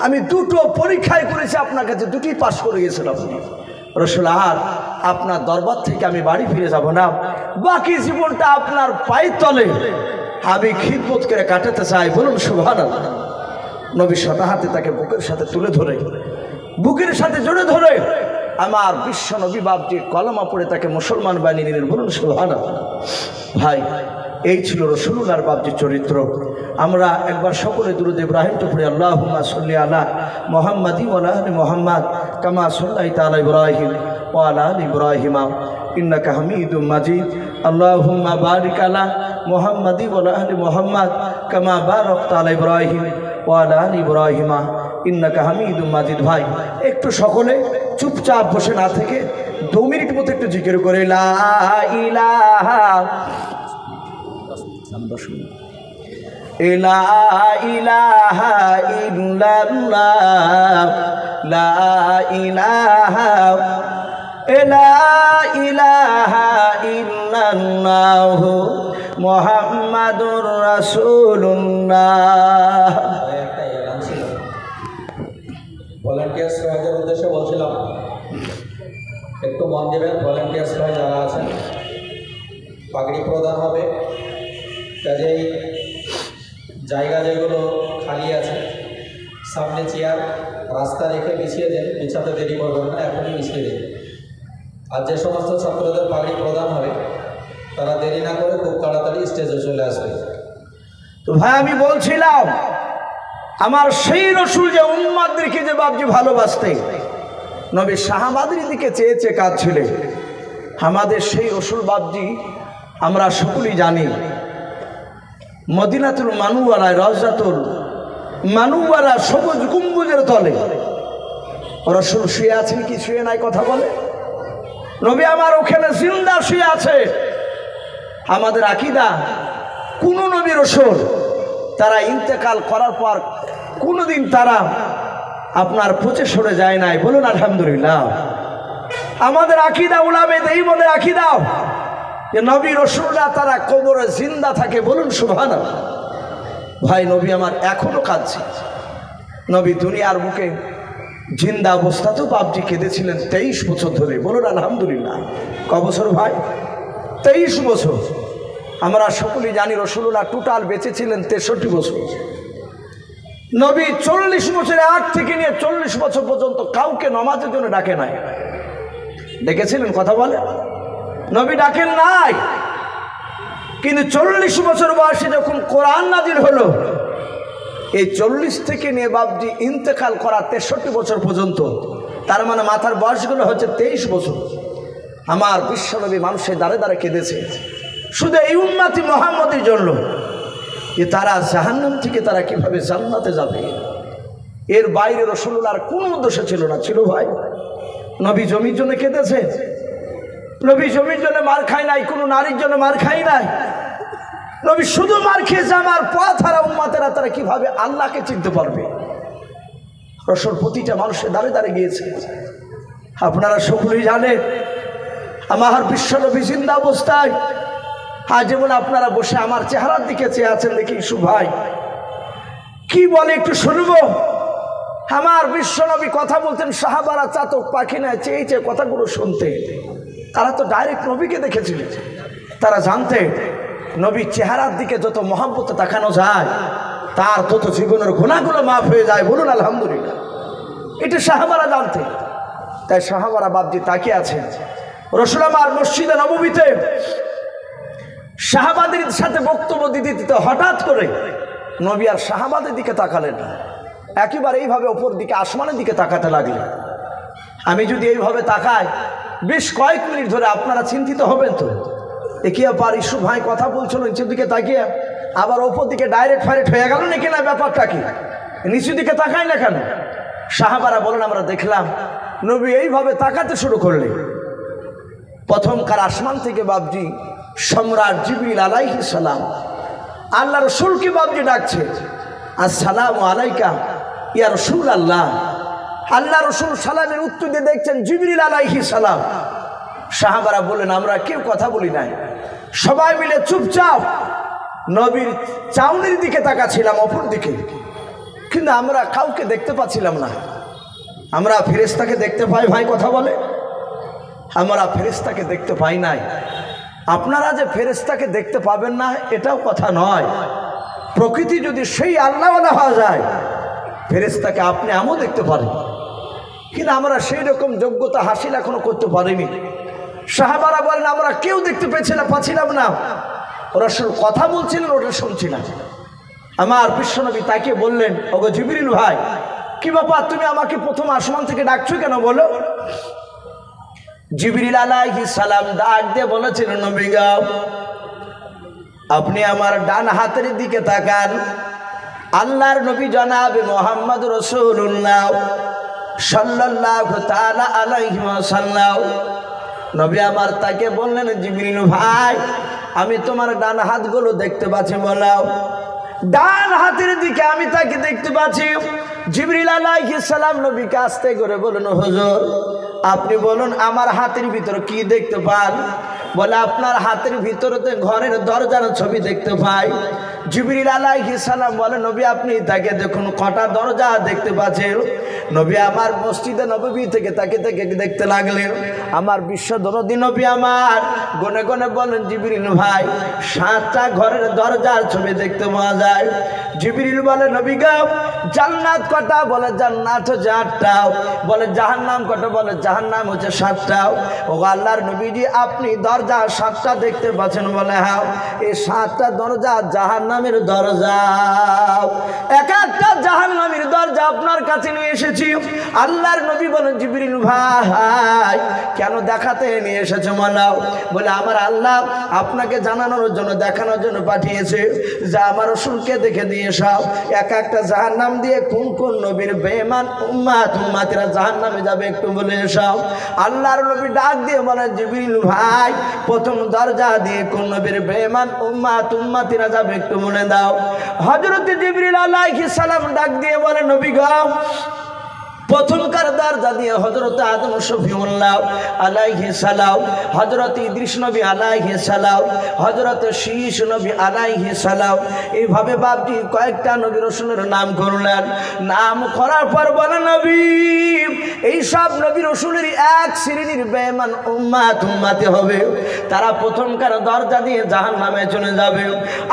আমি 2টো পরীক্ষায় করেছি আপনার কাছে, 2টি পাস করে গেছিলাম রসুল। আর আপনার দরবার থেকে আমি বাড়ি ফিরে যাব না, বাকি জীবনটা আপনার পায়ের তলে আমি খিদমত করে কাটাতে চাই। বলুন সুবহানাল্লাহ। নবীর সাথে হাতে তাকে বুকের সাথে তুলে ধরে, বুকের সাথে জড়ে ধরে আমার বিশ্ব নবী বাপজি কলমা পড়ে তাকে মুসলমান বানিয়ে নিলেন। বলুন সুবহানাল্লাহ। ভাই, এই ছিল রাসূলুল্লাহর বাপজির চরিত্র। আমরা একবার সকলে দুরূদ ইব্রাহিমটা পড়ি, আল্লাহুম্মা সাল্লি আলা মুহাম্মাদি ওয়া আলা আলি মুহাম্মাদ কামা সাল্লাইতা আলা ইব্রাহিম ওয়া আলা আলি ইব্রাহিম ইন্নাকা হামিদুম মাজিদ। আল্লাহুম্মা বারিক আলা মুহাম্মাদি ওয়া আলা আলি মুহাম্মাদ কামা বারাকতা আলা ইব্রাহিম ওয়া আলা আলি ইব্রাহিম ইন্নাকা হামিদুম মাজিদ। ভাই, একটু সকলে চুপচাপ বসে না থেকে 2 মিনিট মতো একটু জিকির করে লা ইলাহা লা ইলাহা ইল্লাল্লাহ, লা ইলাহা ইল্লাল্লাহ মুহাম্মাদুর রাসূলুল্লাহ। ভলান্টিয়ার্স ভাইদের উদ্দেশ্যে বলছিলাম, একটু মন দেবেন। ভলান্টিয়ার্স ভাই যারা আছেন, পাগড়ি প্রদান হবে, কাজেই জায়গা যেগুলো খালি আছে সামনে চেয়ার রাস্তা রেখে বিছিয়ে দেন, বিছাতে দেরি করবেন না, এখনই বিছিয়ে দেন। আর যে সমস্ত ছাত্রদের পাগড়ি প্রদান হবে তারা দেরি না করে খুব তাড়াতাড়ি স্টেজে চলে আসবে। তো ভাই, আমি বলছিলাম আমার সেই রসুল যে উম্মাদেরকে যে বাপজি ভালোবাসতেন, নবী সাহাবাদের দিকে চেয়ে চেয়ে কাঁদছিলেন, আমাদের সেই রসুল বাপজি আমরা সকলেই জানি। মদিনাতুল মানুওয়ারায়, রওজাতুল মানুওয়ারা সবুজ গম্বুজের তলে রসুল শুয়ে আছেন কি শুয়ে নাই কথা বলে? নবী আমার ওখানে জিন্দা শুয়ে আছে। আমাদের আকীদা, কোন নবী রসুল তারা ইন্তেকাল করার পর কোনোদিন তারা আপনার পচে সরে যায় নাই। বলুন আলহামদুলিল্লাহ। আমাদের আকীদা, উলামায়ে দেওবন্দের আকীদা যে নবী রসুলরা তারা কবরে জিন্দা থাকে। বলুন সুবহানাল্লাহ। ভাই, নবী আমার এখনো কাঁদছে। নবী দুনিয়ার বুকে জিন্দা অবস্থাতেও বাপজি কেঁদেছিলেন 23 বছর ধরে। বলুন আলহামদুলিল্লাহ। ক বছর ভাই? 23 বছর। আমরা সকলেই জানি রাসূলুল্লাহ টোটাল বেঁচে ছিলেন 63 বছর। নবী 40 বছরের আগ থেকে নিয়ে 40 বছর পর্যন্ত কাউকে নামাজের জন্য ডাকে নাই। ডেকেছিলেন কথা বলে? নবী ডাকেন নাই। কিন্তু 40 বছর বয়সে যখন কোরআন নাজিল হলো, এই 40 থেকে নিয়ে বাপজি ইন্তেকাল করা 63 বছর পর্যন্ত, তার মানে মাথার বয়সগুলো হচ্ছে 23 বছর। আমার বিশ্বনবী মানুষের দ্বারে দ্বারে কেঁদেছে শুধু এই উম্মতি মুহাম্মদের জন্য, যে তারা জাহান্নাম থেকে তারা কিভাবে জান্নাতে যাবে। এর বাইরে রাসূলুল্লাহর কোনো উদ্দেশ্য ছিল না। ছিল ভাই? নবী জমির জন্য কেঁদেছে? নবী জমির জন্য মার খায় নাই, কোনো নারীর জন্য মার খায় নাই। নবী শুধু মার খেয়েছে, আমার পথ হারা উম্মতেরা তারা কিভাবে আল্লাহকে চিনতে পারবে? রসুল প্রতিটা মানুষের দ্বারে দ্বারে গিয়েছে। আপনারা সকলেই জানেন আমার বিশ্বনবী জিন্দা অবস্থায় আজ যেমন আপনারা বসে আমার চেহারার দিকে চেয়ে আছেন, দেখি ইসু ভাই কি বলে একটু শুনবো। আমার বিশ্বনবী কথা বলতেন, সাহাবারা চাতক পাখি না চেয়ে চেয়ে কথাগুলো শুনতে। তারা তো ডাইরেক্ট নবীকে দেখেছিলেন, তারা জানতে নবীর চেহারার দিকে যত মহব্বতে তাকানো যায় তার তত জীবনের গুনাহগুলো মাফ হয়ে যায়। বলুন আলহামদুলিল্লাহ। এটা সাহাবারা জানতে, তাই সাহাবারা বাপজি তাকিয়ে আছেন। রসুল আমার মসজিদে নববীতে সাহাবাদের সাথে বক্তব্য দিতে দিতে হঠাৎ করে নবী আর সাহাবাদের দিকে তাকালেন না, একেবারে এইভাবে ওপর দিকে আসমানের দিকে তাকাতে লাগলেন। আমি যদি এইভাবে তাকাই বেশ কয়েক মিনিট ধরে আপনারা চিন্তিত হবেন তো, দেখিয়া পার ইসু ভাই কথা বলছিল নিচের দিকে তাকিয়ে, আবার ওপর দিকে ডাইরেক্ট ফাইরেক্ট হয়ে গেল নাকি, না ব্যাপারটা কি, নিচের দিকে তাকাই না কেন? সাহাবারা বলেন আমরা দেখলাম নবী এইভাবে তাকাতে শুরু করলেন। প্রথমকার আসমান থেকে বাবজি সম্রাট জিবরিল আলাইহিস সালাম আল্লাহ রসুলকে বাবজি ডাকছে, আসসালামু আলাইকা ইয়া রাসূলুল্লাহ। আল্লাহ রসুল সালামের উত্তর দিয়ে দেখছেন জিবরিল আলাইহিস সালাম। সাহাবারা বললেন আমরা কেউ কথা বলি নাই, সবাই মিলে চুপচাপ নবীর চাউনির দিকে তাকাচ্ছিলাম অপর দিকে, কিন্তু আমরা কাউকে দেখতে পাচ্ছিলাম না। আমরা ফেরেশতাকে দেখতে পাই, ভাই কথা বলে, আমরা ফেরেশতাকে দেখতে পাই নাই। আপনারা যে ফেরেশতাকে দেখতে পাবেন না এটাও কথা নয়। প্রকৃতি যদি সেই আল্লাহওয়ালা হওয়া যায় ফেরেশতাকে আপনি আমিও দেখতে পারেন, কিন্তু আমরা সেই রকম যোগ্যতা হাসিল এখনো করতে পারিনি। সাহাবারা বলেন আমরা কেউ দেখতে পাচ্ছিলাম না। রাসূল কথা বলছিলেন ওটা শুনছিলাম। আমার বিশ্বনবী তাকে বললেন, ওগো জিবরিল ভাই কি ব্যাপার, তুমি আমাকে প্রথম আসমান থেকে ডাকছো কেন বলো? জিবরিল আলাইহিস সালাম ডাক দিয়ে বলেছিলেন, নবী গো আপনি আমার ডান হাতের দিকে তাকান। আল্লাহর নবী জনাবে মুহাম্মদ রাসূলুল্লাহ সাল্লাল্লাহু তাআলা আলাইহি ওয়াসাল্লাম নবী আমার তাকে বললেন, জিবরিল ভাই আমি তোমার ডান হাতগুলো দেখতে পাচ্ছি, বলাও। ডান হাতের দিকে আমি তাকে দেখতে পাচ্ছি। জিবরিল আলাইহিস সালাম নবীকে আস্তে করে বলেন, হুজুর আপনি বলুন আমার হাতের ভিতর কি দেখতে পান? বলে আপনার হাতের ভিতরতে ঘরের দরজার ছবি দেখতে পাই। জিবরিল আলাইহিস সালাম বলে, নবী আপনি তাকে দেখুন কটা দরজা দেখতে পাচ্ছেন? নবী আমার মসজিদে নববী থেকে তাকে দেখতে লাগলেন। আমার বিশ্ব দরদী নবী আমার গনে গনে বলেন, জিবরিল ভাই 7টা ঘরের দরজার ছবি দেখতে পাওয়া যায়। জিবরিল বলে, নবী গো জান্নাত কটা? বলে জান্নাত হচ্ছে 8টা। বলে জাহান্নাম কটা? বলে জাহান্নাম হচ্ছে 7টা। ও আল্লাহর নবীজি আপনি দরজা 7টা দেখতে পাচ্ছেন? বলে হ্যাঁ, এই 7টা দরজা জাহান্নামের দরজা। এক একটা জাহান্নামের দরজা আপনার কাছে নিয়ে এসেছি। আল্লাহর নবী বলেন, জিবরিল ভাই কেন দেখাতে নিয়ে এসেছো মানাও? বলে আমার আল্লাহ আপনাকে জানানোর জন্য দেখানোর জন্য পাঠিয়েছে যে আমার রাসূলকে দেখে দিয়ে সব এক একটা জাহান্নাম দিয়ে কোন কোন নবীর বেঈমান উম্মতেরা জাহান্নামে যাবে একটু বলে সব। আল্লাহর নবী ডাক দিয়ে বলেন, জিবরিল ভাই প্রথম দরজা দিয়ে কোন নবীর বেঈমান উম্মতেরা যাবে একটু বলে দাও। হযরত জিবরিল আলাইহিস সালাম ডাক দিয়ে বলে, নবী গো প্রথমকার দরজা দিয়ে হযরত আদম শফিউল্লাহ আলাইহিস সালাম, হযরত ইদ্রিস নবী আলাইহিস সালাম, হযরত শীশ নবী আলাইহিস সালাম, এইভাবে বাপজি কয়েকটা নবী রাসূলের নাম করলেন। নাম করার পর বলে, নবী এই সব নবী রাসূলের এক শ্রেণীর বেঈমান উম্মতে হবে, তারা প্রথমকার দরজা দিয়ে জাহান্নামে চলে যাবে।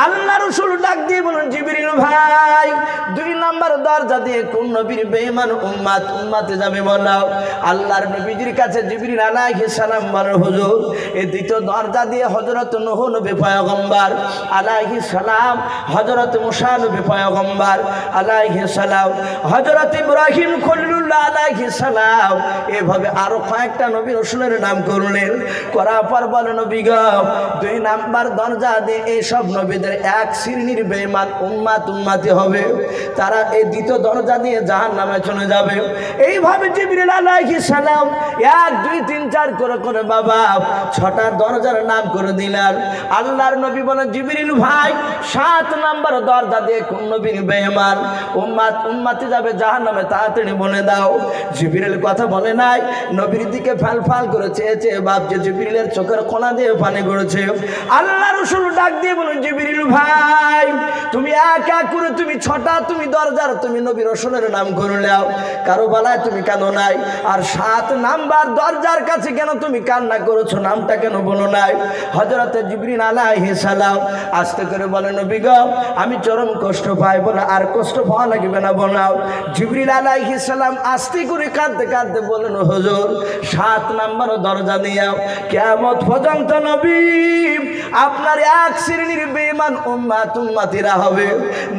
আল্লাহ রাসূল ডাক দিয়ে বলেন, জিবরিল ভাই 2 নাম্বার দরজা দিয়ে কোন নবীর বেঈমান উম্মতে যাবে বলাও। আল্লাহর নবীজির কাছে জিবরিল আলাইহিস সালাম বলে, হুজুর এই দ্বিতীয় দরজা দিয়ে হযরত নূহ নবী পয়গম্বর আলাইহিস সালাম, হযরত মুসা নবী পয়গম্বর আলাইহিস সালাম, হযরত ইব্রাহিম খলিলুল্লাহ আলাইহিস সালাম, এভাবে আরো কয়েকটা নবী রাসূলের নাম করলেন। করার পর বলে, নবী গো 2 নাম্বার দরজা দিয়ে এই সব নবীদের এক শ্রেণীর বেঈমান উম্মতে হবে, তারা এই দ্বিতীয় দরজা দিয়ে জাহান্নামে চলে যাবে। এইভাবে জিবরিল আলাইহিস সালাম 1 2 3 4 করে করে বাবা 6টা দরজার নাম করে দিলেন। আল্লাহর নবী বলেন, জিবরিল ভাই 7 নাম্বার দরজা দিয়ে কোন নবী বেঈমান উম্মতি যাবে জাহান্নামে, তাড়াতাড়ি বলে দাও। জিবরিল কথা বলে নাই, নবীর দিকে ফাল ফাল করে চেয়েছে, ভাবছে জিবরিলের চোখের কোনা দিয়ে পানি গড়েছে। আল্লাহ রাসূল ডাক দিয়ে বলেন, জিবরিল ভাই তুমি এক এক করে তুমি 6টা তুমি দরজার তুমি নবী রাসূলের নাম করে নাও, কারো বেলায় তুমি কেন নাই? আর 7 নাম্বার দরজার কাছে কেন তুমি কান্না করেছো, নামটা কেন বলো নাই? হযরতে জিবরিল আলাইহিস সালাম আস্তে করে বলে, নবী গো আমি চরম কষ্ট পাই। বলে, আর কষ্ট পাওয়া লাগবে না, বলাও। জিবরিল আলাইহিস সালাম আস্তে করে কাঁদতে কাঁদতে বলেন, হুজুর 7 নাম্বার দরজা দিয়াও, কিয়ামত পর্যন্ত নবী আপনার এক শ্রেণীর বেঈমান উম্মতিরা হবে।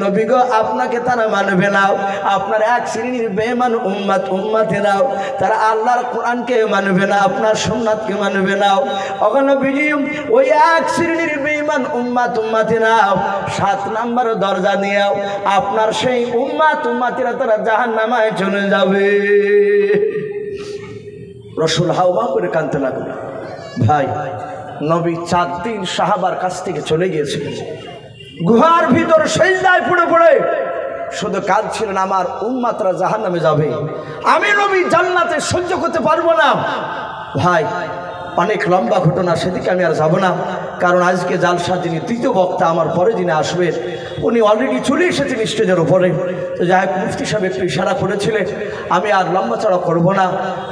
নবী গো আপনাকে তারা মানবে না, আপনার এক শ্রেণীর বেঈমান উম্মতিরাও তারা আল্লাহর কোরআনকে মানবে না, আপনার সুন্নাতকে মানবে না। ওগো নবীজি ওই এক শ্রেণীর বেঈমান উম্মতিরাও 7 নাম্বার দরজা নিয়েও আপনার সেই উম্মতিরা তারা জাহান্নামে চলে যাবে। রাসূল হাওয়া করে কাঁদতে লাগলো। ভাই নবী 4 দিন সাহাবার কাছ থেকে চলে গিয়েছিলেন, গুহার ভিতর সেজদায় পড়ে পড়ে শুধু কাঁদছিলেন, আমার উম্মতরা জাহান্নামে যাবে, আমি নবী জান্নাতে সহ্য করতে পারবো না। ভাই অনেক লম্বা ঘটনা, সেদিকে আমি আর যাব না, কারণ আজকে জালসা যিনি তৃতীয় বক্তা আমার পরে যিনি আসবেন উনি অলরেডি চলে এসেছেন স্টেজের উপরে। তো যাই হোক, মুফতি সাহেব একটু ইশারা করেছিলেন, আমি আর লম্বা চড়া করব না।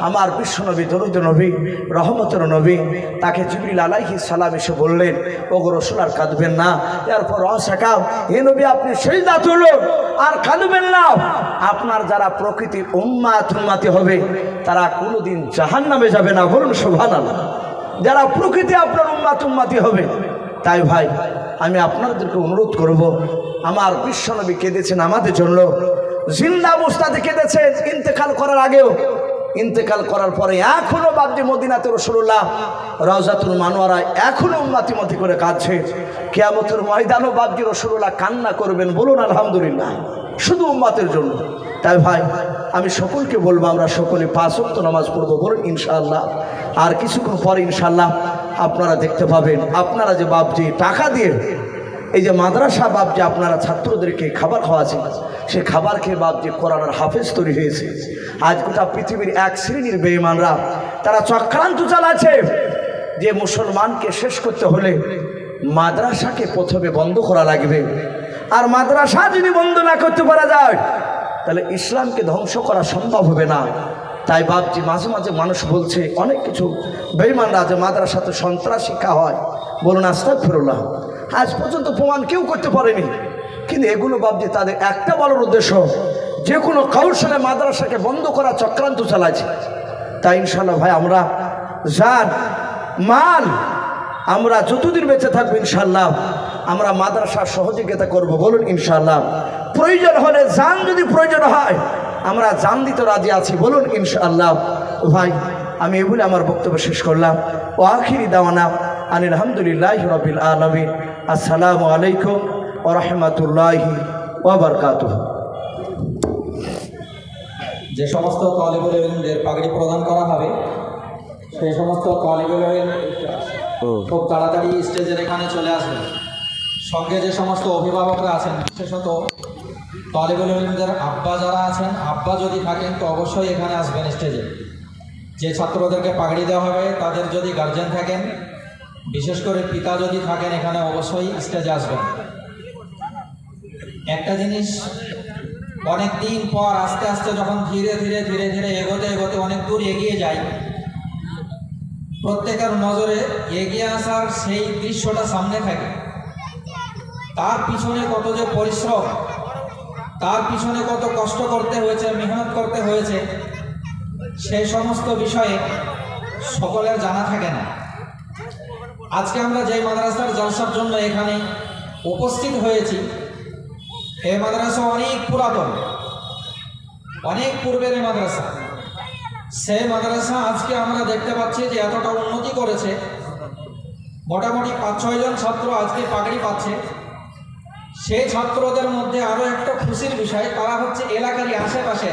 আমার বিশ্বনবী দরুদ নবী রহমতের নবী, তাকে জিবরিল আলাইহিস সালাম এসে বললেন, ওগো রাসূল আর কাঁদবেন না। এরপর অসাকাম, হে নবী আপনি সেজদা তুলুন, আর কাঁদবেন না। আপনার যারা প্রকৃতির উম্মতি হবে তারা কোনোদিন জাহান্নামে যাবে না, বলুন সুবহানাল্লাহ। যারা প্রকৃতি আপনার উম্মতি হবে। তাই ভাই আমি আপনাদেরকে অনুরোধ করব, আমার বিশ্বনবী কেঁদেছেন আমাদের জন্য, জিন্দা অবস্থাতে কেঁদেছেন, ইন্তেকাল করার আগেও, ইন্তেকাল করার পরে এখনো বাবজি মদিনাতে রাসূলুল্লাহ রওজাতুল মানওয়ারায় এখনো উম্মতি করে কাঁদছে। কিয়ামতের ময়দানও বাবজি রাসূলুল্লাহ কান্না করবেন, বলুন আলহামদুলিল্লাহ, শুধু উম্মতের জন্য। তাই ভাই আমি সকলকে বলবো, আমরা সকলে 5 ওয়াক্ত নামাজ পড়বো, বলুন ইনশাআল্লাহ। আর কিছুক্ষণ পরে ইনশাআল্লাহ আপনারা দেখতে পাবেন, আপনারা যে বাবজি টাকা দিয়ে এই যে মাদ্রাসা বাবজি আপনারা ছাত্রদেরকে খাবার খাওয়াছেন, সে খাবার খেয়ে বাবজি কোরআনের হাফেজ তৈরি হয়েছে। আজ গোটা পৃথিবীর এক শ্রেণীর বেঈমানরা তারা চক্রান্ত চালাচ্ছে যে মুসলমানকে শেষ করতে হলে মাদ্রাসাকে প্রথমে বন্ধ করা লাগবে, আর মাদ্রাসা যদি বন্ধ না করতে পারা যায় তাহলে ইসলামকে ধ্বংস করা সম্ভব হবে না। তাই বাবজি মাঝে মাঝে মানুষ বলছে অনেক কিছু বেঈমানরা যে মাদ্রাসাতে সন্ত্রাস শিক্ষা হয়, বলুন আস্তাগফিরুল্লাহ। আজ পর্যন্ত প্রমাণ কেউ করতে পারেনি, কিন্তু এগুলো বাবজি তাদের একটা বলার উদ্দেশ্য, যে কোনো কৌশলে মাদ্রাসাকে বন্ধ করা চক্রান্ত চালাচ্ছে। তাই ইনশাআল্লাহ ভাই আমরা জান মাল আমরা যতদিন বেঁচে থাকবো ইনশাআল্লাহ আমরা মাদ্রাসার সহযোগিতা করব, বলুন ইনশাআল্লাহ। প্রয়োজন হলে জান যদি প্রয়োজন হয় আমরা জান দিতে রাজি আছি, বলুন ইনশাআল্লাহ। ভাই আমি এই বলে আমার বক্তব্য শেষ করলাম। ও আখিরি দাওয়ানা আনিল হামদুলিল্লাহি রাব্বিল আলামিন। আসসালামু আলাইকুম ওয়া রাহমাতুল্লাহি ওয়া বারাকাতুহু। যে সমস্ত তালিবুল ইলমদের পাগড়ি প্রদান করা হবে সেই সমস্ত তালিবুল ইলম খুব তাড়াতাড়ি স্টেজের এখানে চলে আসবে। সঙ্গে যে সমস্ত অভিভাবকরা আছেন, বিশেষত তালিবুল ইলমদের আব্বা যারা আছেন, আব্বা যদি থাকেন তো অবশ্যই এখানে আসবেন স্টেজে। যে ছাত্রদেরকে পাগড়ি দেওয়া হবে তাদের যদি গার্জেন থাকেন, বিশেষ করে পিতা যদি থাকেন, এখানে অবশ্যই স্টেজে আসবেন। একটা জিনিস, অনেক দিন পর আস্তে আস্তে যখন ধীরে ধীরে ধীরে ধীরে এগোতে এগোতে অনেক দূর এগিয়ে যায়, প্রত্যেকের নজরে এগিয়ে আসার সেই দৃশ্যটা সামনে থাকে। তার পিছনে কত যে পরিশ্রম, তার পিছনে কত কষ্ট করতে হয়েছে, মেহনত করতে হয়েছে, সেই সমস্ত বিষয়ে সকলের জানা থাকে না। আজকে আমরা যে মাদ্রাসার জলসার জন্য এখানে উপস্থিত হয়েছি, এই মাদ্রাসা অনেক পুরাতন, অনেক পূর্বের এই মাদ্রাসা। সেই মাদ্রাসা আজকে আমরা দেখতে পাচ্ছি যে এতটা উন্নতি করেছে। মোটামুটি 5-6 জন ছাত্র আজকে পাগড়ি পাচ্ছে। সেই ছাত্রদের মধ্যে আরও একটা খুশির বিষয়, তারা হচ্ছে এলাকারই আশেপাশে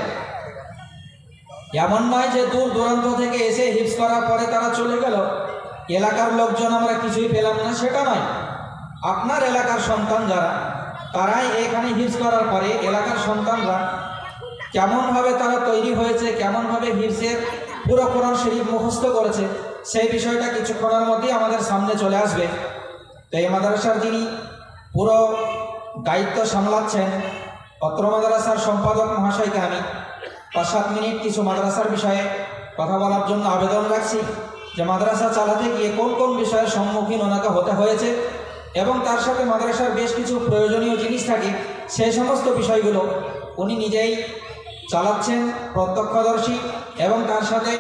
এমন নয় যে দূর দূরান্ত থেকে এসে হিফজ করার পরে তারা চলে গেল, এলাকার লোকজন আমরা কিছুই পেলাম না, সেটা নয়। আপনার এলাকার সন্তান যারা, তারাই এখানে হিফজ করার পরে এলাকার সন্তানরা কেমনভাবে তারা তৈরি হয়েছে, কেমনভাবে হিফজের পুরো কোরআন শরীফ মুখস্থ করেছে, সেই বিষয়টা কিছুক্ষণের মধ্যেই আমাদের সামনে চলে আসবে। তো এই মাদ্রাসার যিনি পুরো দায়িত্ব সামলাচ্ছেন, অত্র মাদ্রাসার সম্পাদক মহাশয়কে আমি 5-7 মিনিট কিছু মাদ্রাসার বিষয়ে কথা বলার জন্য আবেদন রাখছি, যে মাদ্রাসা চালাতে গিয়ে কোন কোন বিষয়ের সম্মুখীন ওনাকে হতে হয়েছে এবং তার সাথে মাদ্রাসার বেশ কিছু প্রয়োজনীয় জিনিস থাকে, সেই সমস্ত বিষয়গুলো উনি নিজেই চালাচ্ছেন, প্রত্যক্ষদর্শী, এবং তার সাথে